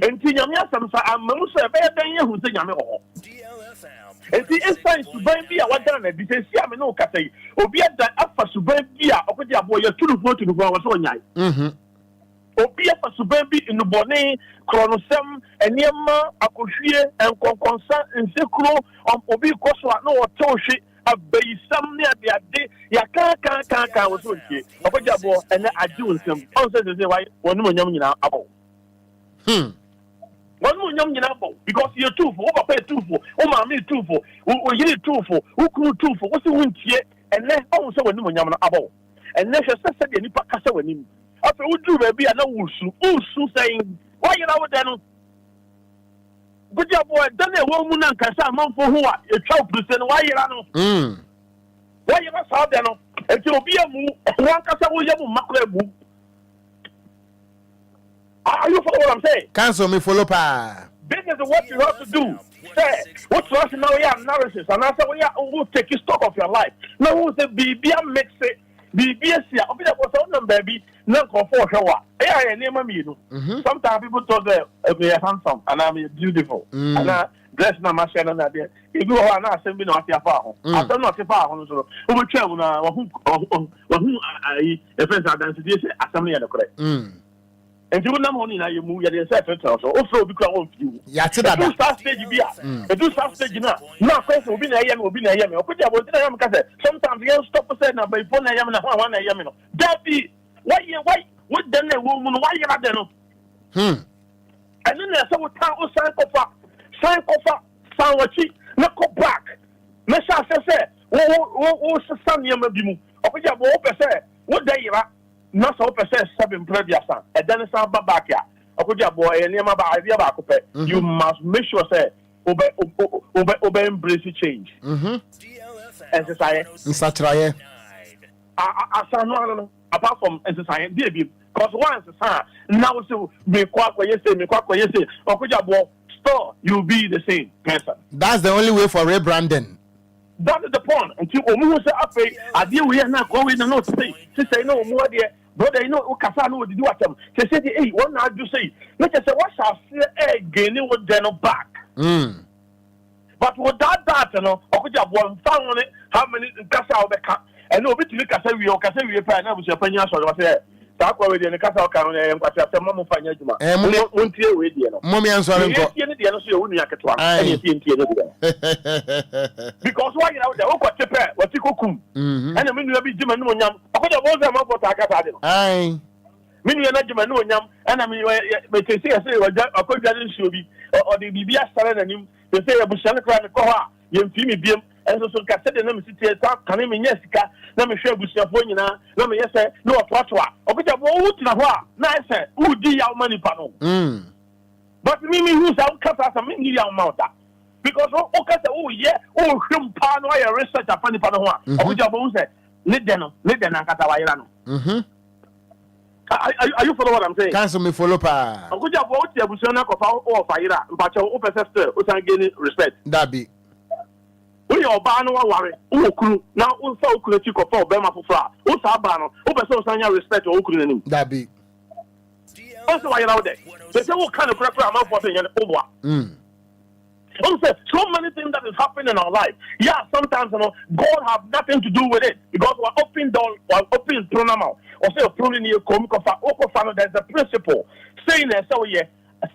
And see Yamia some I'm also a better than you who say Yamia. DLFM. And see inside to buy beer what done it because see I'm no catay. Obia that up for to buy beer. Okogyeabour you're too good to go was on yai. Obia for to buy in the bonnet, chronosem, and Yama, Akoshie, and Conconsa, and Sekro, Obi Koswa, no, or Toshi. Bay some near the day, ya can't was with you. Okogyeabour and I do some. Also, they say, why one more young in our apple. One more young in apple because you're too for overpay 2 for. Oh, mammy 2 for. Who you 2 for? Who could 2 for? What's the wind here? And then also when no young apple. And then she said, any pacasa with him. After we do, baby, I know who's saying, why you know then? Okogyeabour done a woman and Kasa man for who are a child person. Why you know? Why you not saw them? And to be a move, one Kasa will have a macro move. follow what I'm saying? Cancel me follow pa. This is what you have to do. Say, what's us now? We have analysis, and I say we'll take stock of your life. Now we'll say, be mix it. BBS, I'll be the baby, no comfort shower. I name me. Sometimes people talk that we are handsome and I'm beautiful. And I dress na machine and idea. If you are not sending me not your father, I don't know if I want to over travel now. Who I friends are dancing this assembly and the correct. And you know money now you move your second also because you. Two start stage be a two start stage now. Now first will be a yam will be a yam. Sometimes you stop saying now by phone a yam and 1 a.m. That be why what then a woman why you are there? And then there's some town sign offer sound cheap, not go back. Mesha say, oh, son, you may be Okogyeabour say, what day you are. Not so percent 7 previous son, and then it's about back here. Okogyeabour, and never idea about you must make sure say obey embrace change. And society, such a apart from society, because once now so me quack what you say, Okogyeabour store, you'll be the same person. That's the only way for rebranding. That is the point. Until Omu say after I deal we are not going to not say. Say no more there. Brother, you know Okasa no do at them. Say hey, what now do say? Let us say what shall say again with them back. But with that you know, Okogyeabour found on it how many Kasa will be and no bit to make Kasa we pay now with your penny so say that way the Kasa can and what say mama fanya juma. Won't hear we there. Mommy answer because why you know the Oko Chepe what you cook and I mean you be Jim no nyam Okogyeabour say mama for Akasa no aye mean you na Jim no nyam and I mean we say Okogyeabour show be or the bibia start na nim they say abusan kra ne ko ha yem fi me biem and so kase de na me sitie kan me nya sika na me hwe abusuafo nyina na me yese na otoatoa Okogyeabour wo tina ho a na say wo di yaw mani pa no but me who's out kasa some me yaw mauta because okay say oh yeah oh hwem pa no ya research afani pa no ho a Okogyeabour say let them kasa wa yira no are you follow what I'm saying? Cancel me follow pa. Okogyeabour ti abusuan na kofa o fa yira mpacho o pese still o san gain respect that be when your ba no ware o kuru na o sa o kuru ti kofa o be ma fofra o sa ba no o pese o san ya respect o kuru nanim that be also why you out there they say what kind of pressure am for saying over so many things that is happening in our life. Yeah, sometimes you know God have nothing to do with it because we're open door, we're open pronoun. Or say pruning your comic there's a principle saying that so yeah,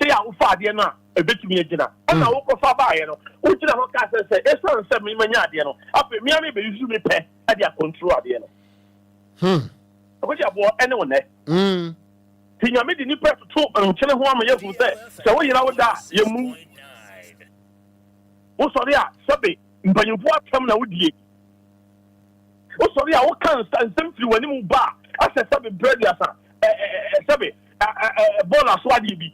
say I will far na a bit me dinner. And I will go far by you know. Which is what say it's not 7 million you know. After me maybe you me pay at their control at the end. Okogyeabour anyone there. You made the new press to talk and tell who I'm here say. So when you know that you move. Oh sorry, sabi mpanyinfo atam na wodie. Oh sorry, what can stand simply when you ba. I said sabi bread asa. Sabi ball aswadi bi.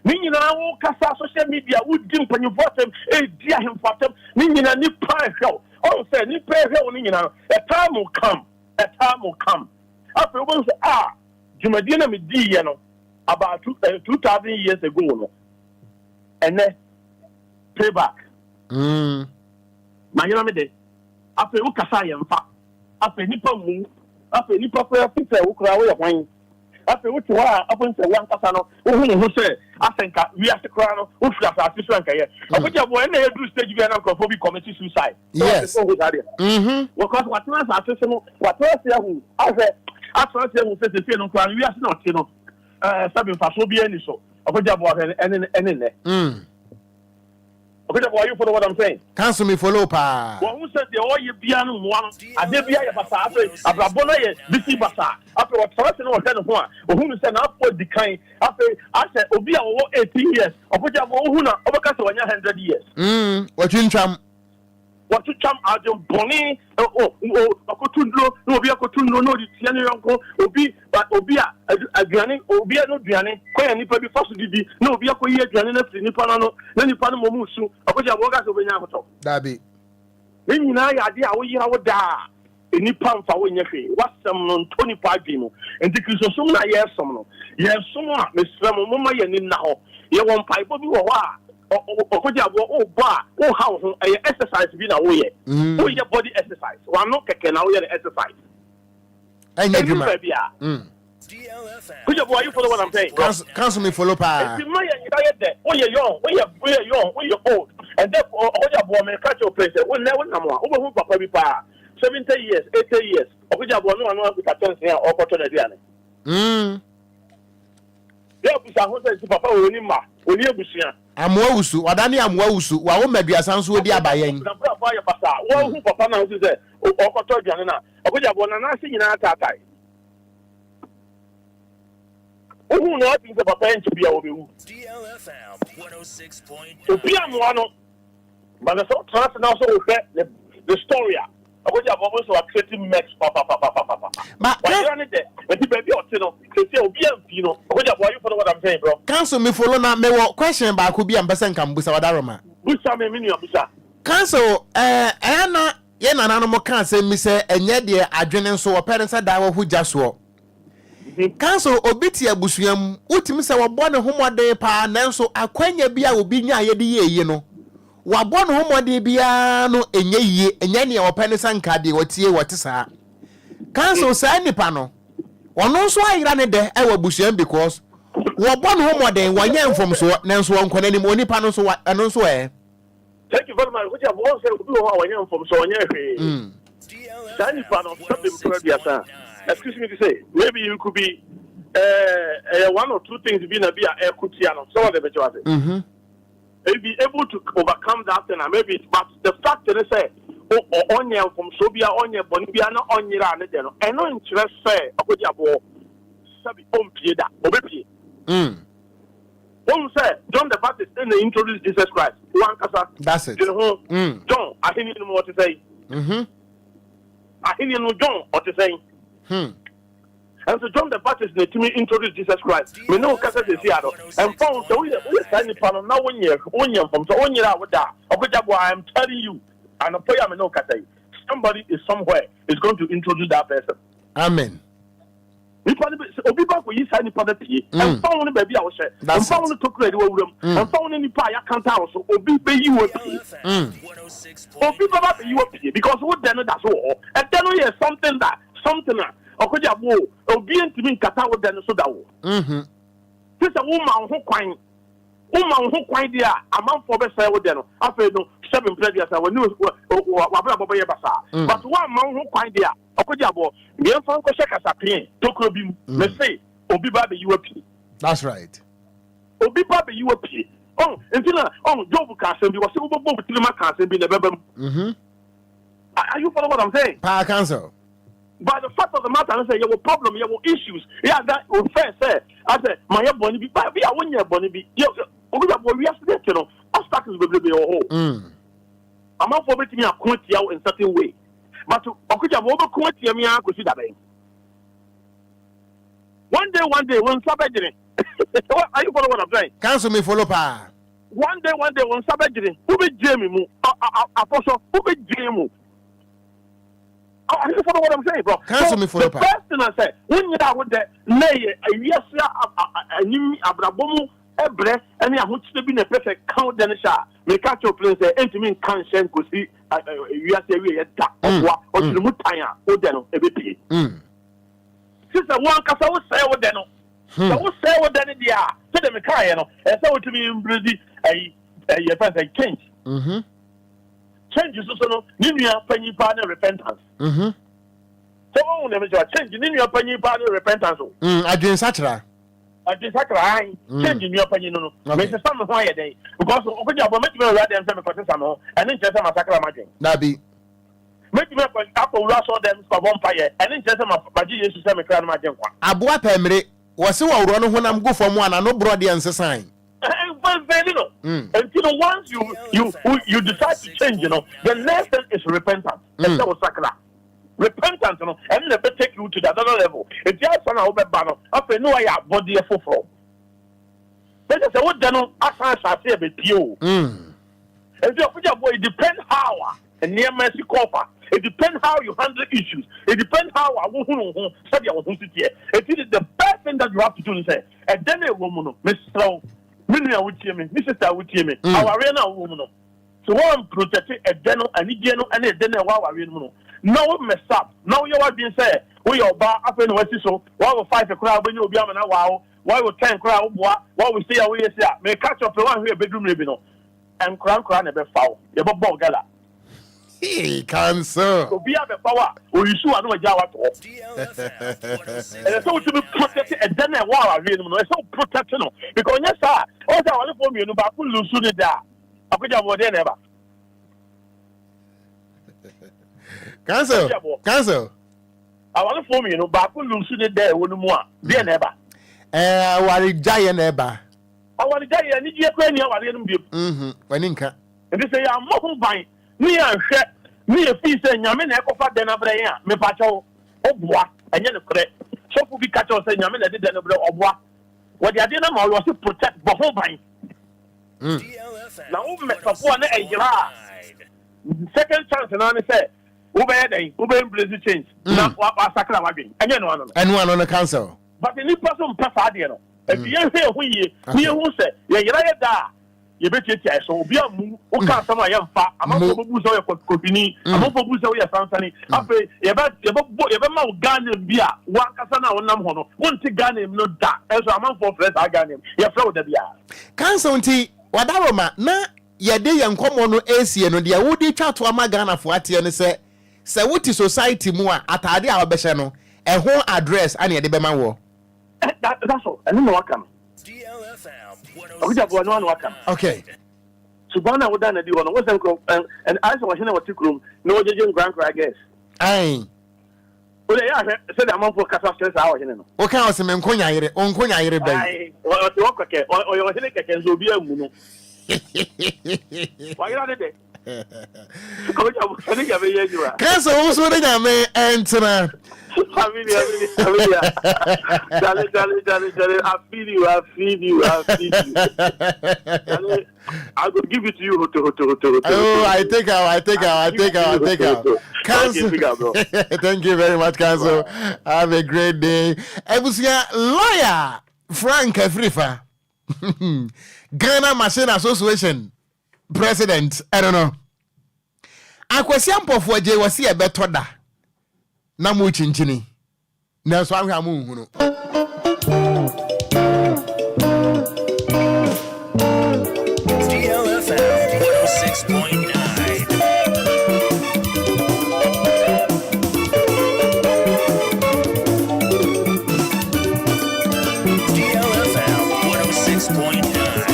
Ni nyina wo kasa social media wodi mpanyinfo atam dia hemfo atam. Ni nyina ni pa hwew. Oh say ni pa hwew ni nyina. A time will come. After we say Jumadi na me di ye no about 2000 years ago no. And then payback. Manyama me de. After we kasa yemfa. After nipa mu. After nipa ko afisa wo kra wo yakwan. After we twa after say wan kasa no. Wo hu no say asenka we ase kra no. Wo fira fa ase so anka ye. Okogyeabour na do stage bi na nkofo bi commit suicide. Yes. Because what was ase no what was ya hu. After say we say no kra we ase na ote no. Sabi fa so bi ani so. Okogyeabour ene Okogyeabour, you follow what I'm saying? Cancel me follow pa. Well, who said the all you piano one? I did be a basa after Abrabona this basa after what person or 10 one. Who said not for the kind after I said Obia 18 years. Okogyeabour who na overcast 100 years. What you cham? What you cham are the bonny Okotundlo, no be Okotundlo, no the Tiani uncle, Obia, a granny, Obia no granny, quite any probably first did no be a queer granny, Nipano, then you pan Momusu, Okogyeabour over Yamato. That be. Then you know, idea how you would die. any pump for when you feel. What's some 25 people? And the Christosum, yes, some. Yes, some, Miss Ramoma, and now. You won't pipe of you. Oh, bar, oh, how exercise being away. Oh, your body exercise. One no can now exercise. And you, baby. Could you follow what I'm saying? Cancel me follow pa. If you there, when you're young, when you're old, and therefore, Okogyeabour may catch your place. We'll never know more. Over who Papa be pa 70 years, 80 years. Okogyeabour no one with a chance here or opportunity. Yeah, Papa will need ma. Will you be seen? Amwausu, wadani amwausu, wa umedua sansu odi abayen. Wa hu papa na hu se okoto aduane na Okogyeabour na na se nyina tatai. Who no think the papa to be our DLFM 106.9. Obia mo no. But the so trust now so the story. Okogyeabour was creating mix papa. But why you there? When the baby otino, say Obia Pino. Okogyeabour, you follow what I'm saying, bro? Cancel me follow na me wo question ba ko bi ambasa nkan busa wadaroma. Busa me mini busa. Cancel na ye nananom mo kan say mi say enye de adwene nso wo parents da wo hugya so. Cancel obiti abusuam utimi se wo bone homode pa nanso akwanya bia obi nya ye de ye no. Wa bone homode bia no enye yie enye ne wo penisa nka de wotie wote saa. Cancel saa nipa no. Ono nso ayira ne de e wo abusuam because wo bone homode wanya mfom so nanso won kwana ni mo nipa no so eno nso Thank you very much. Okogyeabour say obi wo wanya mfom so wanya hwe. Saa nipa no something excuse me to say, maybe you could be one or two things being a beer air kutiano. So what the maybe able to overcome that and maybe but the fact that they say on from Sobia on your Bonibiana on your anedeno. And no interest say Okogyeabour Sabi Ompida Obepi. One said John the Baptist then they introduced Jesus Christ. One casa. That's it. You know, John, I think you know what to say. I think you know John what to say. And so John the Baptist to me introduced Jesus Christ. We know Cassette is here and found so we sign panel now 1 year from so 1 year out with that. Okogyeabour, I am telling you, and a prayer me no Cassette. Somebody is somewhere is going to introduce that person. Amen. We probably Obi back when you sign the party and found the baby I was said. And found the talk ready room and found any pie I can't tell so Obi pay you a pay. Obi Baba pay you a pay because what then that's all. And then we have something that Okogyeabour Obi ntimi nkata wo den so da wo. This a woman ho kwan dia amanfo be say wo den no afa no 7 previous when you wabra bobo ye basa. But one man ho kwan dia Okogyeabour me fan ko sheka sapien tokro bi me say Obi ba be you a pay. That's right. Obi ba be you a pay. Oh, until Job can say we was go bobo tilima can say be the bebem. Are you follow what I'm saying? Pa cancel. But the fact of the matter, I say you have a problem, you have issues. Yeah, that will fair say. I say my bonny be, but we are 1 year bonny be. You we are today, you know. Obstacles will be your home. I'm not forbidding me a quote you in certain way. But Okogyeabour quote you me a consider that. One day, when Sabbath, are you follow what I'm saying? Cancel me follow pa. One day, when Sabbath, who be Jamie mu? Apostle, who be Jamie? I you follow what I'm saying, bro. Cancel me for the first thing I said, when you are with the nay, yes, a new Abrabomu, a breath, and I want to be a perfect count, then a shot. We catch your place, and to me, can't send to see you are saying or to the Mutaya, or then a BP. Sister, one casa will say what then. I will say what then they are. Tell them a car, and so to me in Brazil, a change. Change is also Ninia Penny Partner repentance. So, never change Ninia Penny Partner repentance. I didn't satra. I just change in your opinion. Make some higher day because Okogyeabour make me read them some and then just a massacre magic. That be make me apple rush all them for vampire and then just a magic to send me crown magic. Abua Pemre was so run when I'm go from one and no brody and sign. Until once you decide to change, the next thing is repentance. And that was sacred. Repentance, and never take you to the other level. If you are son of a banner, after no, I have body for from. But I said, what then? I say a bit you. And your boy depends how and near mercy copper. It depends how you handle issues. It depends how I will study our home city. It is the best thing that you have to do. Say, and then a woman, Miss Slow, Minia would hear me, Mrs. would hear me, our arena woman. So I'm protecting a dental and a general and a dinner while I read. No mess up. Now you are being said, we are bar up in West so, why will 5 o'clock when you'll be on a while, why will 10 crowd, why we stay away, may catch up the one here bedroom living and crown never foul. You're ball gala. He can't so. Obia the power, or you saw no Jawa. And so to be protected and then a while I read them, so protection because yes, sir, also I want for me, no, but I lose soon there. I could have never. Cancel. I want for me, no, but I could lose soon there, one more. Dear never. What giant ever. I want to die and you are going Waninka. And they say, I'm more buying. Me and share me a piece and Yamin Echo Fat Denabrea, me pacho, Obua, and Yen Cre. So for be catch us and Yamin did Obua. What the idea was to protect the whole buying. Now, one second chance, and I say, Ube Brazil change. Now, what was Sakra Wagging? And one on the council. But the new person, Pasadiano. If you hear who say, yeah, you bet you so be a move, some I am fat, I'm not for Buzo Copini, I'm not for Buzo Sansani. After you ever know Ghanaian beer, one Casana or Namhono, one to Ghanaian, not that, as a month for fresh I Ghanaian, you throw the beer. Council tea, what I want, na, ya day and common no AC and the woody chat to a Magana for what you say, what is society more at Adi Albeshano, and whole address, and the Bema war. That's all, and no one come. Okay. Subana would done a deal on wasn't and I was in our tick room, no judging Grand I guess. Aye. Well, I said I'm for Casas hours. What kind of some Enquires on Quina Bay? Or your Helica can be a moon. Why are they? Cancel also the answer. I feed you. I will give it to you. Oh, I take out. Cancel. Thank you very much, Cancel. Have a great day. Ebusia lawyer Frank Afrifa, Ghana Machine Association president. I don't know. Akwasiampo for je wasi e betoda. Na mu chinchini na so ahwa mu hunu DLFM 106.9 DLFM 106.9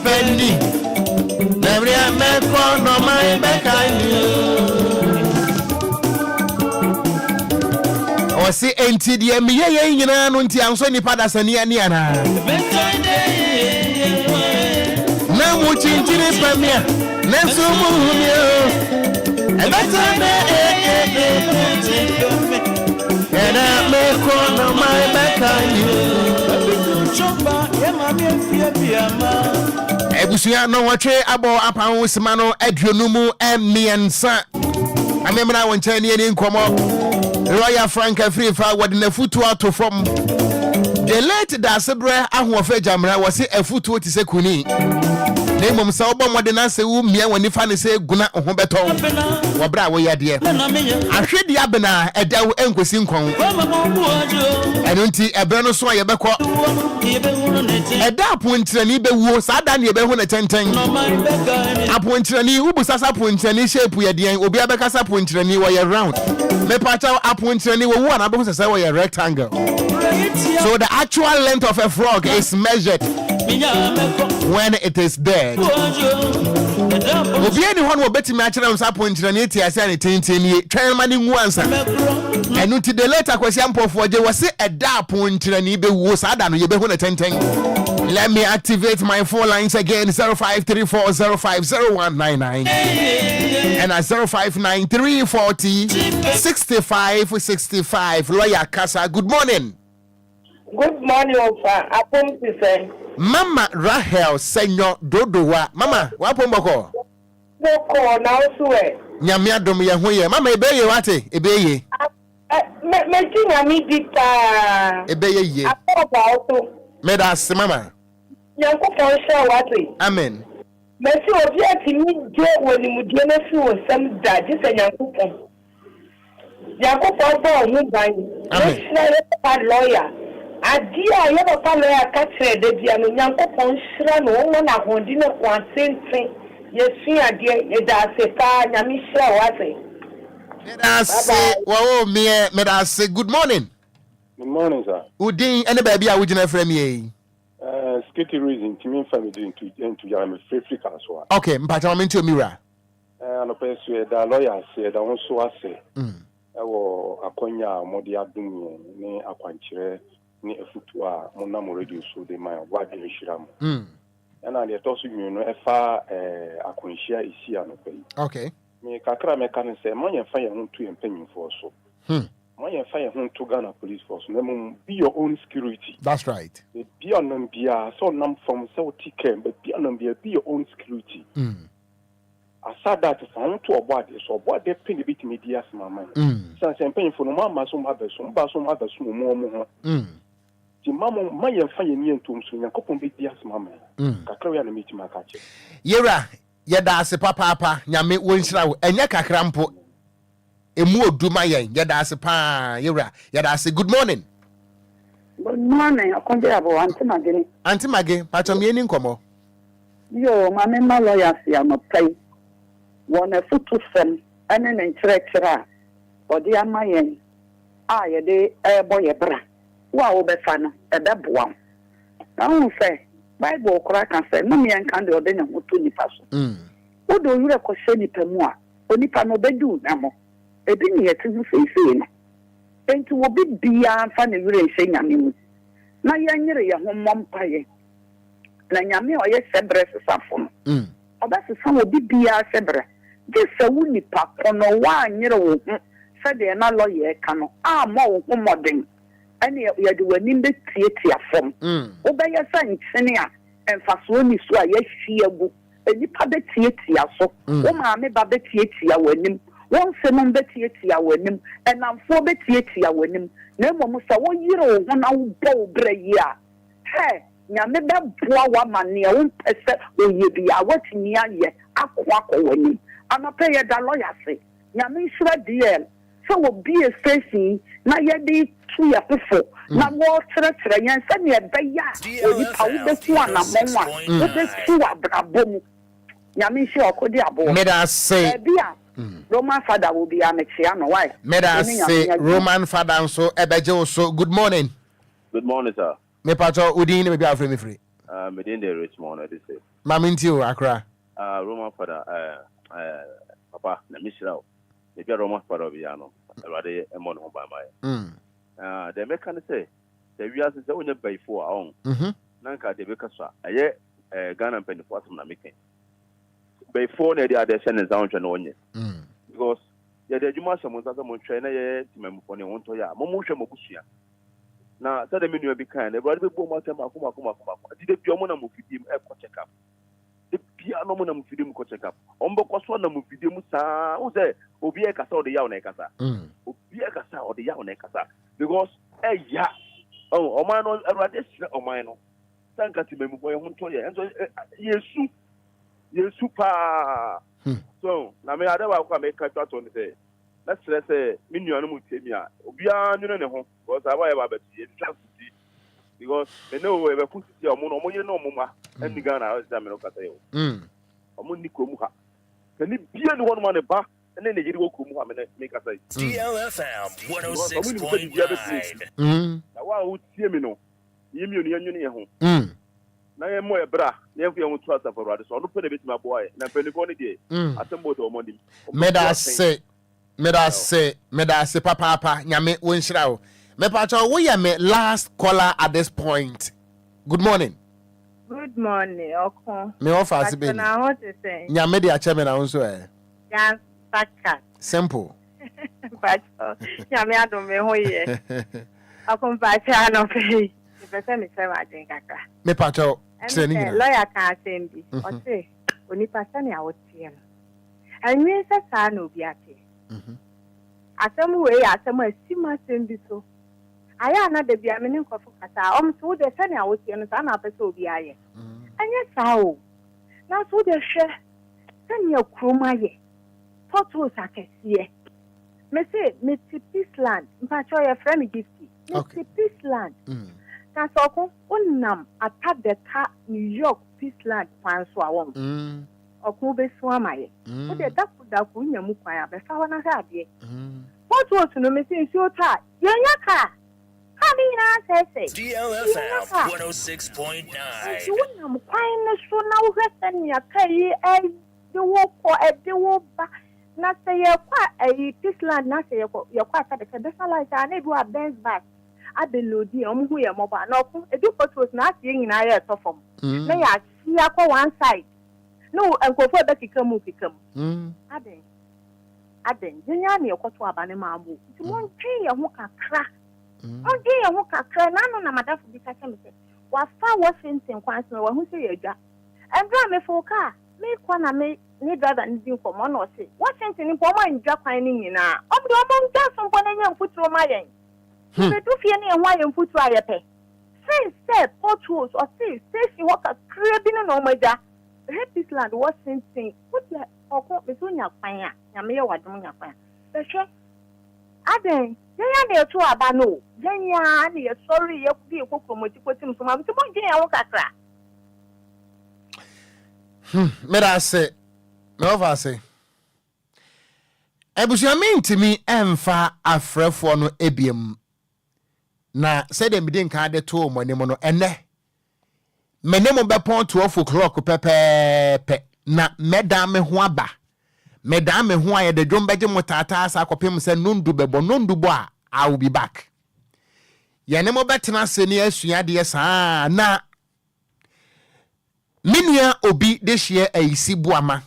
Penny, never met one on my back. I knew. Or see, ain't it the MBA in an until so many padas and Yaniana. Now, what you did for me, let's move you. And that's and I make one on my back. I knew. Ebusia no watche abo apan wosimano aduonumu emiensa amemra wonche ne ni nkomo Royal Frank Afrifa wode na futu ato fom the late Dasebre ahofa jamra wose afutu otise kuni na mom sa obo mode na se wu mia woni fa ne se guna ho beto wo bra wo yade ahwedi abena edawo enkosi nkon eno nti ebre no so ye beko eda apontirani bewuo sada ne be hu na tenten apontirani ubusasa apontirani shape ye den obi abekasa apontirani wo ye round me pacha apontirani wo wu na be hu sesa wo ye rectangle so the actual length of a frog is measured when it is dead. Obia ni hono obeti me akere nsa ponkyere ne tie ase ne tentenie twan mani ngu ansa enu ti the later kwasi ampofo je wose eda ponkyere ne be wo sada no ye be hu na tenten. Let me activate my phone lines again. 0534050199 and at 0593406565. Lawyer Kasa, good morning. Good morning, Opa. Apom Tifen. Mama Rahel Senyo Dodowa. Mama, wapomboko. Boko na osue. Nyamia dom ye hoye. Mama ebeye wate? Ebeye. Meji nyami dita. Ebeye ye. Apoba oto. Medas mama. Nyanko ponsha wate. Amen. Mesi obi atimi je woni mudie na fi wo sam da je se nyanko pon. Nyanko pon ba ohu ban. Amen. Na lawyer. Adia ye ba lawyer ka kire de bia no nyanko pon hira no wo na hondi na kwansenten. Yesu adie ye da se pa nyami hira wate. Medase, good morning. Good morning, sir. Udin any baby a wujina frame ye. Skitty reason to me family into Yam free so. Okay, mpacha ma into mira. No person the lawyer said I want so say. Ewo akonya modi adum ni akwankyere ni efutu a monam radio so de man wade hyiram. Na de to so nyu no efa akwanhyia isi anopai. Okay. Me kakra me kan say man yen fa ye ho tu empanyimfo so. Man yen fa ye ho tu Ghana police force. Be your own security. That's right. Be on bia so nam from so tikem but be on bia be your own security. Aside that found to about this or what they pay the bit media mama. Since I'm paying for no mama some other some more. The mama my yen fa ye ni entum so yakopon be dia mama. Kakra ya na meet my catch. Yera yeda ase papa nyame wonhyira wo enya kakra mpo emu oduma yen yeda ase pa yera yeda ase good morning. Good morning, Okogyeabour Ocran. Auntie Maggie, patom ye ni nkomo. Yo, mama ma lawyer sia no pay. Wona futu fem ene ne nkyerɛkyerɛ ɔde ama yen a ye de ebo ye bra wa wo be fa no ɛbɛboa na wo sɛ Bible kora kan sɛ no me nkan de ɔde ne ho to nipa so wo do yure ko hye nipa mu a onipa no bedu na mo ebi ne yɛ tivu feifei no enti wo bi bia fa ne yure hye nyame mu na yɛnyere ye ho mmɔmpa ye na nyame ɔyɛ sebre sesafo no ɔbɛsesa wo bi bia sebre Jesa wuni pa kono wa nyere wo hu sede na lawyer ka no ma wo hu modern ene ye de wani be tietia fom wo be ye sa nkyene a emfaso ni so a ye hwie gu enipa be tietia so wo ma me ba be tietia wanim won se no be tietia wanim enamfo be tietia wanim na mmom sa wo yire wo hu na wo bo bra yi a he nyame be boa wa mane wo pese wo ye bia watini aye akwa wanim anapɛ yɛ da lawyer se nyame nhyira DL sɛ wɔ bi station na yɛde tu yɛ fofo na wɔkyerɛkyerɛ yɛn sɛ ne ɛbɛyɛ a onipa wobɛtu anammɔn a wobɛtu abrabɔ mu nyame nhyira Okogyeabour meda se bi a Roman father will be a mekyia no why meda se Roman father nso ɛbɛgye wo so good morning. Good morning, sir. Me pato udin me bia free me free me din dey Richmond I say maminti o Accra Roman father papa na misira o e bia Roman father bia no awade e mo no ba mai the mechanic say the wiase say onye baifo a on na nka de beka so aye Ghana penifo atum na meken baifo na dia de sene za onhwe na onye because ya de adwuma so mo nsa mo hwe na ye timamfo ne wonto ya mo hwe mo busua na sada menu e bi kan e brother be bo mo asem akoma di de bia mo na mo fidim e ko check up bia no mo na mo fidim ko check up ombo so na mo fidim saa wo say obi e kasa o de ya o na e kasa obi e kasa o de ya o na e kasa because ya o man no erade sire o man no sanka ti memu boy ho to ye enso yesu pa so na me ade wa kwa me ka twa to ne say na sire say me nuanu mu temi a obi a nwene ne ho because aba ye ba beti e twa futi because me no we be futi o mo no mo ye no mo ma ani Ghana o me no kasa yo o mo ni ko mu ha kani bia ni wonu ma ne ba ene ne yiri wo ko mu ha me kasa DLFM 106.9 na wa o tie me no yemi oni anwene ye ho na ye mo e bra na ye fu trust for brother so no pe na bit ma boy na pe ni ko ni de asembo to omodi meda se papa nyame wonhira wo me pacho wo ye me last caller at this point. Good morning. Good morning, Okon. Me offer se be na what to say nyame de ache me na won so ya saka simple pacho nyame adom me ho ye Okon pacho no fe pese me se ma den kaka me pacho se ni nyina lawyer kan asembi o se oni pasa ni awotie no anwe se sa na obi ate asem we asem asima sembi so aya na de bia me ni nkofo kasa so de se ni awotie no sa na pese obi aye anya sa o na so de hwe se ni akroma ye toto sakese me say me Peaceland mpacho ye friend gifty me Peaceland na so unam attack the car New York Peaceland kwan so awon okun be so amaye o de daku nyamu kwan abefa wona ha ade what no me say so ta yenya ka ni na say DLFM 106.9 unam kwan no so na wo hwese nya kai de wo ko de wo ba na say ye kwa Peaceland na say ye kwa attack the car like na do a Benz back abelodi omuhu ye moba na oku edu photos na asie nyina ye tofom na ya sia kwa one side no enkofo e bekikamu aden jenya na ekoto abane maambo nti mon twi ye ho kakra na no na madafu bi ka chemse wa fa Washington kwanse wa hu se ye dwa endra me foka me kwa na me ni driver ni din komo na o se Washington ni pomo ndwa kwan ni nyina obdo mo ndwa so mpo na nya mfuturo ma yen we do fear ni enwa ye mfutu ayepe say potholes or say she work a creating no maja Peaceland was something what ya okọ be so nya kwan a nyame ye wadom nya kwan be hwe aden yenya na eto aba no yenya na ye sorry ye bi ekokromoti kotim so ma mti mo gye ya wo kakra mera se no va se ebusuami ntimi emfa afrefo no ebiem na said them didn't kind of two money mono ene menemo bepon 12 o'clock pepe na medame ho aba medame ho aye de dwom beje motata asa akopem se nundu bebo nundu bo a I will be back ye ne mo betena se ne asua de saa na minua obi de hye ayisi buama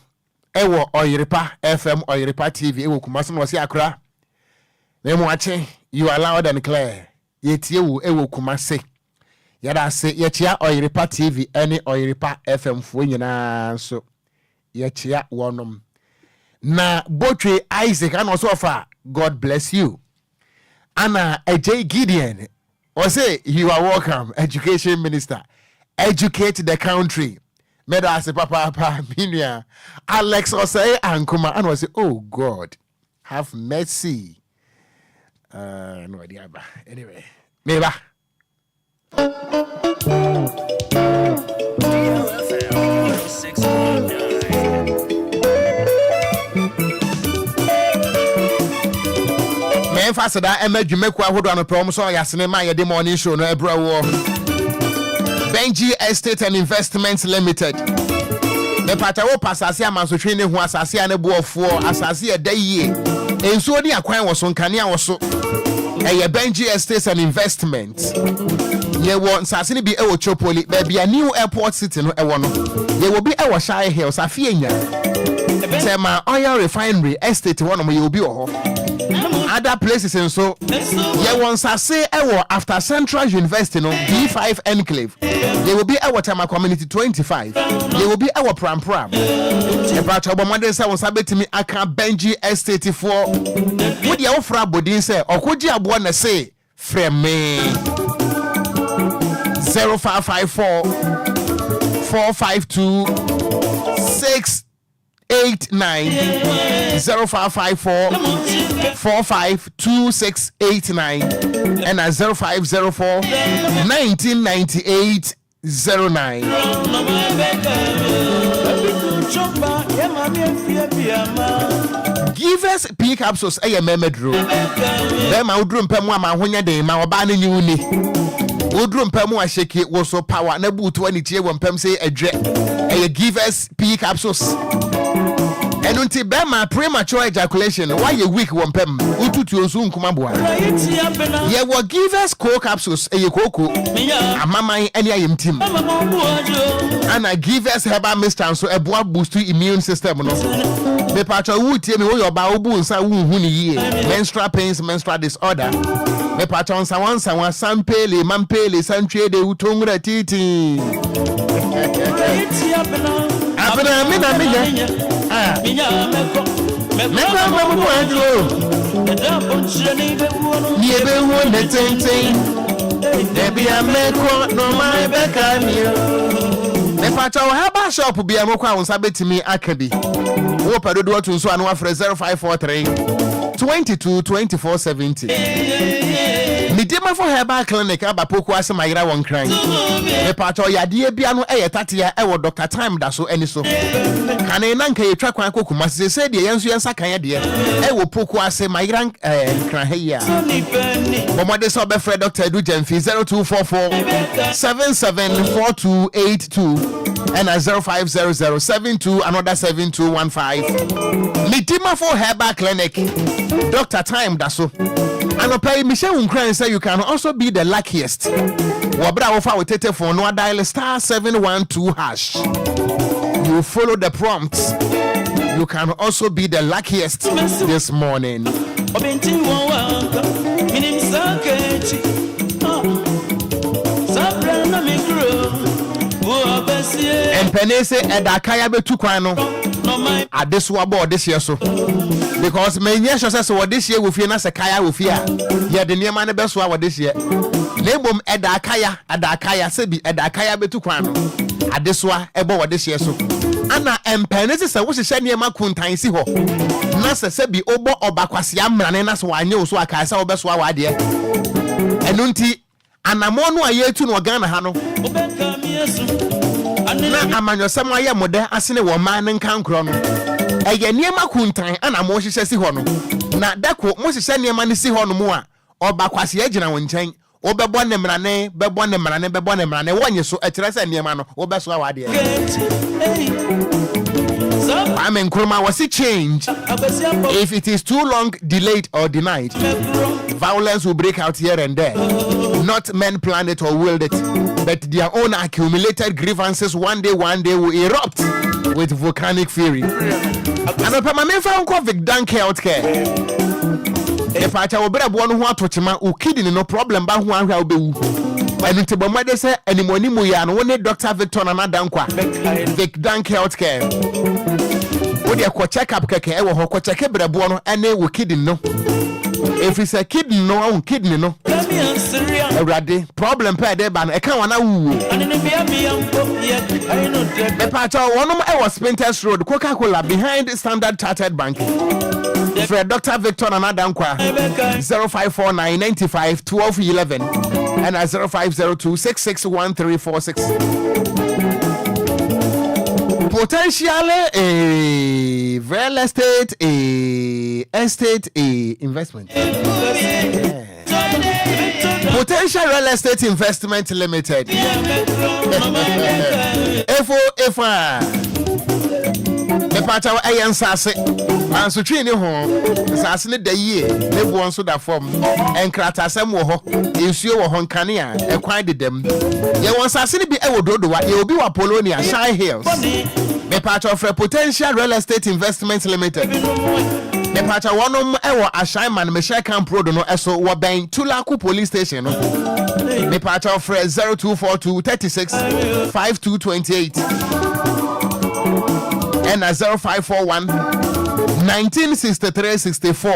ewo Oyerepa FM Oyerepa TV ewo Kumasi no se akra memo ache you are loud and clear yetie wo ewo Kumasi yada se yechia Oyerepa TV ene Oyerepa FM fo nyina so yechia wonom na Botwe Isaac and also offer God bless you Anna AJ Gideon or say you are welcome education minister educate the country meda se papa minia Alex or say ankuma and was say oh God have mercy no idea ba anyway meba me fast da emadwumeku ahodo anoprom so yasene ma yede morning show no ebra wo Benji Estate and Investments Limited. The patawo pasase amansotwe ne ho asase ane boofo asase e da yie. Enso ni akwan wo so nkania wo so. Eye Benji Estate and Investments. Ye wo nsase ni bi e wo Chopoli, be bia new airport city no e wo no. Ye wo bi e wo Shire Hills afie nya. Tema oil refinery estate wo no mo ye obi wo ho. Other places and so ye won say ewo after Central University no B5 enclave they will be our Tema community 25 they will be our pram e ba chobo modern say won sabetimi aka Benji estate for wo dia wo fra bodin say Okogyeabour na say frame me 0554 452 689 0554 452689 and at 0504 1998 09. Give us pick capsules a memedro. Them out room pemwa ma honya de ma oba ne nyuni. Odrum Pemu a shake it was so power, na boot 20 when Pem say a dread. A give us P capsules. And until Bema premature ejaculation, why you weak one Pem? Utu soon come aboard. Ye will give us co capsules, a cocoa, a mama, and I am team. And I give us herbal mist so a boy boost to immune system. The part of wood tell me your baobu and sa wuni menstrual pains, menstrual disorder. The part on someone, sampele, mampele, sanche de utongra titi. The part of Haba shop will be a mocha on Sabetimi Akabi. Opa do what to so and 0543 22 24 70. Midima for Haba clinic Abapoko as my one crying. The part of Yadia Biano a tatia ewo Dr. Time da so any so. Kananka ye track one cook said the answer Sakaya dear. Ewo Poko as my rank crying. Bomade Sobe Fred Dr. Dujenfi 0244 774282. And a 050072 another 7215. Midima for Haba clinic. Dr. Time da so. And okay, Michelle Ukraine say you can also be the luckiest. Wabra offer with tete for no dial *712#. You follow the prompts. You can also be the luckiest this morning. And Penese Edakaya Betukwano. At this wabo this year so. Because many years says what this year with you as a kaya with you. Yeah, the near man best what this year. Labum Edakaya, Sebi, Edakaya Betukwano. At this one, about this year so. Anna and Penese, I was a shiny Makunta si ho. Nasa Sebi Obo or Bakwasiam, and that's why I know so I can say best what I dear. And Nunti, and I'm on a year to no Ghana Hano. Na amanyo samwa ya mode asene wo man nkan kro no eye niema kuntan ana mo hihye si ho no na dako mo hihye niema ne si ho no mu a obakwase agina wo nchen obebo ne mrane wonye so akire se niema no obeso awade Amen Kurma was it change. If it is too long, delayed or denied, violence will break out here and there. Not men planned it or willed it, but their own accumulated grievances one day will erupt with volcanic fury. And my found COVID dunk healthcare. If I tell better one who to chima who kidding no problem but who will be. And it's about my say anymore and one Dr. Victor and Adankwa Vic Dunk Healthcare. Would you check up keke or check a brabono and they will kidding no. If it's a kidney no kidney no. Already problem per day ban a can the part of one of our Spinters Road, Coca-Cola behind Standard Chartered Bank. For Dr. Victor and Adankwa 0549 95 12 11 and 0502 661346. Potentially a real estate investment. Potential Real Estate Investment Limited. FOFA. The part of Ayan Sasse. And so train you home. Sassing the year. They want so that form. And Kratasam woho. Issue of Honkania. Acquired them. You want Sassini be able to do what you will be a Polonia. Shy Hills. The part of a Potential Real Estate Investment Limited. The part of one of our Ashaiman Michelle Camp Road no so Wabang Tulaku Police Station. The part of 0242 36 5228 and 0541 1963 64.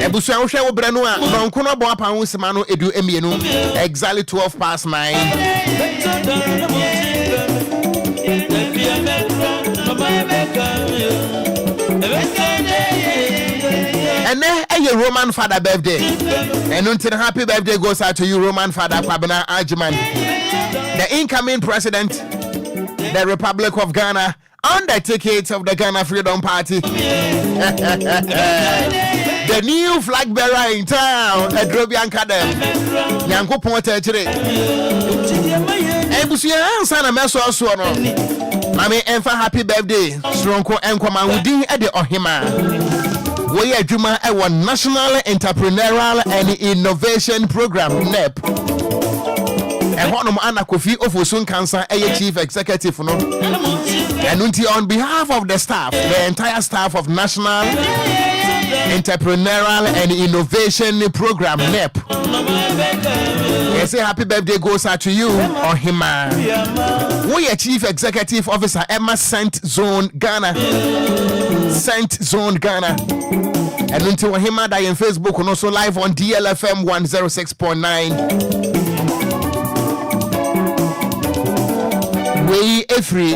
Ebusuan hwe wo branu a nonko no bo apan wusima no edu emienu exactly 12:09. And then a Roman father birthday. And until happy birthday goes out to you, Roman father Kwabena Ajiman, the incoming president, the Republic of Ghana, on the ticket of the Ghana Freedom Party. The The new flag bearer in town, Edrobian Kadem. Yanko Ponte today. Ebusia Sana Meso Suono. Mami Enfa happy birthday. Stronko Enkoma Wudi Ede Ohima. We are Juma a National Entrepreneurial and Innovation Program NEP. And one of Anna Kofi Ofosun Cancer, a chief executive, no. And on behalf of the staff, the entire staff of National Entrepreneurial and Innovation Program NEP. Yes, happy birthday goes out to you, Ohima. We are Chief Executive Officer Emma Saint Zone Ghana. Saint Zone Ghana. And until Ohima die in Facebook and also live on DLFM 106.9. We free.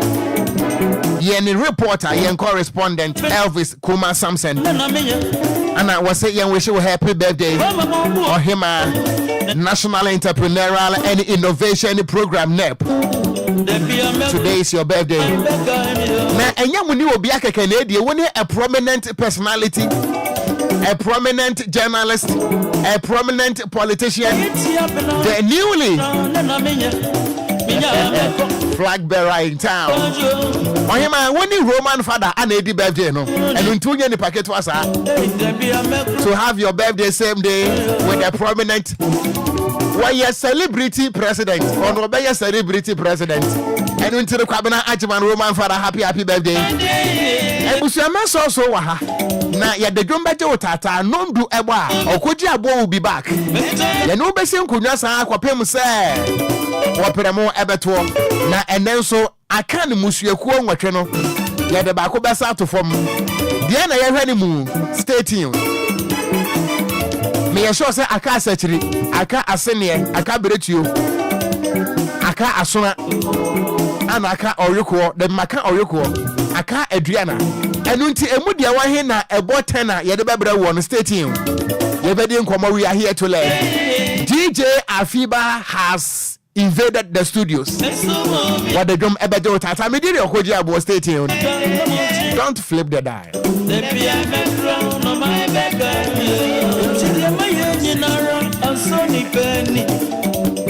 Yen reporter, yen correspondent Elvis Kuma Samson. And I was saying, yen wish you a happy birthday. Ohima National Entrepreneurial and Innovation Program NEP. Today is your birthday. Now, and you will be a Canadian, a prominent personality, a prominent journalist, a prominent politician, the newly flag bearer in town. Ohima, when the Roman father and a birthday, no, and until the packet was to have your birthday same day with a prominent. Why a celebrity president or no be a celebrity president and into the cabinet Ajiman Roman father happy birthday. And Busiama so waha. Na ya de dwomba je otata no do eba Okogyeabour will be back. Ya no be sen kunwa san akwapem se woperemo ebeto na enenso aka ne musuakuo nwatwe no ya de ba ko besa atofom. De na ye hwani mu stay tuned. Me sure say aka asachiri aka asene aka beretuo aka asona ana aka oyoko de maka oyoko aka aduana enu nti emu dia wa he na ebo 10 na ye de bebra wo no stadium ye be de nkomo we are here to learn. DJ Afiba has invaded the studios. What the drum ebejo tata me did Okogyeabour stadium. Don't flip the dial.